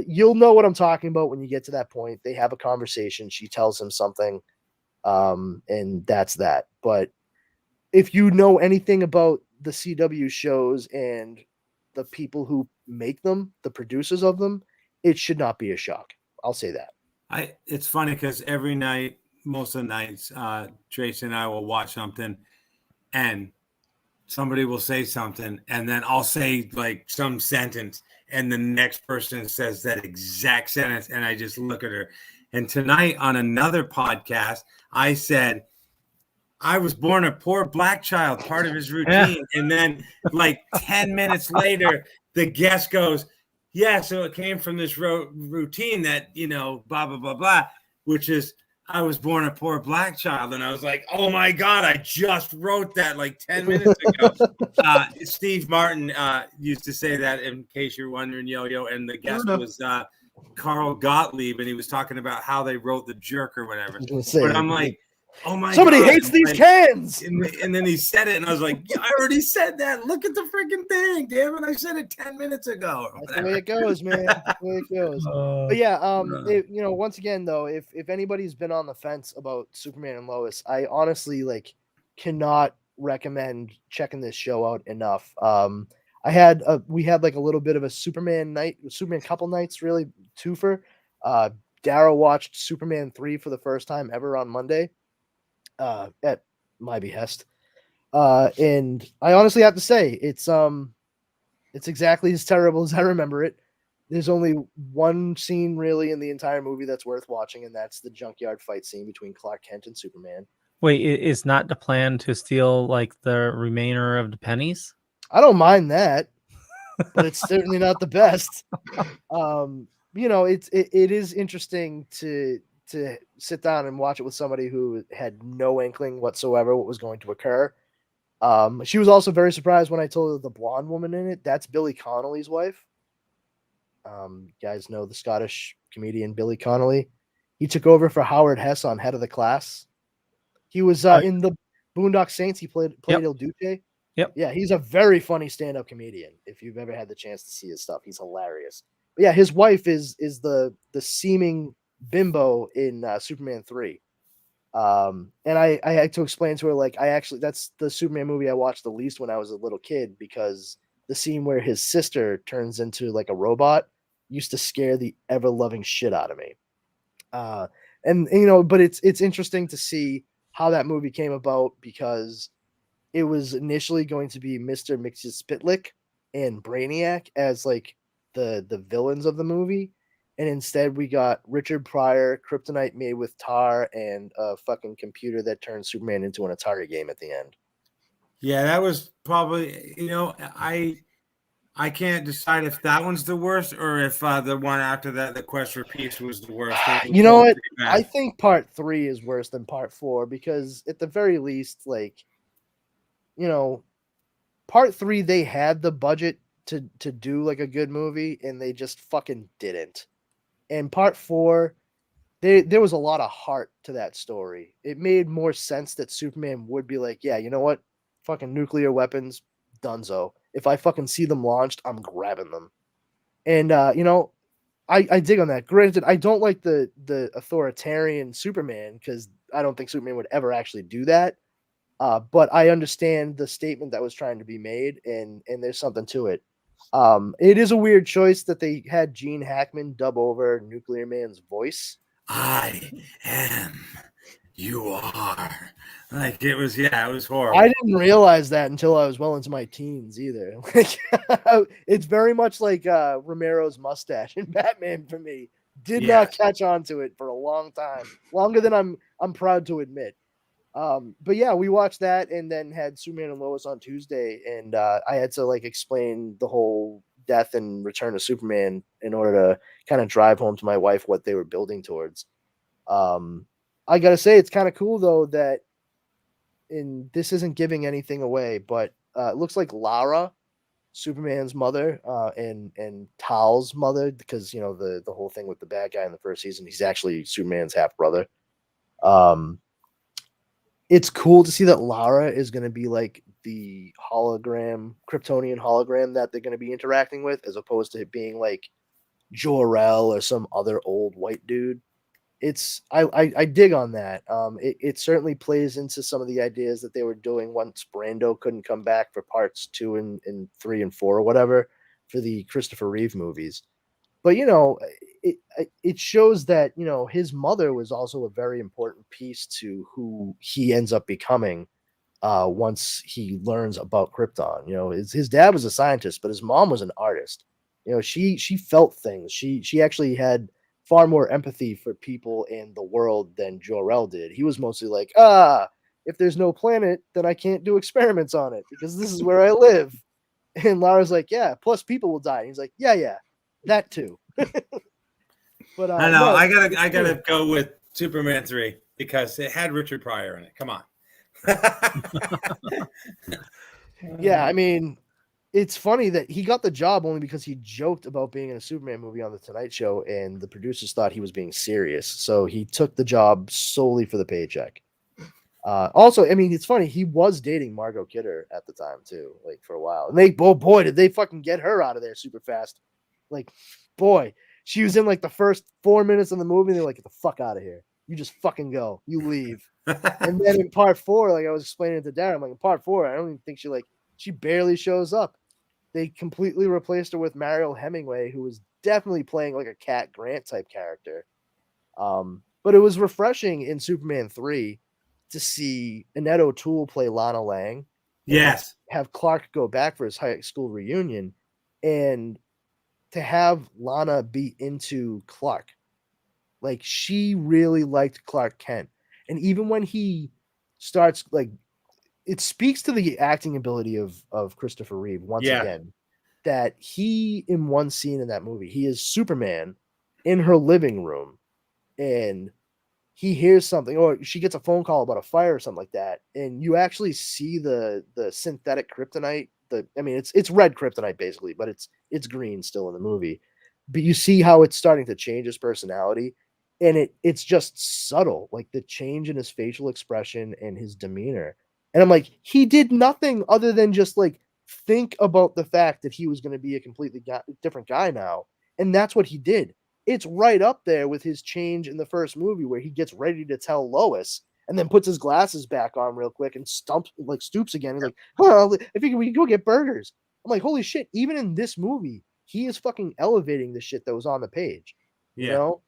[SPEAKER 1] You'll know what I'm talking about when you get to that point. They have a conversation. She tells him something, and that's that. But if you know anything about the CW shows and the people who make them, the producers of them, it should not be a shock. I'll say that.
[SPEAKER 6] It's funny because every night, most of the nights, Tracy and I will watch something, and somebody will say something, and then I'll say like some sentence, and the next person says that exact sentence, and I just look at her. And tonight on another podcast, I said, I was born a poor black child, part of his routine. Yeah. And then like 10 minutes later, the guest goes, yeah, so it came from this routine that, you know, blah, blah, blah, blah, which is I was born a poor black child. And I was like, oh my God, I just wrote that like 10 minutes ago. Steve Martin used to say that, in case you're wondering, Yo-Yo. And the guest was Carl Gottlieb, and he was talking about how they wrote The Jerk or whatever. But I'm like, oh my
[SPEAKER 1] Somebody
[SPEAKER 6] God.
[SPEAKER 1] hates these cans.
[SPEAKER 6] And then he said it, and I was like, yeah, I already said that. Look at the freaking thing. Damn it. I said it 10 minutes ago.
[SPEAKER 1] That's the way it goes, man. That's the way it goes. But yeah, you know, once again, though, if anybody's been on the fence about Superman and Lois, I honestly cannot recommend checking this show out enough. We had like a little bit of a Superman couple nights, really, twofer. Dara watched Superman 3 for the first time ever on Monday. At my behest, and I honestly have to say it's exactly as terrible as I remember it. There's only one scene really in the entire movie that's worth watching, and that's the junkyard fight scene between Clark Kent and Superman.
[SPEAKER 2] Wait, is not the plan to steal like the remainder of the pennies?
[SPEAKER 1] I don't mind that, but it's certainly not the best. You know, it is interesting to sit down and watch it with somebody who had no inkling whatsoever what was going to occur. She was also very surprised when I told her the blonde woman in it, that's Billy Connolly's wife. You guys know the Scottish comedian Billy Connolly. He took over for Howard Hess on Head of the Class. He was in the Boondock Saints. He played Il Duce.
[SPEAKER 2] Yep.
[SPEAKER 1] Yeah, he's a very funny stand-up comedian. If you've ever had the chance to see his stuff, he's hilarious. But yeah, his wife is the seeming bimbo in Superman 3. And I had to explain to her, that's the Superman movie I watched the least when I was a little kid, because the scene where his sister turns into like a robot used to scare the ever-loving shit out of me. And you know, but it's interesting to see how that movie came about, because it was initially going to be Mr. Mxyzptlk and Brainiac as like the villains of the movie. And instead we got Richard Pryor, kryptonite made with tar, and a fucking computer that turned Superman into an Atari game at the end.
[SPEAKER 6] Yeah, that was probably, you know, I can't decide if that one's the worst or if the one after that, The Quest for Peace, was the worst.
[SPEAKER 1] You know what? I think part 3 is worse than part 4, because at the very least, like, you know, part 3, they had the budget to do like a good movie, and they just fucking didn't. And part 4, there was a lot of heart to that story. It made more sense that Superman would be like, yeah, you know what? Fucking nuclear weapons, dunzo. If I fucking see them launched, I'm grabbing them. And, you know, I dig on that. Granted, I don't like the authoritarian Superman, because I don't think Superman would ever actually do that. But I understand the statement that was trying to be made, and there's something to it. It is a weird choice that they had Gene Hackman dub over Nuclear Man's voice.
[SPEAKER 6] I am, you are. Like, it was horrible.
[SPEAKER 1] I didn't realize that until I was well into my teens either. Like, it's very much like Romero's mustache in Batman for me. Did not catch on to it for a long time, longer than I'm proud to admit. But yeah, we watched that and then had Superman and Lois on Tuesday, and I had to like explain the whole death and return of Superman in order to kind of drive home to my wife what they were building towards. I gotta say, it's kind of cool though that, and this isn't giving anything away, but it looks like Lara, Superman's mother, and Tal's mother, because you know the whole thing with the bad guy in the first season, he's actually Superman's half brother. It's cool to see that Lara is going to be like the hologram, Kryptonian hologram that they're going to be interacting with, as opposed to it being like Jor-El or some other old white dude. I dig on that. It certainly plays into some of the ideas that they were doing once Brando couldn't come back for parts 2 and 3 and 4 or whatever for the Christopher Reeve movies. But you know, it shows that you know his mother was also a very important piece to who he ends up becoming once he learns about Krypton. You know, his dad was a scientist, but his mom was an artist. You know, she felt things. She actually had far more empathy for people in the world than Jor-El did. He was mostly like, if there's no planet, then I can't do experiments on it because this is where I live. And Lara's like, yeah, plus people will die. And he's like, yeah, that too. But
[SPEAKER 6] I know, no, I gotta go with Superman 3 because it had Richard Pryor in it. Come on.
[SPEAKER 1] Yeah, I mean, it's funny that he got the job only because he joked about being in a Superman movie on the Tonight Show, and the producers thought he was being serious. So he took the job solely for the paycheck. Also, I mean, it's funny, he was dating Margot Kidder at the time too, like for a while. And boy, did they fucking get her out of there super fast. Like, boy, she was in like the first 4 minutes of the movie, and they're like, get the fuck out of here. You just fucking go. You leave. And then in part 4, like I was explaining to Darren, like in part 4, I don't even think she barely shows up. They completely replaced her with Mariel Hemingway, who was definitely playing like a Cat Grant type character. But it was refreshing in Superman 3 to see Annette O'Toole play Lana Lang.
[SPEAKER 6] Yes.
[SPEAKER 1] Have Clark go back for his high school reunion, and to have Lana be into Clark. Like, she really liked Clark Kent. And even when he starts, like, it speaks to the acting ability of Christopher Reeve once again, that he, in one scene in that movie, he is Superman in her living room, and he hears something, or she gets a phone call about a fire or something like that, and you actually see the synthetic kryptonite. It's red kryptonite basically, but it's green still in the movie. But you see how it's starting to change his personality, and it's just subtle, like the change in his facial expression and his demeanor. And I'm like, he did nothing other than just like think about the fact that he was going to be a completely different guy now, and that's what he did. It's right up there with his change in the first movie where he gets ready to tell Lois and then puts his glasses back on real quick and stoops again. He's like, oh, I think we can go get burgers. I'm like, holy shit. Even in this movie, he is fucking elevating the shit that was on the page, you know?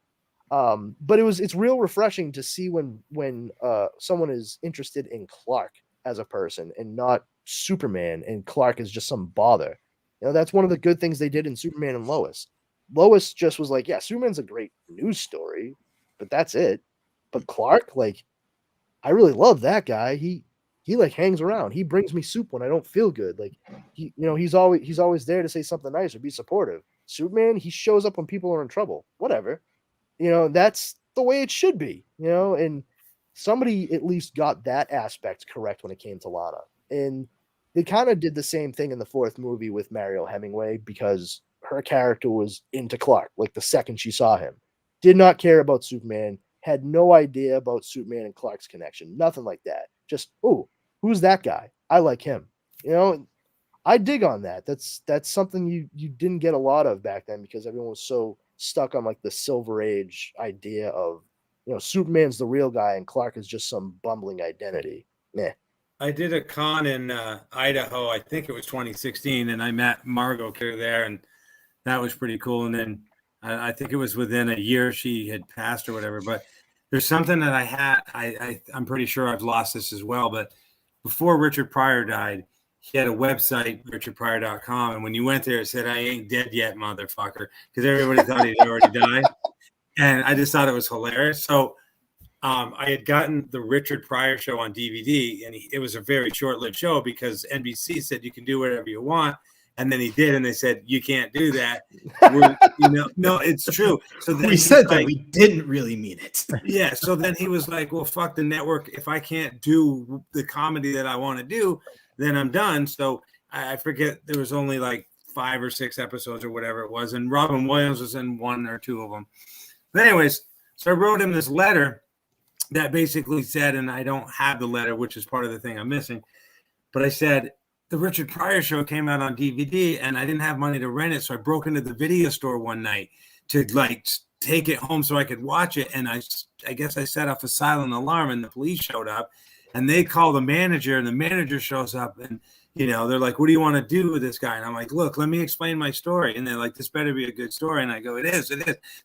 [SPEAKER 1] But it's real refreshing to see when someone is interested in Clark as a person and not Superman, and Clark is just some bother. You know, that's one of the good things they did in Superman and Lois. Lois just was like, yeah, Superman's a great news story, but that's it. But Clark, like, I really love that guy. He like hangs around. He brings me soup when I don't feel good. Like, he's always there to say something nice or be supportive. Superman, he shows up when people are in trouble. Whatever. You know, that's the way it should be, you know, and somebody at least got that aspect correct when it came to Lana. And they kind of did the same thing in the fourth movie with Mariel Hemingway, because her character was into Clark, like the second she saw him. Did not care about Superman, had no idea about Superman and Clark's connection, nothing like that. Just, oh, who's that guy? I like him. You know, I dig on that. That's something you didn't get a lot of back then, because everyone was so stuck on like the Silver Age idea of, you know, Superman's the real guy and Clark is just some bumbling identity. Meh.
[SPEAKER 6] I did a con in Idaho, I think it was 2016, and I met Margot Kidder there, and that was pretty cool. And then I think it was within a year she had passed or whatever. But there's something that I had, I'm pretty sure I've lost this as well, but before Richard Pryor died, he had a website, richardpryor.com, and when you went there, it said, I ain't dead yet, motherfucker, because everybody thought he'd already died. And I just thought it was hilarious. So I had gotten the Richard Pryor show on DVD, and it was a very short-lived show because NBC said you can do whatever you want, and then he did, and they said you can't do that. No, it's true. So then
[SPEAKER 7] we said that we didn't really mean it.
[SPEAKER 6] Yeah. So then he was like, "Well, fuck the network. If I can't do the comedy that I want to do, then I'm done." So I forget, there was only like 5 or 6 episodes or whatever it was, and Robin Williams was in 1 or 2 of them. But anyways, so I wrote him this letter that basically said, and I don't have the letter, which is part of the thing I'm missing, but I said, the Richard Pryor show came out on DVD and I didn't have money to rent it. So I broke into the video store one night to like take it home so I could watch it. And I guess I set off a silent alarm and the police showed up and they call the manager and the manager shows up and, they're like, what do you want to do with this guy? And I'm like, look, let me explain my story. And they're like, this better be a good story. And I go, it is.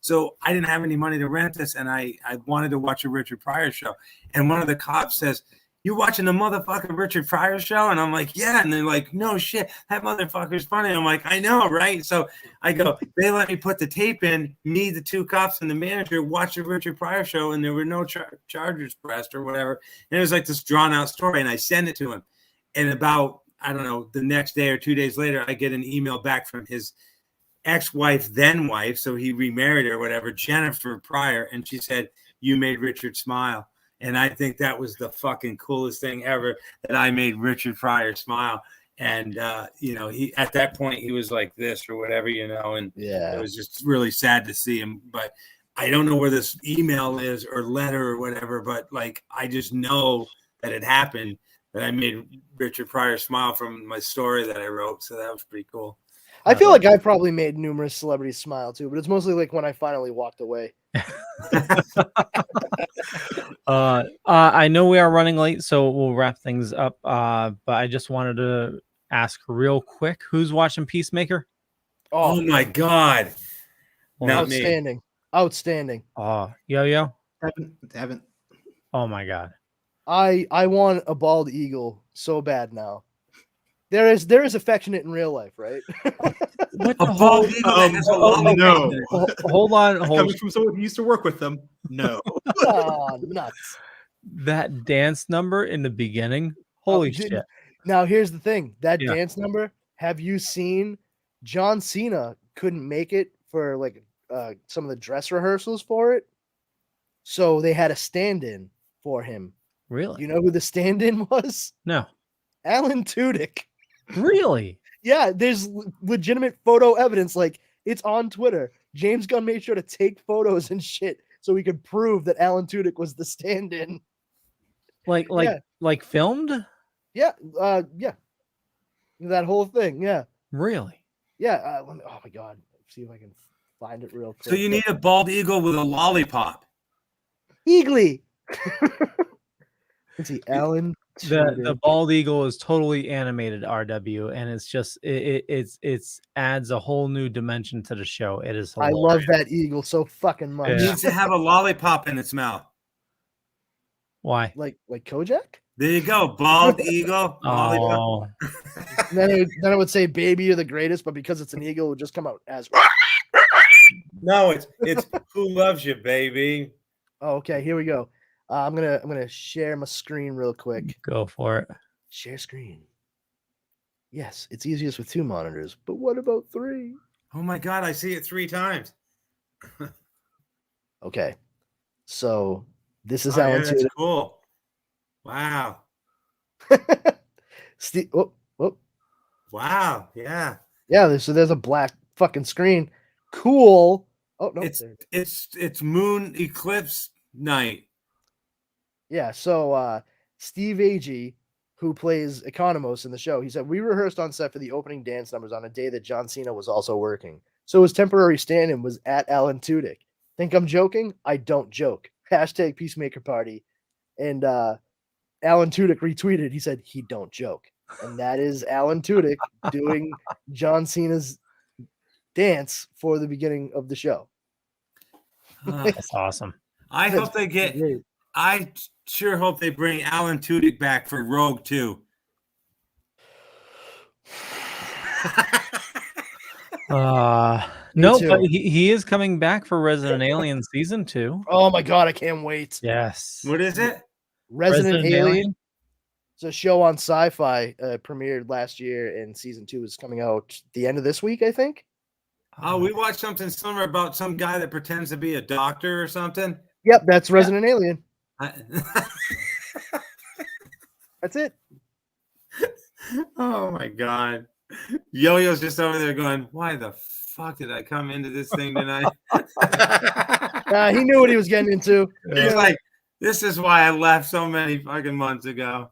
[SPEAKER 6] So I didn't have any money to rent this. And I wanted to watch a Richard Pryor show. And one of the cops says, you watching the motherfucking Richard Pryor show? And I'm like, yeah. And they're like, no shit, that motherfucker's funny. I'm like, I know, right? So I go, they let me put the tape in, me, the 2 cops, and the manager watch the Richard Pryor show, and there were no charges pressed or whatever. And it was like this drawn out story, and I send it to him. And about, I don't know, the next day or 2 days later, I get an email back from his ex-wife, then wife, so he remarried her or whatever, Jennifer Pryor, and she said, you made Richard smile. And I think that was the fucking coolest thing ever, that I made Richard Pryor smile. And, he, at that point, he was like this or whatever, and
[SPEAKER 1] yeah,
[SPEAKER 6] it was just really sad to see him. But I don't know where this email is or letter or whatever, but like, I just know that it happened, that I made Richard Pryor smile from my story that I wrote. So that was pretty cool.
[SPEAKER 1] I feel like I probably made numerous celebrities smile too, but it's mostly like when I finally walked away.
[SPEAKER 2] I know we are running late, so we'll wrap things up. But I just wanted to ask real quick, who's watching Peacemaker?
[SPEAKER 6] Oh my God.
[SPEAKER 1] Not Outstanding.
[SPEAKER 2] Oh, yo.
[SPEAKER 7] Haven't.
[SPEAKER 2] Oh my God.
[SPEAKER 1] I want a bald eagle so bad now. There is affectionate in real life, right?
[SPEAKER 2] What
[SPEAKER 6] a bald eagle?
[SPEAKER 7] No.
[SPEAKER 2] Hold on.
[SPEAKER 7] Coming from someone who used to work with them. No.
[SPEAKER 1] Oh, nuts.
[SPEAKER 2] That dance number in the beginning. Holy shit.
[SPEAKER 1] Now here's the thing. That dance number, have you seen John Cena couldn't make it for like some of the dress rehearsals for it? So they had a stand-in for him.
[SPEAKER 2] Really?
[SPEAKER 1] You know who the stand-in was?
[SPEAKER 2] No.
[SPEAKER 1] Alan Tudyk.
[SPEAKER 2] Really?
[SPEAKER 1] Yeah, there's legitimate photo evidence. Like, it's on Twitter. James Gunn made sure to take photos and shit so we could prove that Alan Tudyk was the stand-in.
[SPEAKER 2] Like filmed?
[SPEAKER 1] Yeah, yeah. That whole thing, yeah.
[SPEAKER 2] Really?
[SPEAKER 1] Yeah. Oh my God. Let's see if I can find it real quick.
[SPEAKER 6] So you need a bald eagle with a lollipop.
[SPEAKER 1] Eagly. Let's see, Alan.
[SPEAKER 2] The bald eagle is totally animated, RW, and it's just it's adds a whole new dimension to the show. It is hilarious.
[SPEAKER 1] I love that eagle so fucking much.
[SPEAKER 6] It needs to have a lollipop in its mouth.
[SPEAKER 2] Why?
[SPEAKER 1] Like Kojak?
[SPEAKER 6] There you go, bald eagle.
[SPEAKER 2] Oh.
[SPEAKER 1] then it would say "Baby, you're the greatest," but because it's an eagle, it would just come out as.
[SPEAKER 6] No, it's "Who loves you, baby."
[SPEAKER 1] Oh, okay. Here we go. I'm gonna share my screen real quick.
[SPEAKER 2] Go for it.
[SPEAKER 1] Share screen. Yes, it's easiest with 2 monitors, but what about 3?
[SPEAKER 6] Oh my God, I see it 3 times.
[SPEAKER 1] Okay, so this is Alan.
[SPEAKER 6] That's cool. Wow.
[SPEAKER 1] Steve. Oh.
[SPEAKER 6] Wow. Yeah.
[SPEAKER 1] Yeah. So there's a black fucking screen. Cool. Oh no.
[SPEAKER 6] It's moon eclipse night.
[SPEAKER 1] Yeah, so Steve Agee, who plays Economos in the show, he said, we rehearsed on set for the opening dance numbers on a day that John Cena was also working. So his temporary stand-in was at Alan Tudyk. Think I'm joking? I don't joke. # Peacemaker Party. And Alan Tudyk retweeted, he said, he don't joke. And that is Alan Tudyk doing John Cena's dance for the beginning of the show.
[SPEAKER 2] That's awesome.
[SPEAKER 6] I sure hope they bring Alan Tudyk back for Rogue 2.
[SPEAKER 2] No, but he is coming back for Resident Alien Season 2.
[SPEAKER 1] Oh my god, I can't wait.
[SPEAKER 2] Yes.
[SPEAKER 6] What is it?
[SPEAKER 1] Resident Alien. It's a show on Sci-Fi, premiered last year, and Season 2 is coming out the end of this week, I think.
[SPEAKER 6] Oh, we watched something similar about some guy that pretends to be a doctor or something.
[SPEAKER 1] Yep, that's Resident Alien. That's it.
[SPEAKER 6] Oh my god. Yo-Yo's just over there going, why the fuck did I come into this thing tonight?
[SPEAKER 1] He knew what he was getting into.
[SPEAKER 6] He's like, this is why I left so many fucking months ago.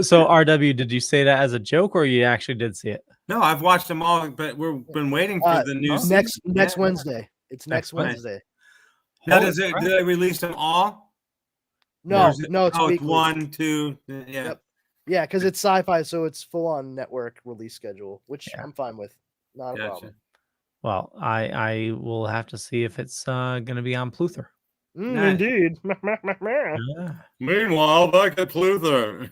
[SPEAKER 2] So RW, did you say that as a joke or you actually did see it?
[SPEAKER 6] No, I've watched them all, but we've been waiting for the new
[SPEAKER 1] next Wednesday. It's next Wednesday.
[SPEAKER 6] Now, do they release them all?
[SPEAKER 1] No, it's weekly.
[SPEAKER 6] 1, 2, yeah.
[SPEAKER 1] Yep. Yeah, because it's Sci-Fi, so it's full-on network release schedule, which I'm fine with. Not a problem.
[SPEAKER 2] Well, I will have to see if it's going to be on Pluther.
[SPEAKER 1] Indeed.
[SPEAKER 2] Yeah.
[SPEAKER 6] Meanwhile, back at Pluther.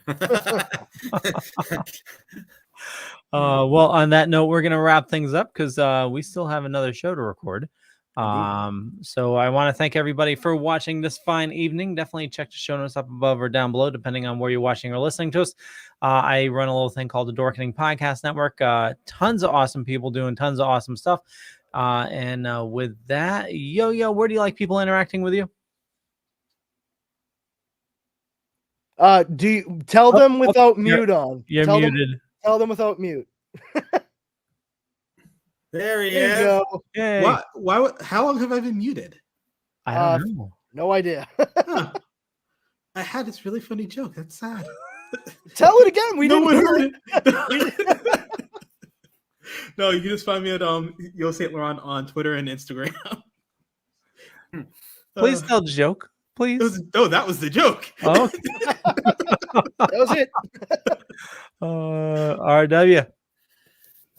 [SPEAKER 2] Well, on that note, we're going to wrap things up because we still have another show to record. So I want to thank everybody for watching this fine evening. Definitely check the show notes up above or down below, depending on where you're watching or listening to us. I run a little thing called the Dorkening Podcast Network. Tons of awesome people doing tons of awesome stuff. And with that, Yo-Yo, where do you like people interacting with you?
[SPEAKER 1] Do you tell them without mute on?
[SPEAKER 2] You're muted.
[SPEAKER 1] Tell them without mute.
[SPEAKER 6] There he is.
[SPEAKER 1] Go.
[SPEAKER 2] Yay.
[SPEAKER 7] Why? How long have I been muted?
[SPEAKER 2] I don't know.
[SPEAKER 1] No idea.
[SPEAKER 7] Huh. I had this really funny joke. That's sad.
[SPEAKER 1] Tell it again. We didn't hear
[SPEAKER 7] it. No, you can just find me at Yo Saint Laurent on Twitter and Instagram.
[SPEAKER 2] Please tell the joke. Please.
[SPEAKER 7] That was the joke.
[SPEAKER 2] Oh.
[SPEAKER 1] That was it.
[SPEAKER 2] RW.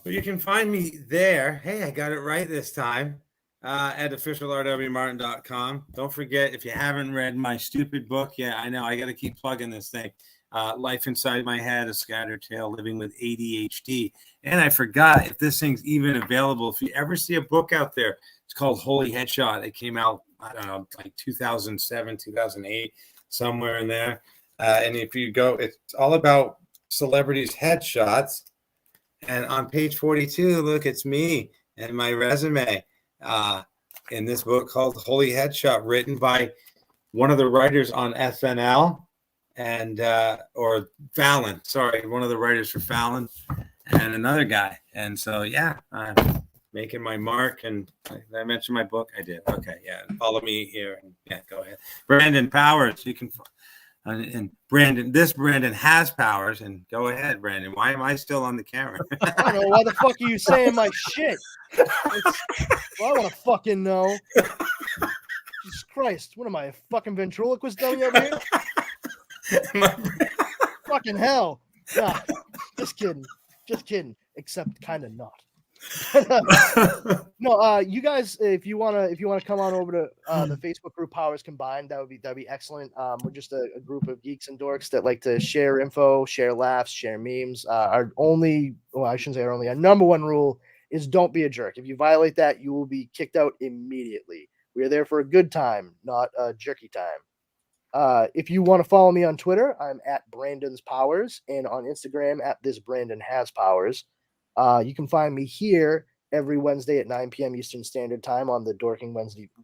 [SPEAKER 6] Well, you can find me there. Hey, I got it right this time. At officialrwmartin.com. Don't forget, if you haven't read my stupid book yet, I know I got to keep plugging this thing. Life Inside My Head, A Scattered Tale, Living with ADHD. And I forgot if this thing's even available. If you ever see a book out there, it's called Holy Headshot. It came out, I don't know, like 2007, 2008, somewhere in there. And if you go, it's all about celebrities' headshots. And on page 42, look, it's me and my resume in this book called Holy Headshot, written by one of the writers on SNL and or Fallon. Sorry, one of the writers for Fallon and another guy. And so, yeah, I'm making my mark. And did I mention my book? I did. Okay, yeah. Follow me here. And yeah, go ahead. Brandon Powers. You can. And Brandon has powers, and go ahead, Brandon. Why am I still on the camera?
[SPEAKER 1] I don't know. Why the fuck are you saying my shit? Well, I want to fucking know. Jesus Christ. What am I, a fucking ventriloquist dummy over here? Fucking hell. Nah, just kidding. Just kidding. Except kind of not. No, you guys, if you wanna come on over to the Facebook group Powers Combined, that'd be excellent. We're just a group of geeks and dorks that like to share info, share laughs, share memes. Our number one rule is don't be a jerk. If you violate that, you will be kicked out immediately. We are there for a good time, not a jerky time. If you want to follow me on Twitter, I'm at Brandon's Powers, and on Instagram at this Brandon has powers. You can find me here every Wednesday at 9 p.m. Eastern Standard Time on the Dorking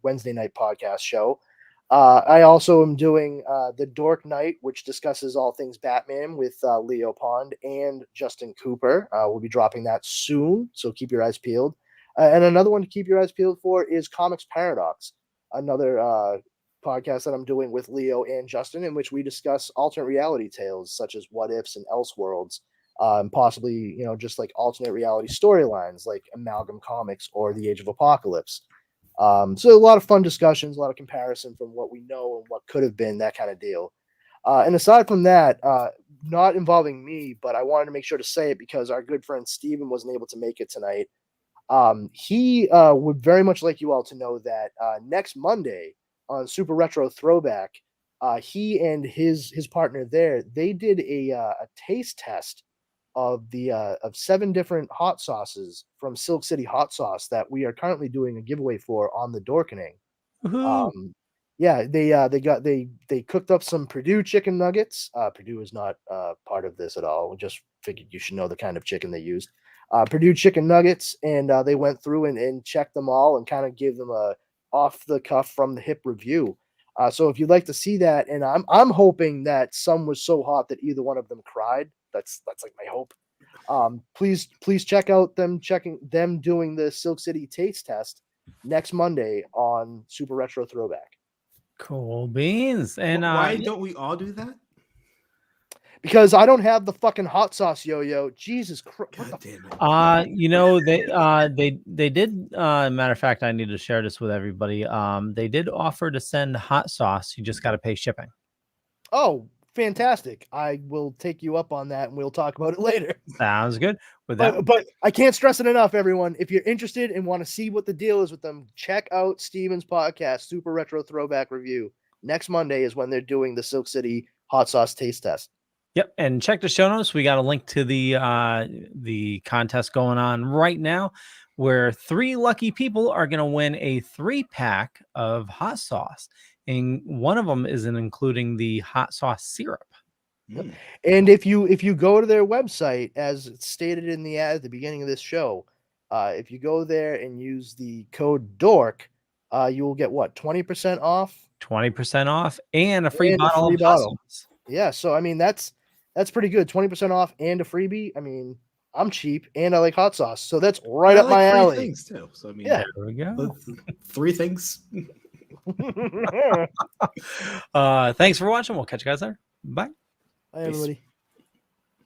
[SPEAKER 1] Wednesday night podcast show. I also am doing the Dork Night, which discusses all things Batman with Leo Pond and Justin Cooper. We'll be dropping that soon, so keep your eyes peeled. And another one to keep your eyes peeled for is Comics Paradox, another podcast that I'm doing with Leo and Justin, in which we discuss alternate reality tales such as What Ifs and Elseworlds. And possibly, just like alternate reality storylines like Amalgam Comics or The Age of Apocalypse. So a lot of fun discussions, a lot of comparison from what we know and what could have been, that kind of deal. And aside from that, not involving me, but I wanted to make sure to say it because our good friend Steven wasn't able to make it tonight. He would very much like you all to know that next Monday on Super Retro Throwback, he and his partner there, they did a taste test of 7 different hot sauces from Silk City Hot Sauce that we are currently doing a giveaway for on the Dorkening. Yeah, they cooked up some Purdue chicken nuggets. Purdue is not part of this at all. We just figured you should know the kind of chicken they used. Purdue chicken nuggets, and they went through and checked them all and kind of gave them a off the cuff from the hip review. So if you'd like to see that, and I'm hoping that some was so hot that either one of them cried. That's like my hope. Please check out them doing the Silk City taste test next Monday on Super Retro Throwback.
[SPEAKER 2] Cool beans. And
[SPEAKER 7] why don't we all do that?
[SPEAKER 1] Because I don't have the fucking hot sauce, yo. Jesus Christ.
[SPEAKER 7] God damn it.
[SPEAKER 2] You know, they did matter of fact, I need to share this with everybody. They did offer to send hot sauce. You just got to pay shipping.
[SPEAKER 1] Oh, fantastic. I will take you up on that and we'll talk about it later.
[SPEAKER 2] Sounds good. With that,
[SPEAKER 1] but I can't stress it enough, everyone. If you're interested and want to see what the deal is with them, check out Steven's podcast, Super Retro Throwback Review. Next Monday is when they're doing the Silk City hot sauce taste test.
[SPEAKER 2] Yep, and check the show notes. We got a link to the contest going on right now, where 3 lucky people are going to win a 3-pack of hot sauce, and one of them is including the hot sauce syrup.
[SPEAKER 1] Mm. And if you go to their website, as stated in the ad at the beginning of this show, if you go there and use the code DORK, you will get what, 20% off?
[SPEAKER 2] 20% off and a free bottle of hot sauce.
[SPEAKER 1] Yeah, so I mean that's pretty good. 20% off and a freebie. I mean, I'm cheap and I like hot sauce, so that's right up my alley.
[SPEAKER 7] Things too. So I mean,
[SPEAKER 2] yeah, there we go.
[SPEAKER 7] 3 things.
[SPEAKER 2] Thanks for watching. We'll catch you guys there. Bye.
[SPEAKER 1] Bye, everybody.